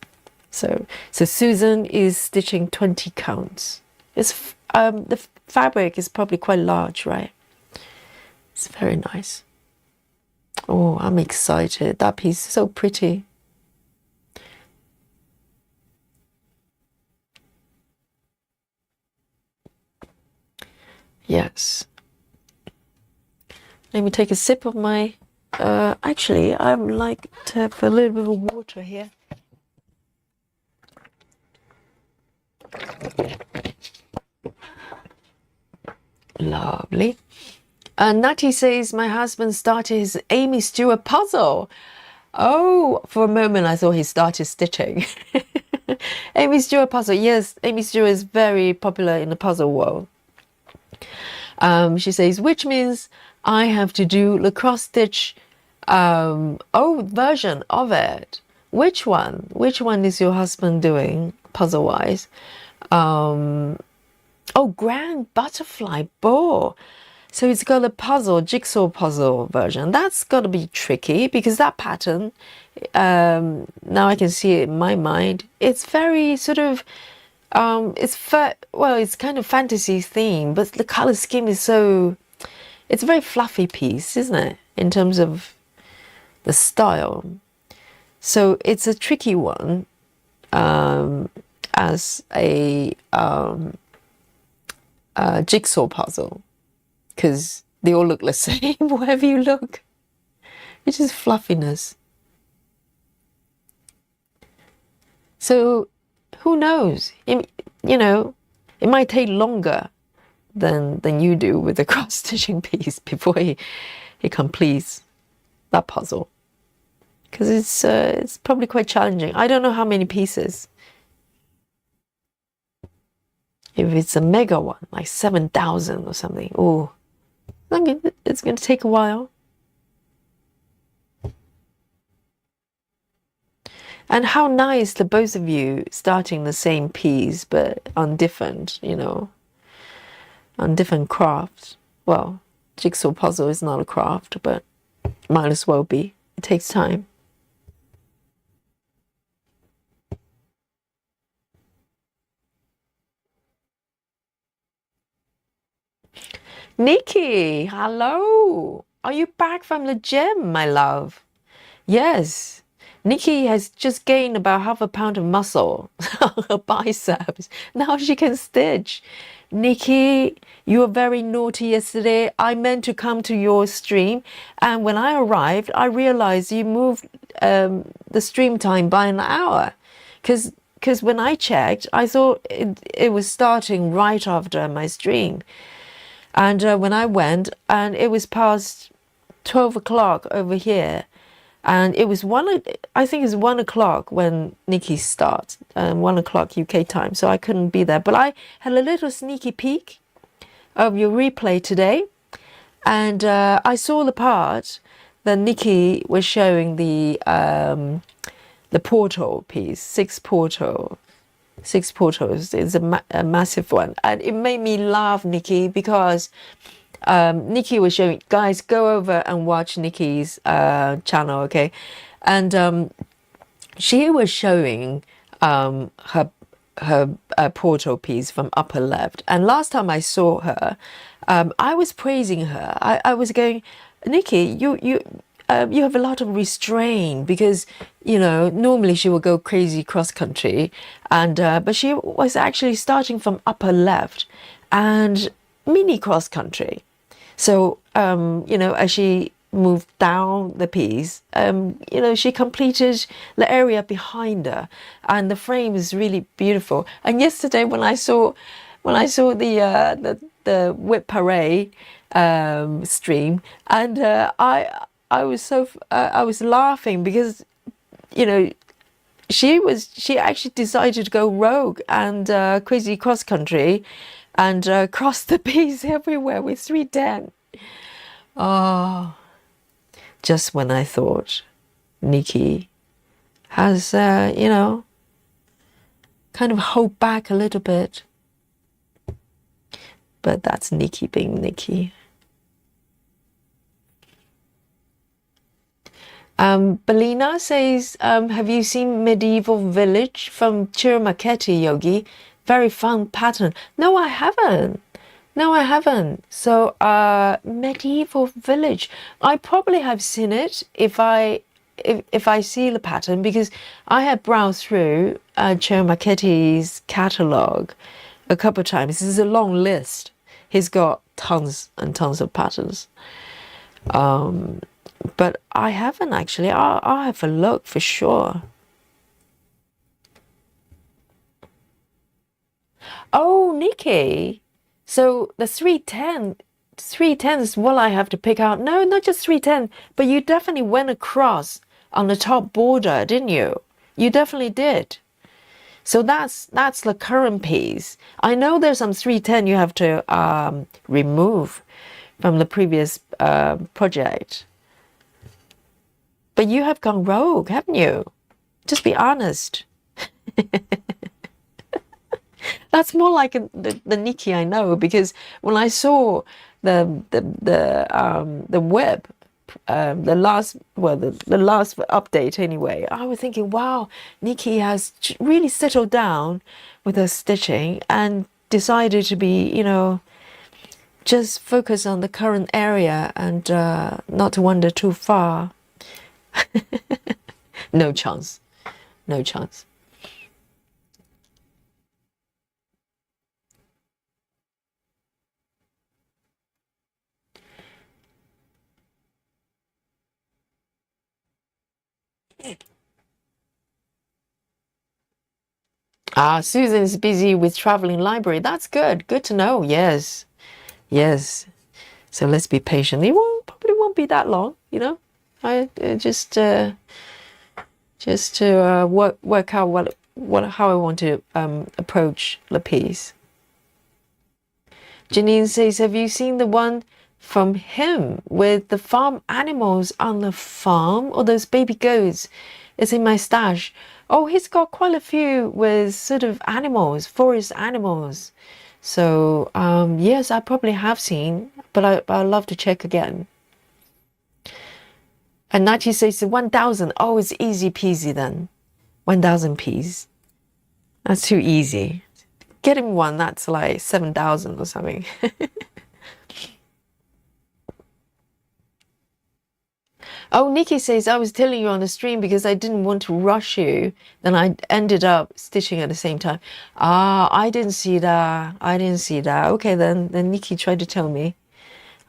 So Susan is stitching 20 counts. It's the fabric is probably quite large, right? It's very nice. Oh, I'm excited. That piece is so pretty. Yes. Let me take a sip of my, actually, I would like to have a little bit of water here. Lovely. Natty says, my husband started his Amy Stewart puzzle. Oh, for a moment I thought he started stitching. Amy Stewart puzzle. Yes, Amy Stewart is very popular in the puzzle world. She says, which means I have to do the cross stitch version of it. Which one? Which one is your husband doing puzzle wise? Grand butterfly ball. So it's got a puzzle, jigsaw puzzle version. That's got to be tricky because that pattern, now I can see it in my mind. It's very sort of, it's kind of fantasy theme, but the color scheme is it's a very fluffy piece, isn't it? In terms of the style. So it's a tricky one as a jigsaw puzzle, because they all look the same wherever you look. It's just fluffiness. So who knows? It might take longer than you do with the cross stitching piece before he completes that puzzle, because it's probably quite challenging. I don't know how many pieces. If it's a mega one, like 7,000 or something, it's going to take a while. And how nice the both of you starting the same piece, but on different, on different crafts. Well, jigsaw puzzle is not a craft, but might as well be. It takes time. Nikki, hello. Are you back from the gym, my love? Yes. Nikki has just gained about half a pound of muscle on her biceps. Now she can stitch. Nikki, you were very naughty yesterday. I meant to come to your stream, and when I arrived, I realized you moved the stream time by an hour. Because when I checked, I thought it was starting right after my stream. And when I went, and it was past 12 o'clock over here, and it was I think it's 1 o'clock when Nikki starts, 1 o'clock UK time, so I couldn't be there. But I had a little sneaky peek of your replay today, and I saw the part that Nikki was showing the portal piece, 6 portals. It's a massive one, and it made me laugh, Nikki, because Nikki was showing, guys, go over and watch Nikki's channel, okay? And she was showing her portal piece from upper left, and last time I saw her, I was praising her. I was going, Nikki, you have a lot of restraint, because normally she would go crazy cross country, and but she was actually starting from upper left and mini cross country. So as she moved down the piece, she completed the area behind her, and the frame is really beautiful. And yesterday when I saw the whip parade stream, and I was laughing because she actually decided to go rogue and crazy cross country, and cross the piece everywhere with 310. Oh, just when I thought Nikki has kind of hold back a little bit, but that's Nikki being Nikki. Belina says, have you seen Medieval Village from Chiramaketi, Yogi? Very fun pattern. No, I haven't. So, Medieval Village. I probably have seen it if I see the pattern, because I have browsed through Chiramaketi's catalogue a couple of times. This is a long list. He's got tons and tons of patterns. But I haven't actually. I'll have a look for sure. Oh, Nikki. So the 310 is what I have to pick out. No, not just 310, but you definitely went across on the top border, didn't you? You definitely did. So that's the current piece. I know there's some 310 you have to remove from the previous project. But you have gone rogue, haven't you? Just be honest. That's more like the Nikki I know, because when I saw the web, the last update anyway, I was thinking, wow, Nikki has really settled down with her stitching and decided to be, just focus on the current area and not to wander too far. No chance. No chance. Susan is busy with traveling library. That's good. Good to know. Yes. Yes. So let's be patient. It probably won't be that long, I just to work out how I want to approach the piece. Janine says, have you seen the one from him with the farm animals on the farm, or those baby goats? It's in my stash. Oh, he's got quite a few with sort of animals, forest animals. So yes, I probably have seen, but I'd love to check again. And Nachi says 1,000. Oh, it's easy peasy then. 1,000 piece. That's too easy. Getting one that's like 7,000 or something. Oh, Nikki says, I was telling you on the stream because I didn't want to rush you. Then I ended up stitching at the same time. I didn't see that. I didn't see that. Okay, then Nikki tried to tell me.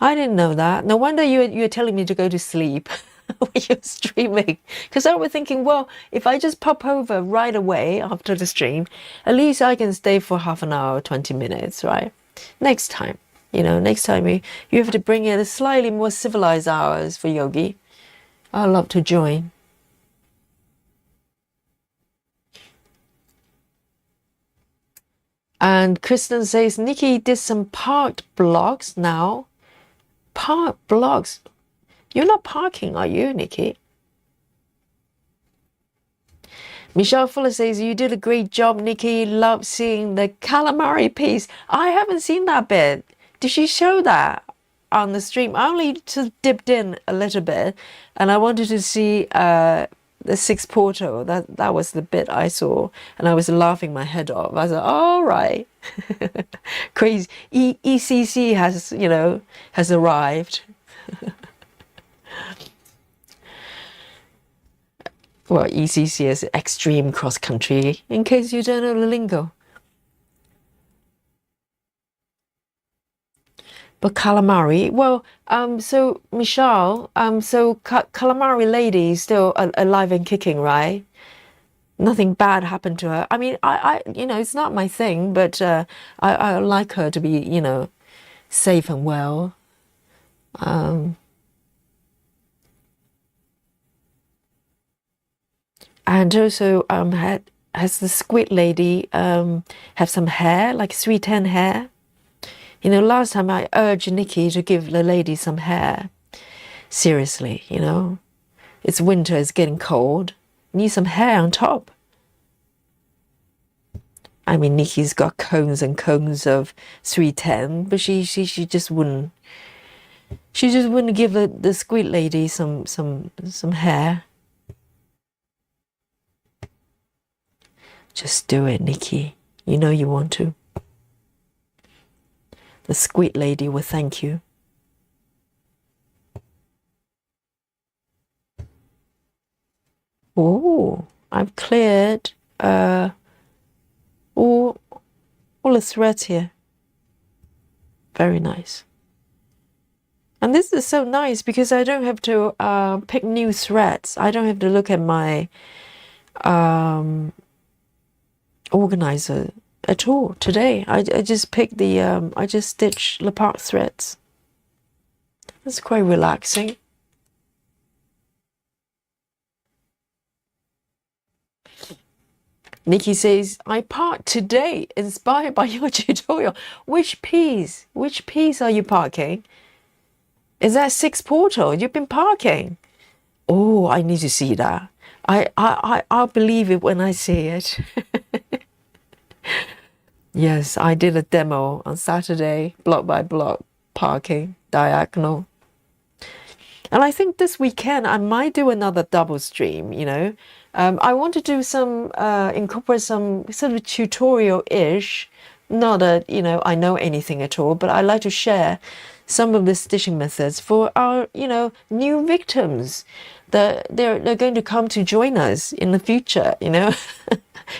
I didn't know that. No wonder you're telling me to go to sleep when you're streaming. Because I was thinking, well, if I just pop over right away after the stream, at least I can stay for half an hour, 20 minutes, right? Next time, next time you have to bring in a slightly more civilized hours for Yogi. I'd love to join. And Kristen says, Nikki did some parked blocks now. Park blocks? You're not parking, are you, Nikki? Michelle Fuller says, you did a great job, Nikki. Love seeing the calamari piece. I haven't seen that bit. Did she show that on the stream? I only just dipped in a little bit, and I wanted to see the 6 Porto. That was the bit I saw, and I was laughing my head off. I was like, all right. Crazy. ECC has arrived. Well, ECC is extreme cross country, in case you don't know the lingo. But calamari, well, so Michelle, so calamari lady is still alive and kicking, right? Nothing bad happened to her. I mean, I it's not my thing, but I like her to be, safe and well. And also, has the squid lady have some hair, like 310 hair? Last time I urged Nikki to give the lady some hair. Seriously, it's winter, it's getting cold. Need some hair on top. I mean, Nikki's got cones and cones of 310, but she just wouldn't. She just wouldn't give the squid lady some hair. Just do it, Nikki. You know you want to. The squid lady will thank you. Oh, I've cleared all the threads here. Very nice. And this is so nice because I don't have to pick new threads. I don't have to look at my organizer at all today. I just pick I just stitch the part threads. It's quite relaxing. Nikki says, I parked today, inspired by your tutorial. Which piece? Which piece are you parking? Is that 6 portal? You've been parking. Oh, I need to see that. I'll believe it when I see it. Yes, I did a demo on Saturday, block by block, parking, diagonal. And I think this weekend I might do another double stream, you know. I want to do some, incorporate some sort of tutorial-ish. Not that, you know, I know anything at all, but I like to share some of the stitching methods for our, you know, new victims. They're going to come to join us in the future, you know,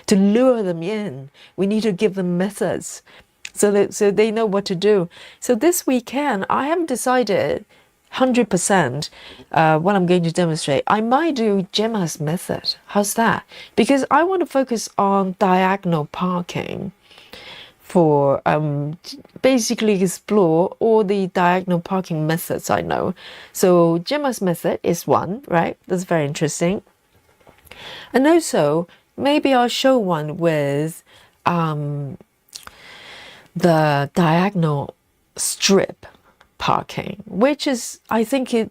to lure them in. We need to give them methods so they know what to do. So this weekend, I haven't decided 100% what I'm going to demonstrate. I might do Gemma's method. How's that? Because I want to focus on diagonal parking for basically explore all the diagonal parking methods I know. So Gemma's method is one, right? That's very interesting. And also maybe I'll show one with the diagonal strip parking, which is, I think it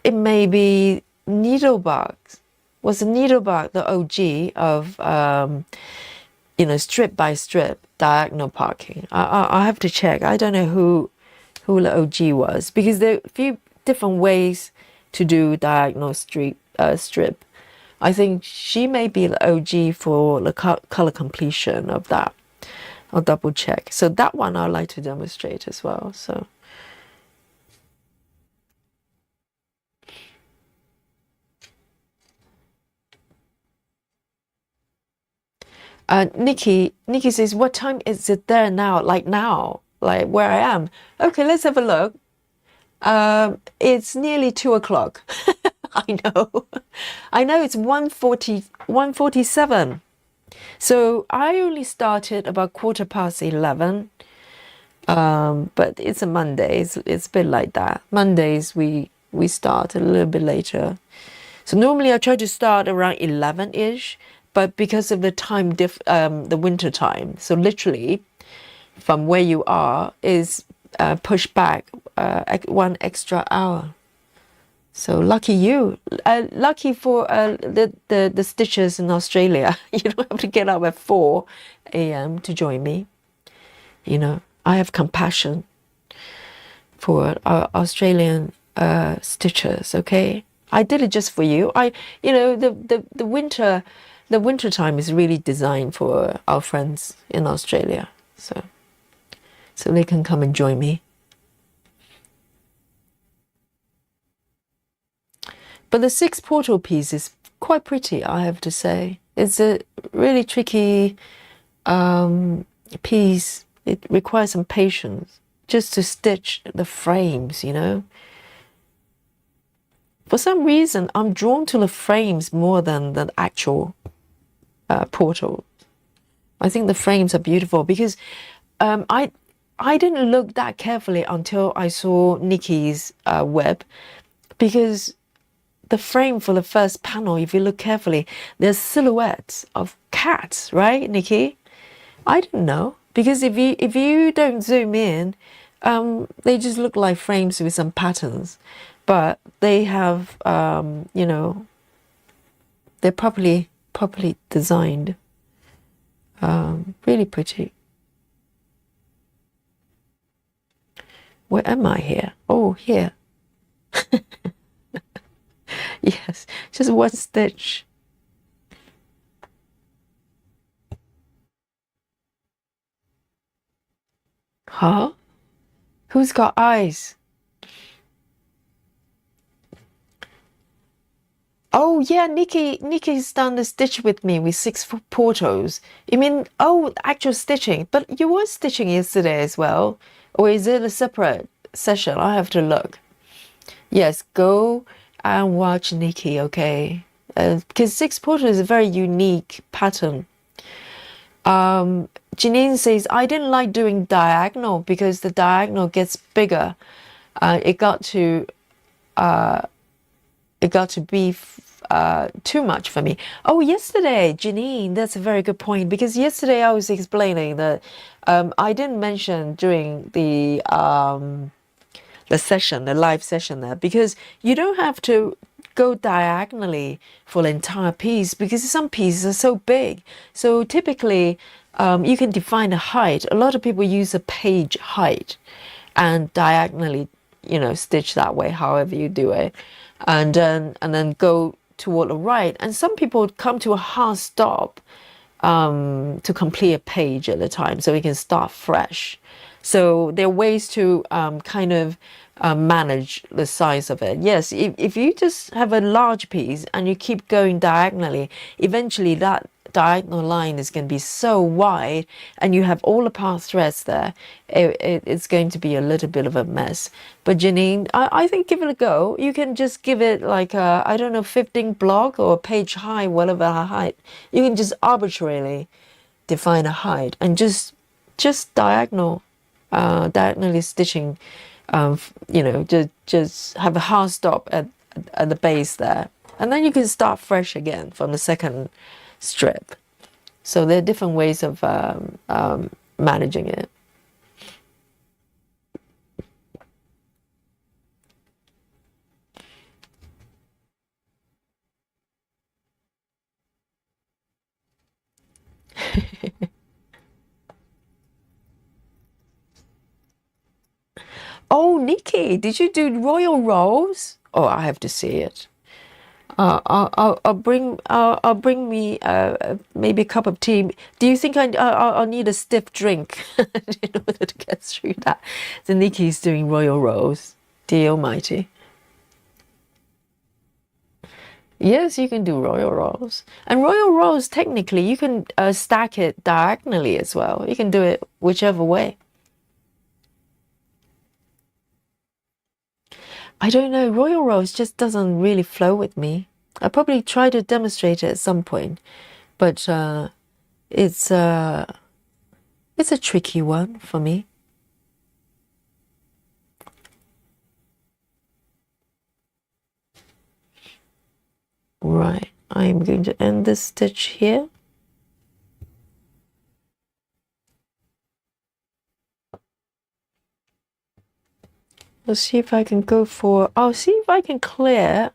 may be needlebark. Was the needlebark the OG of you know, strip by strip diagonal parking? I have to check. I don't know who the OG was, because there are a few different ways to do diagonal strip. I think she may be the OG for the color completion of that. I'll double check. So that one I'd like to demonstrate as well. So Nikki says, what time is it there now? Like now, like where I am. Okay, let's have a look. It's nearly 2 o'clock. I know it's 1:47. So I only started about 11:15. But it's a Monday. It's a bit like that. Mondays we start a little bit later. So normally I try to start around 11-ish, but because of the time the winter time, so literally from where you are is pushed back 1 extra hour. So lucky you. Lucky for the stitchers in Australia. You don't have to get up at 4 a.m. to join me. You know, I have compassion for our Australian stitchers. Okay, I did it just for you. You know, the winter time is really designed for our friends in Australia, so they can come and join me. But the 6 portal piece is quite pretty, I have to say. It's a really tricky piece. It requires some patience just to stitch the frames, you know. For some reason, I'm drawn to the frames more than the actual portal. I think the frames are beautiful because I didn't look that carefully until I saw Nikki's web, because the frame for the first panel, if you look carefully, there's silhouettes of cats, right, Nikki? I didn't know, because if you don't zoom in, they just look like frames with some patterns, but they have you know, they're properly designed. Really pretty. Where am I here? Oh, here. Yes, just 1 stitch. Huh? Who's got eyes? Oh yeah, Nikki's done the stitch with me with 6 portals. You mean, oh, actual stitching? But you were stitching yesterday as well, or is it a separate session? I have to look. Yes, go and watch Nikki, okay? Because 6 portals is a very unique pattern. Janine says, I didn't like doing diagonal because the diagonal gets bigger. It got to it got to be too much for me. Oh, yesterday, Janine, that's a very good point, because yesterday I was explaining that I didn't mention during the session, the live session there, because you don't have to go diagonally for the entire piece, because some pieces are so big. So typically, you can define a height. A lot of people use a page height and diagonally, stitch that way, however you do it, and then go toward the right. And some people come to a hard stop to complete a page at a time, so we can start fresh. So there are ways to kind of manage the size of it. Yes, if you just have a large piece and you keep going diagonally, eventually that diagonal line is going to be so wide, and you have all the part threads there, it's going to be a little bit of a mess. But Janine, I think give it a go. You can just give it like a, I don't know, 15 block or a page high, whatever height. You can just arbitrarily define a height and just diagonally stitching, just have a hard stop at the base there, and then you can start fresh again from the second strip. So there are different ways of managing it. Oh, Nikki, did you do royal rolls? Oh, I have to see it. I'll bring me maybe a cup of tea. Do you think I'll need a stiff drink in order to get through that? So Nikki's doing royal rolls. Dear Almighty. Yes, you can do royal rolls. And royal rolls, technically, you can stack it diagonally as well. You can do it whichever way. I don't know, royal rolls just doesn't really flow with me. I'll probably try to demonstrate it at some point, but it's a tricky one for me. Right, I'm going to end this stitch here. Let's see if I can go for, I'll see if I can clear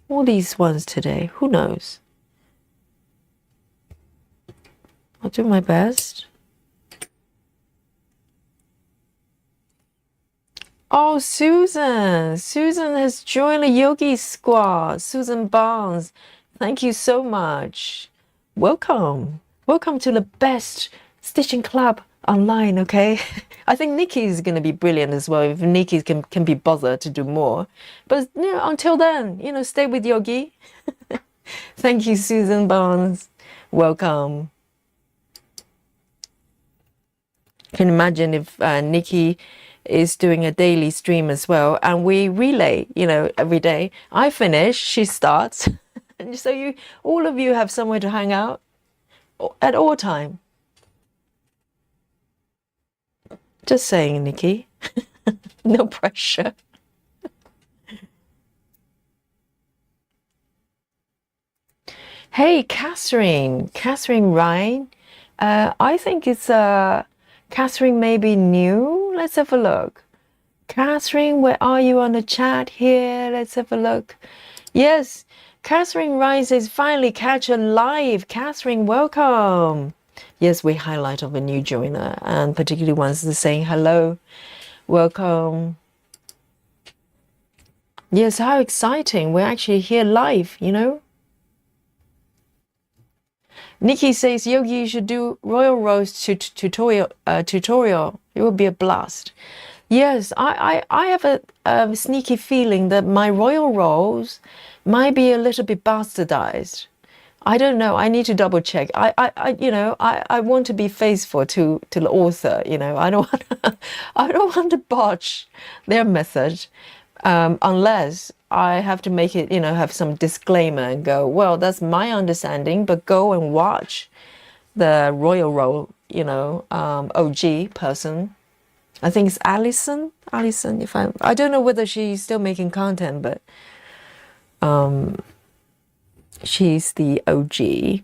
all these ones today. Who knows? I'll do my best. Oh, Susan. Susan has joined the Yogi squad. Susan Barnes, thank you so much. Welcome. Welcome to the best stitching club online, okay? I think Nikki is going to be brilliant as well, if Nikki can be bothered to do more. But until then, stay with Yogi. Thank you, Susan Barnes. Welcome. Can imagine if Nikki is doing a daily stream as well, and we relay, every day. I finish, she starts. And so all of you have somewhere to hang out at all time. Just saying, Nikki. No pressure. Hey, Catherine Ryan. I think it's Catherine may be new. Let's have a look. Catherine, where are you on the chat here? Let's have a look. Yes, Catherine Ryan says, finally catch a live. Catherine, welcome. Yes, we highlight of a new joiner, and particularly ones that are saying hello. Welcome. Yes, how exciting. We're actually here live, Nikki says, Yogi, you should do royal roast tutorial. It will be a blast. Yes, I have a sneaky feeling that my royal rolls might be a little bit bastardized. I don't know. I need to double check. I want to be faithful to the author. I don't want to botch their method, unless I have to make it, have some disclaimer and go, well, that's my understanding, but go and watch the royal roll, OG person. I think it's Alison. If I don't know whether she's still making content, but She's the OG.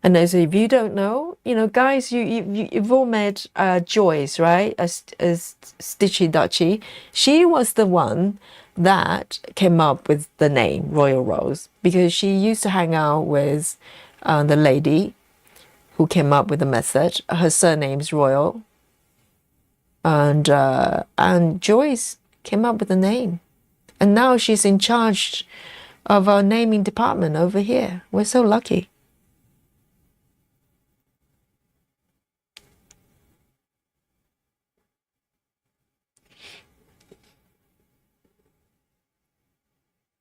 And also, if you don't know, guys, you've all met Joyce, right? As Stitchy Dutchy. She was the one that came up with the name Royal Rose because she used to hang out with the lady who came up with the method. Her surname's Royal, and Joyce came up with the name, and now she's in charge of our naming department over here. We're so lucky.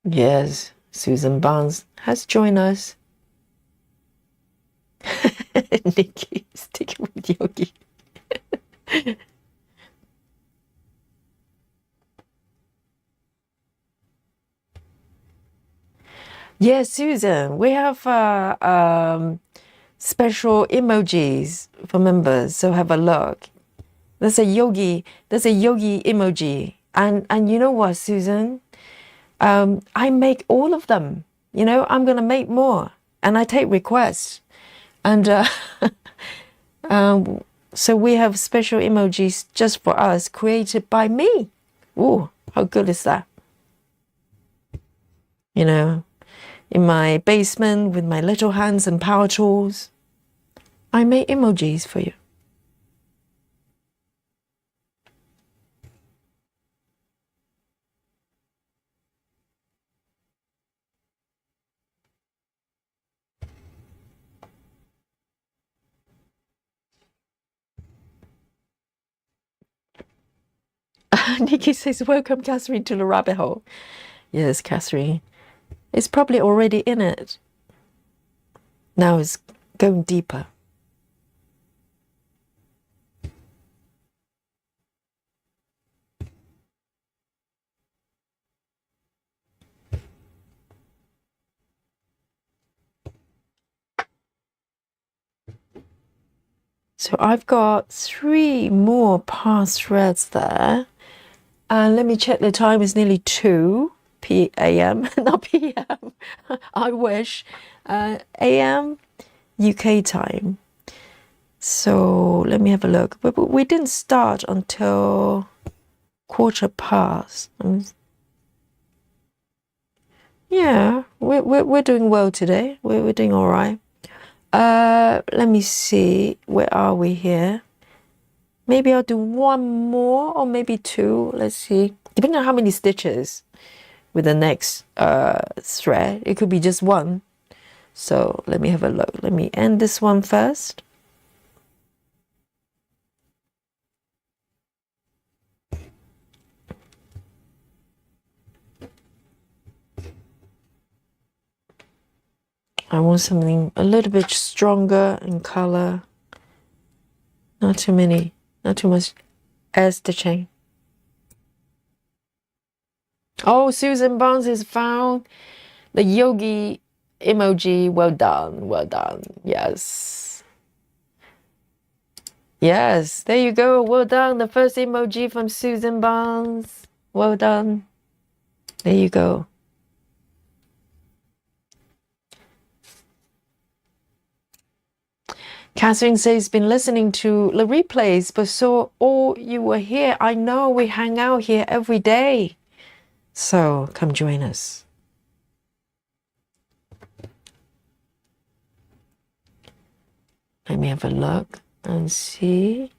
Yes, Susan Barnes has joined us. Nikki sticking with Yogi. Yes, Susan, we have special emojis for members, so have a look. There's a yogi emoji. And you know what, Susan? I make all of them. I'm gonna make more. And I take requests. And so we have special emojis just for us, created by me. Ooh, how good is that? In my basement with my little hands and power tools, I make emojis for you. Nikki says, welcome, Catherine, to the rabbit hole. Yes, Catherine. It's probably already in it. Now it's going deeper. So I've got 3 more past threads there. And let me check the time. It's nearly 2 p.m. Not p.m. I wish. a.m. UK time. So let me have a look. But we didn't start until 1:15. Yeah, we're doing well today. We're doing all right. Let me see. Where are we here? Maybe I'll do 1 more or maybe 2. Let's see. Depending on how many stitches with the next thread. It could be just 1. So let me have a look. Let me end this one first. I want something a little bit stronger in color. Not too much air stitching. Oh, Susan Barnes has found the Yogi emoji. Well done, well done. Yes. Yes, there you go. Well done. The first emoji from Susan Barnes. Well done. There you go. Catherine says, been listening to the replays, but so you were here. I know we hang out here every day. So come join us. Let me have a look and see.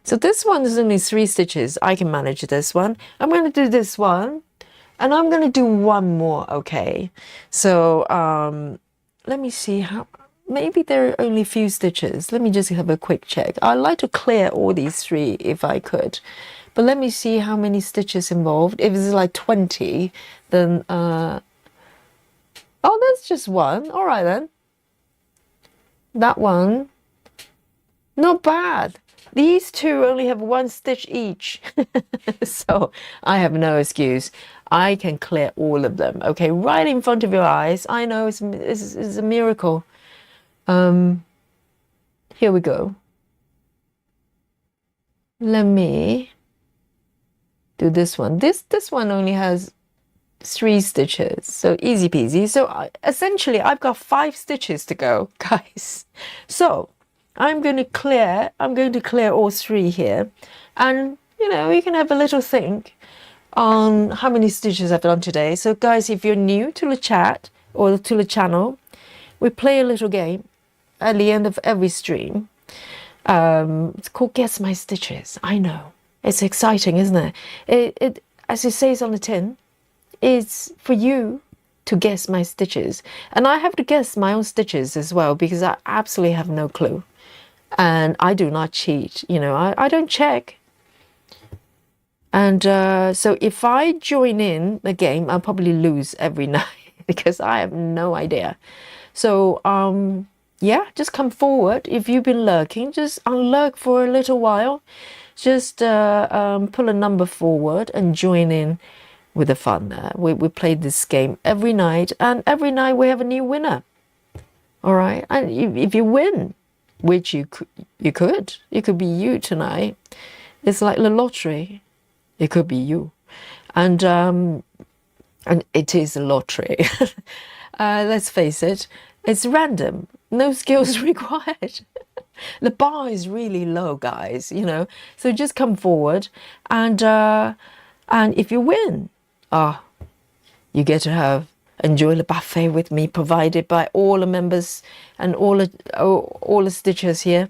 So this one is only 3 stitches. I can manage this one. I'm going to do this one. And I'm going to do 1 more, okay? So let me see how... Maybe there are only a few stitches. Let me just have a quick check. I'd like to clear all these 3 if I could. But let me see how many stitches involved. If it's like 20, then... oh, that's just 1. All right, then. That one. Not bad. These 2 only have 1 stitch each. So I have no excuse. I can clear all of them. Okay, right in front of your eyes. I know it's a miracle. Here we go. Let me do this one. This one only has 3 stitches, so easy peasy. So essentially I've got 5 stitches to go, guys. So I'm going to clear all 3 here, and you know, you can have a little think on how many stitches I've done today. So guys, if you're new to the chat or to the channel, we play a little game at the end of every stream. It's called Guess My Stitches. I know, it's exciting, isn't it? It as it says on the tin, is for you to guess my stitches, and I have to guess my own stitches as well, because I absolutely have no clue, and I do not cheat. You know, I don't check. And so if I join in the game, I'll probably lose every night because I have no idea. So yeah, just come forward. If you've been lurking, just unlurk for a little while. Just pull a number forward and join in with the fun there. We play this game every night, and every night we have a new winner. All right, and if you win, which you could be you tonight. It's like the lottery. It could be you, and it is a lottery. Let's face it, it's random. No skills required. The bar is really low, guys. You know, so just come forward, and if you win, you get to enjoy the buffet with me, provided by all the members and all the stitchers here.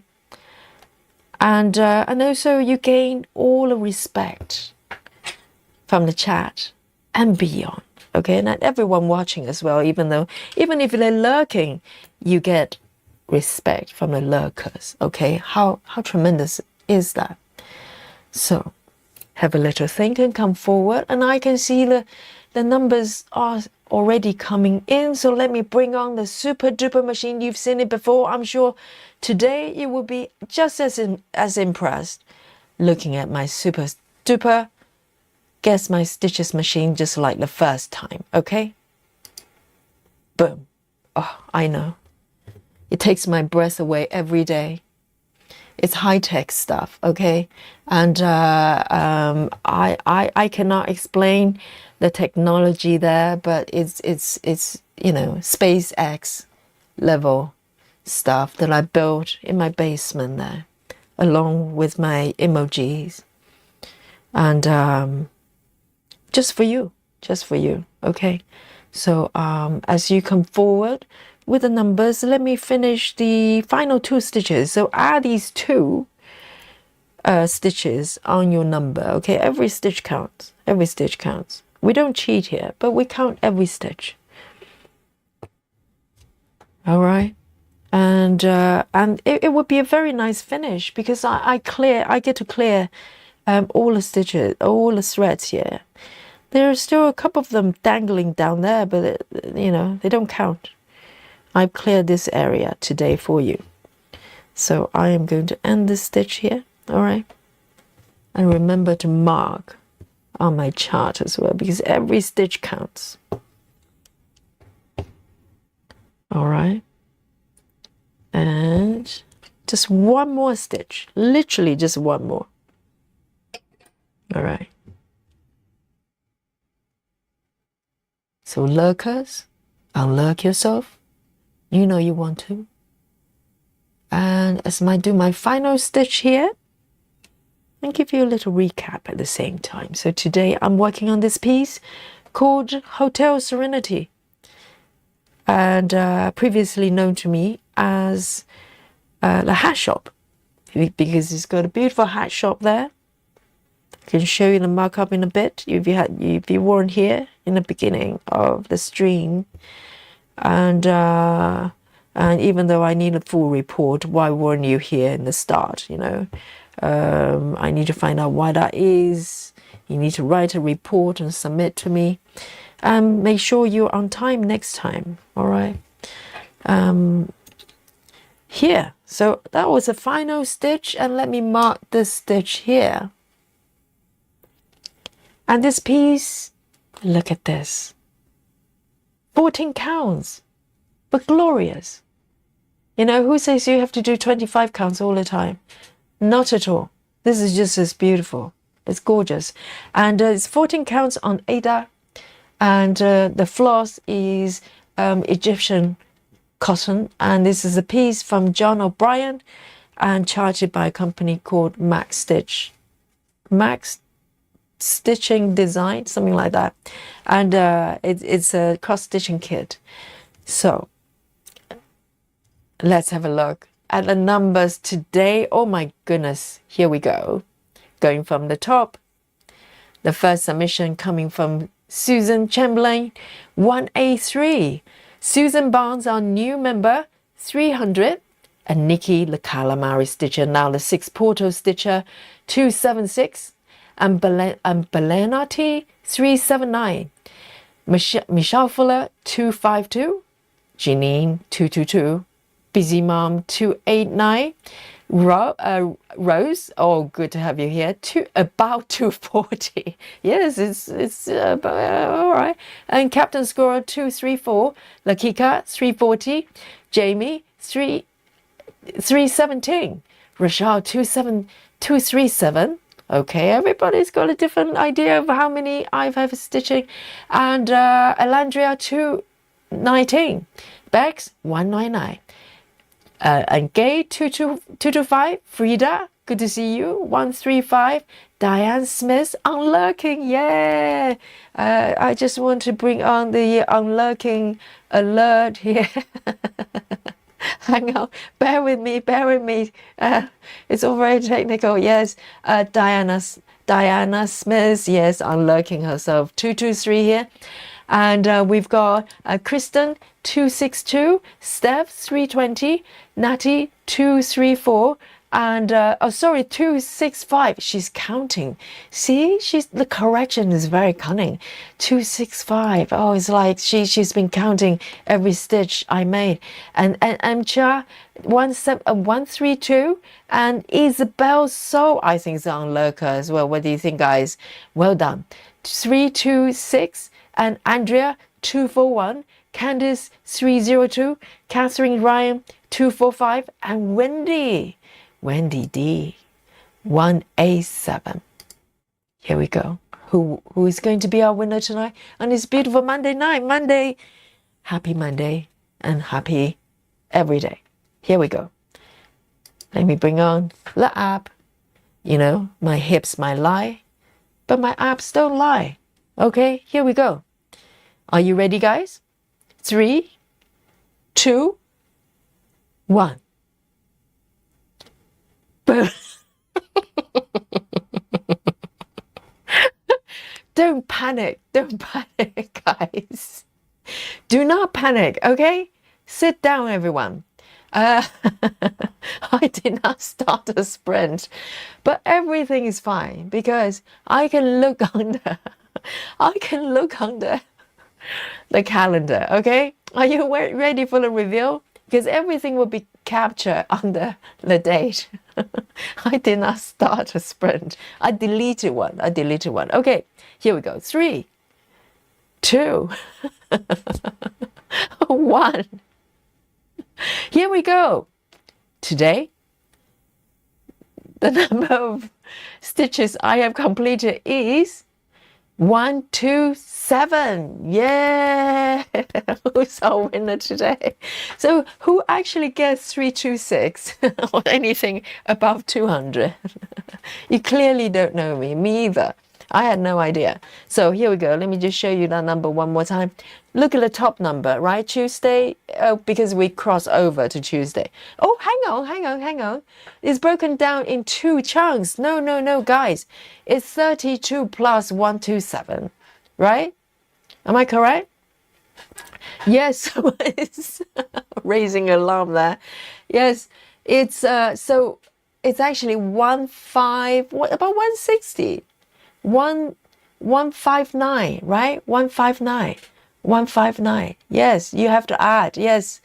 And also you gain all the respect from the chat and beyond. Okay, and everyone watching as well, even if they're lurking, you get respect from the lurkers. Okay, how tremendous is that? So have a little think and come forward, and I can see the numbers are already coming in. So let me bring on the super duper machine. You've seen it before, I'm sure. Today you will be just as impressed looking at my super duper Guess My Stitches machine, just like the first time. Okay, boom. Oh, I know, it takes my breath away every day. It's high-tech stuff, okay? And I cannot explain the technology there, but it's you know, SpaceX level stuff that I built in my basement there, along with my emojis, and just for you, okay? So as you come forward with the numbers, let me finish the final 2 stitches. So add these 2 stitches on your number, okay? Every stitch counts. Every stitch counts. We don't cheat here, but we count every stitch. All right, and it would be a very nice finish, because I get to clear all the stitches, all the threads here. There are still a couple of them dangling down there, but you know, they don't count. I've cleared this area today for you. So I am going to end this stitch here, all right? And remember to mark on my chart as well, because every stitch counts. All right. And just one more stitch, literally just one more. All right. So lurkers, unlurk yourself. You know you want to. And as I do my final stitch here, and give you a little recap at the same time. So today I'm working on this piece called Hotel Serenity, and previously known to me as the hat shop, because it's got a beautiful hat shop there. I can show you the markup in a bit if you weren't here in the beginning of the stream. And even though I need a full report, why weren't you here in the start? You know, I need to find out why that is. You need to write a report and submit to me. Make sure you're on time next time. All right. Here, so that was the final stitch, and let me mark this stitch here. And this piece, look at this. 14 counts, but glorious. You know, who says you have to do 25 counts all the time? Not at all. This is just as beautiful. It's gorgeous. And it's 14 counts on Ada. And the floss is Egyptian cotton. And this is a piece from John O'Brien and charged by a company called Max Stitching Design, something like that. And it's a cross-stitching kit. So let's have a look at the numbers today. Oh my goodness, here we go. Going from the top, the first submission coming from Susan Chamberlain, 1A3. Susan Barnes, our new member, 300. And Nikki, the calamari stitcher, now the 6 Porto stitcher, 276. And Belena T, 379. Michelle Fuller, 252. Janine, 222. Busy Mom, 289. Rose, oh, good to have you here. About 240. Yes, it's all right. And Captain Squirrel, 234. Lakika, 340. Jamie, 317. Rachel, 237. Okay, everybody's got a different idea of how many I've had stitching. And Elandria, 219. Bex, 199. And Gay, 225. Frida, good to see you, 135. Diane Smith, unlurking, yeah. I just want to bring on the unlurking alert here. Hang on, bear with me. It's all very technical. Yes, Diana Smith, yes, unlurking herself. 223 here. And we've got Kristen, 262, Steph, 320, Natty, 234, and 265. She's counting. See, the correction is very cunning. 265. Oh, it's like she's been counting every stitch I made. And Amcha, 132, and Isabel So, I think is on lurker as well. What do you think, guys? Well done. 326. And Andrea, 241, Candice, 302, Catherine Ryan, 245, and Wendy D, 1A7. Here we go. Who is going to be our winner tonight on this beautiful Monday night? Happy Monday and happy every day. Here we go. Let me bring on the app. You know, my hips might lie, but my apps don't lie. Okay, here we go. Are you ready, guys? 3, 2, 1. Boom. Don't panic, guys. Do not panic, okay? Sit down, everyone. I did not start a sprint, but everything is fine because I can look under the calendar, okay? Are you ready for the reveal? Because everything will be captured under the date. I did not start a sprint. I deleted one. Okay, here we go. 3, 2, 1. Here we go. Today, the number of stitches I have completed is 127. Yeah. Who's our winner today? So who actually gets 326 or anything above 200? You clearly don't know me. Me either. I had no idea. So here we go. Let me just show you that number one more time. Look at the top number, right? Tuesday, because we cross over to Tuesday. Oh, hang on. It's broken down in 2 chunks. No, guys. It's 32 plus 127, right? Am I correct? Yes, it's raising alarm there. Yes, it's so it's actually 15. What about 160? 159, right? 159. Yes, you have to add. Yes.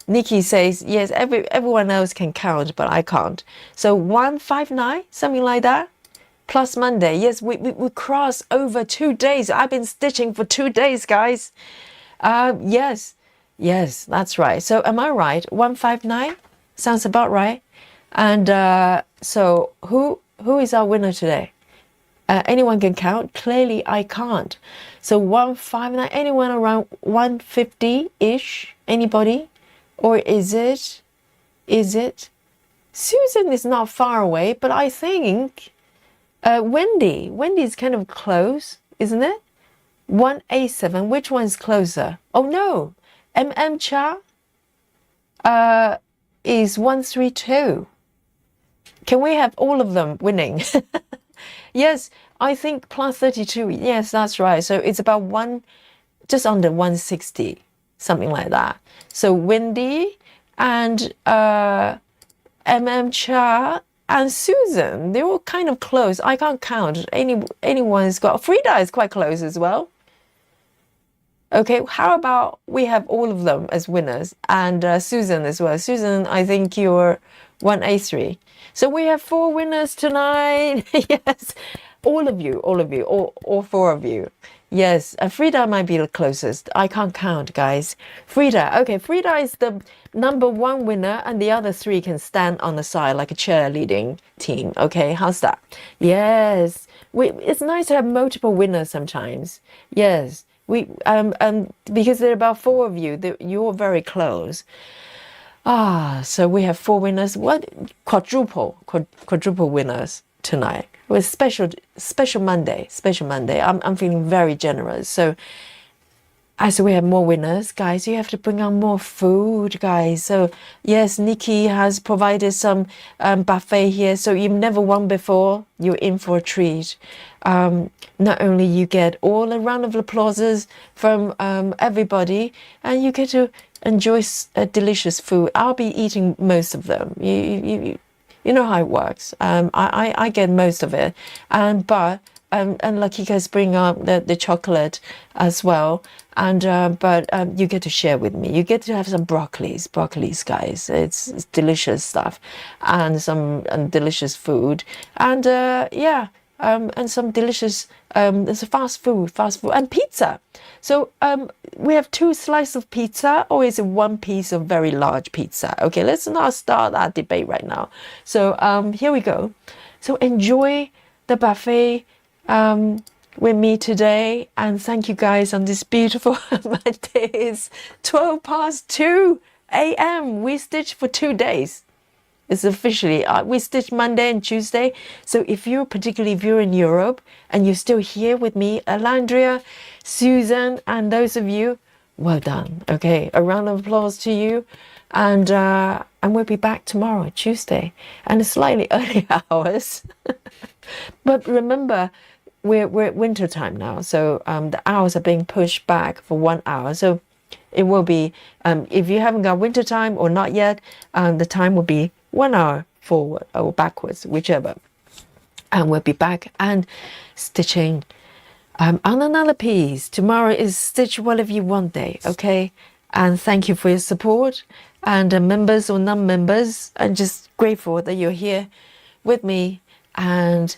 Nikki says yes. Everyone else can count, but I can't. So 159, something like that. Plus Monday. Yes, we cross over 2 days. I've been stitching for 2 days, guys. Yes, that's right. So am I right? 159 sounds about right. And so who who is our winner today? Anyone can count. Clearly, I can't. So 159. Anyone around 150-ish? Anybody? Or is it? Susan is not far away, but I think Wendy. Wendy's kind of close, isn't it? 187. Which one's closer? Oh no, Cha is 132. Can we have all of them winning? Yes, I think plus 32. Yes, that's right. So it's about just under 160, something like that. So Wendy and Cha and Susan, they're all kind of close. I can't count. Anyone's got. Frida is quite close as well. Okay, how about we have all of them as winners and Susan as well. Susan, I think you're 183. So we have 4 winners tonight. Yes, all four of you. Yes, Frida might be the closest. I can't count, guys. Frida, okay, Frida is the number 1 winner, and the other 3 can stand on the side like a cheerleading team. Okay, how's that? Yes, it's nice to have multiple winners sometimes. Yes, because there are about 4 of you, you're very close. So we have 4 winners. What quadruple winners tonight? With special Monday. I'm feeling very generous. So as we have more winners, guys, you have to bring on more food, guys. So yes, Nikki has provided some buffet here. So you've never won before, you're in for a treat. Not only you get all a round of applauses from everybody, and you get to enjoy delicious food. I'll be eating most of them. You know how it works. I get most of it, but Lucky guys bring up the chocolate as well, but you get to share with me. You get to have some broccolis, guys. It's delicious stuff, and some delicious food, and and some delicious there's a fast food and pizza. So we have 2 slices of pizza, or is it 1 piece of very large pizza? Okay, let's not start that debate right now. So here we go. So enjoy the buffet with me today, and thank you guys on this beautiful Monday. It's 12 past 2 a.m. We stitched for 2 days. It's officially, we stitch Monday and Tuesday. So if you're in Europe and you're still here with me, Alandria, Susan, and those of you, well done. Okay, a round of applause to you. And we'll be back tomorrow, Tuesday, and slightly early hours. But remember, we're at winter time now. So the hours are being pushed back for 1 hour. So it will be, if you haven't got winter time or not yet, the time will be 1 hour forward or backwards, whichever. And we'll be back and stitching on another piece. Tomorrow is Stitch Whatever You Want Day, okay? And thank you for your support. And members or non-members, I'm just grateful that you're here with me. And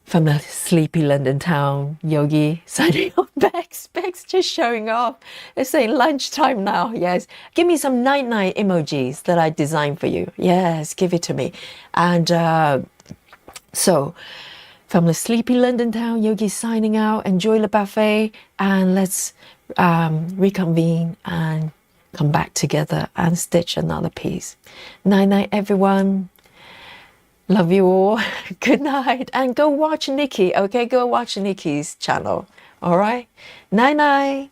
from the sleepy London town, Yogi signing off. Bex just showing off. It's saying lunchtime now. Yes, give me some night emojis that I designed for you. Yes, give it to me. And so from the sleepy London town, Yogi signing out. Enjoy the buffet, and let's reconvene and come back together and stitch another piece. Night, everyone. Love you all. Good night. And go watch Nikki, okay? Go watch Nikki's channel. All right? Night.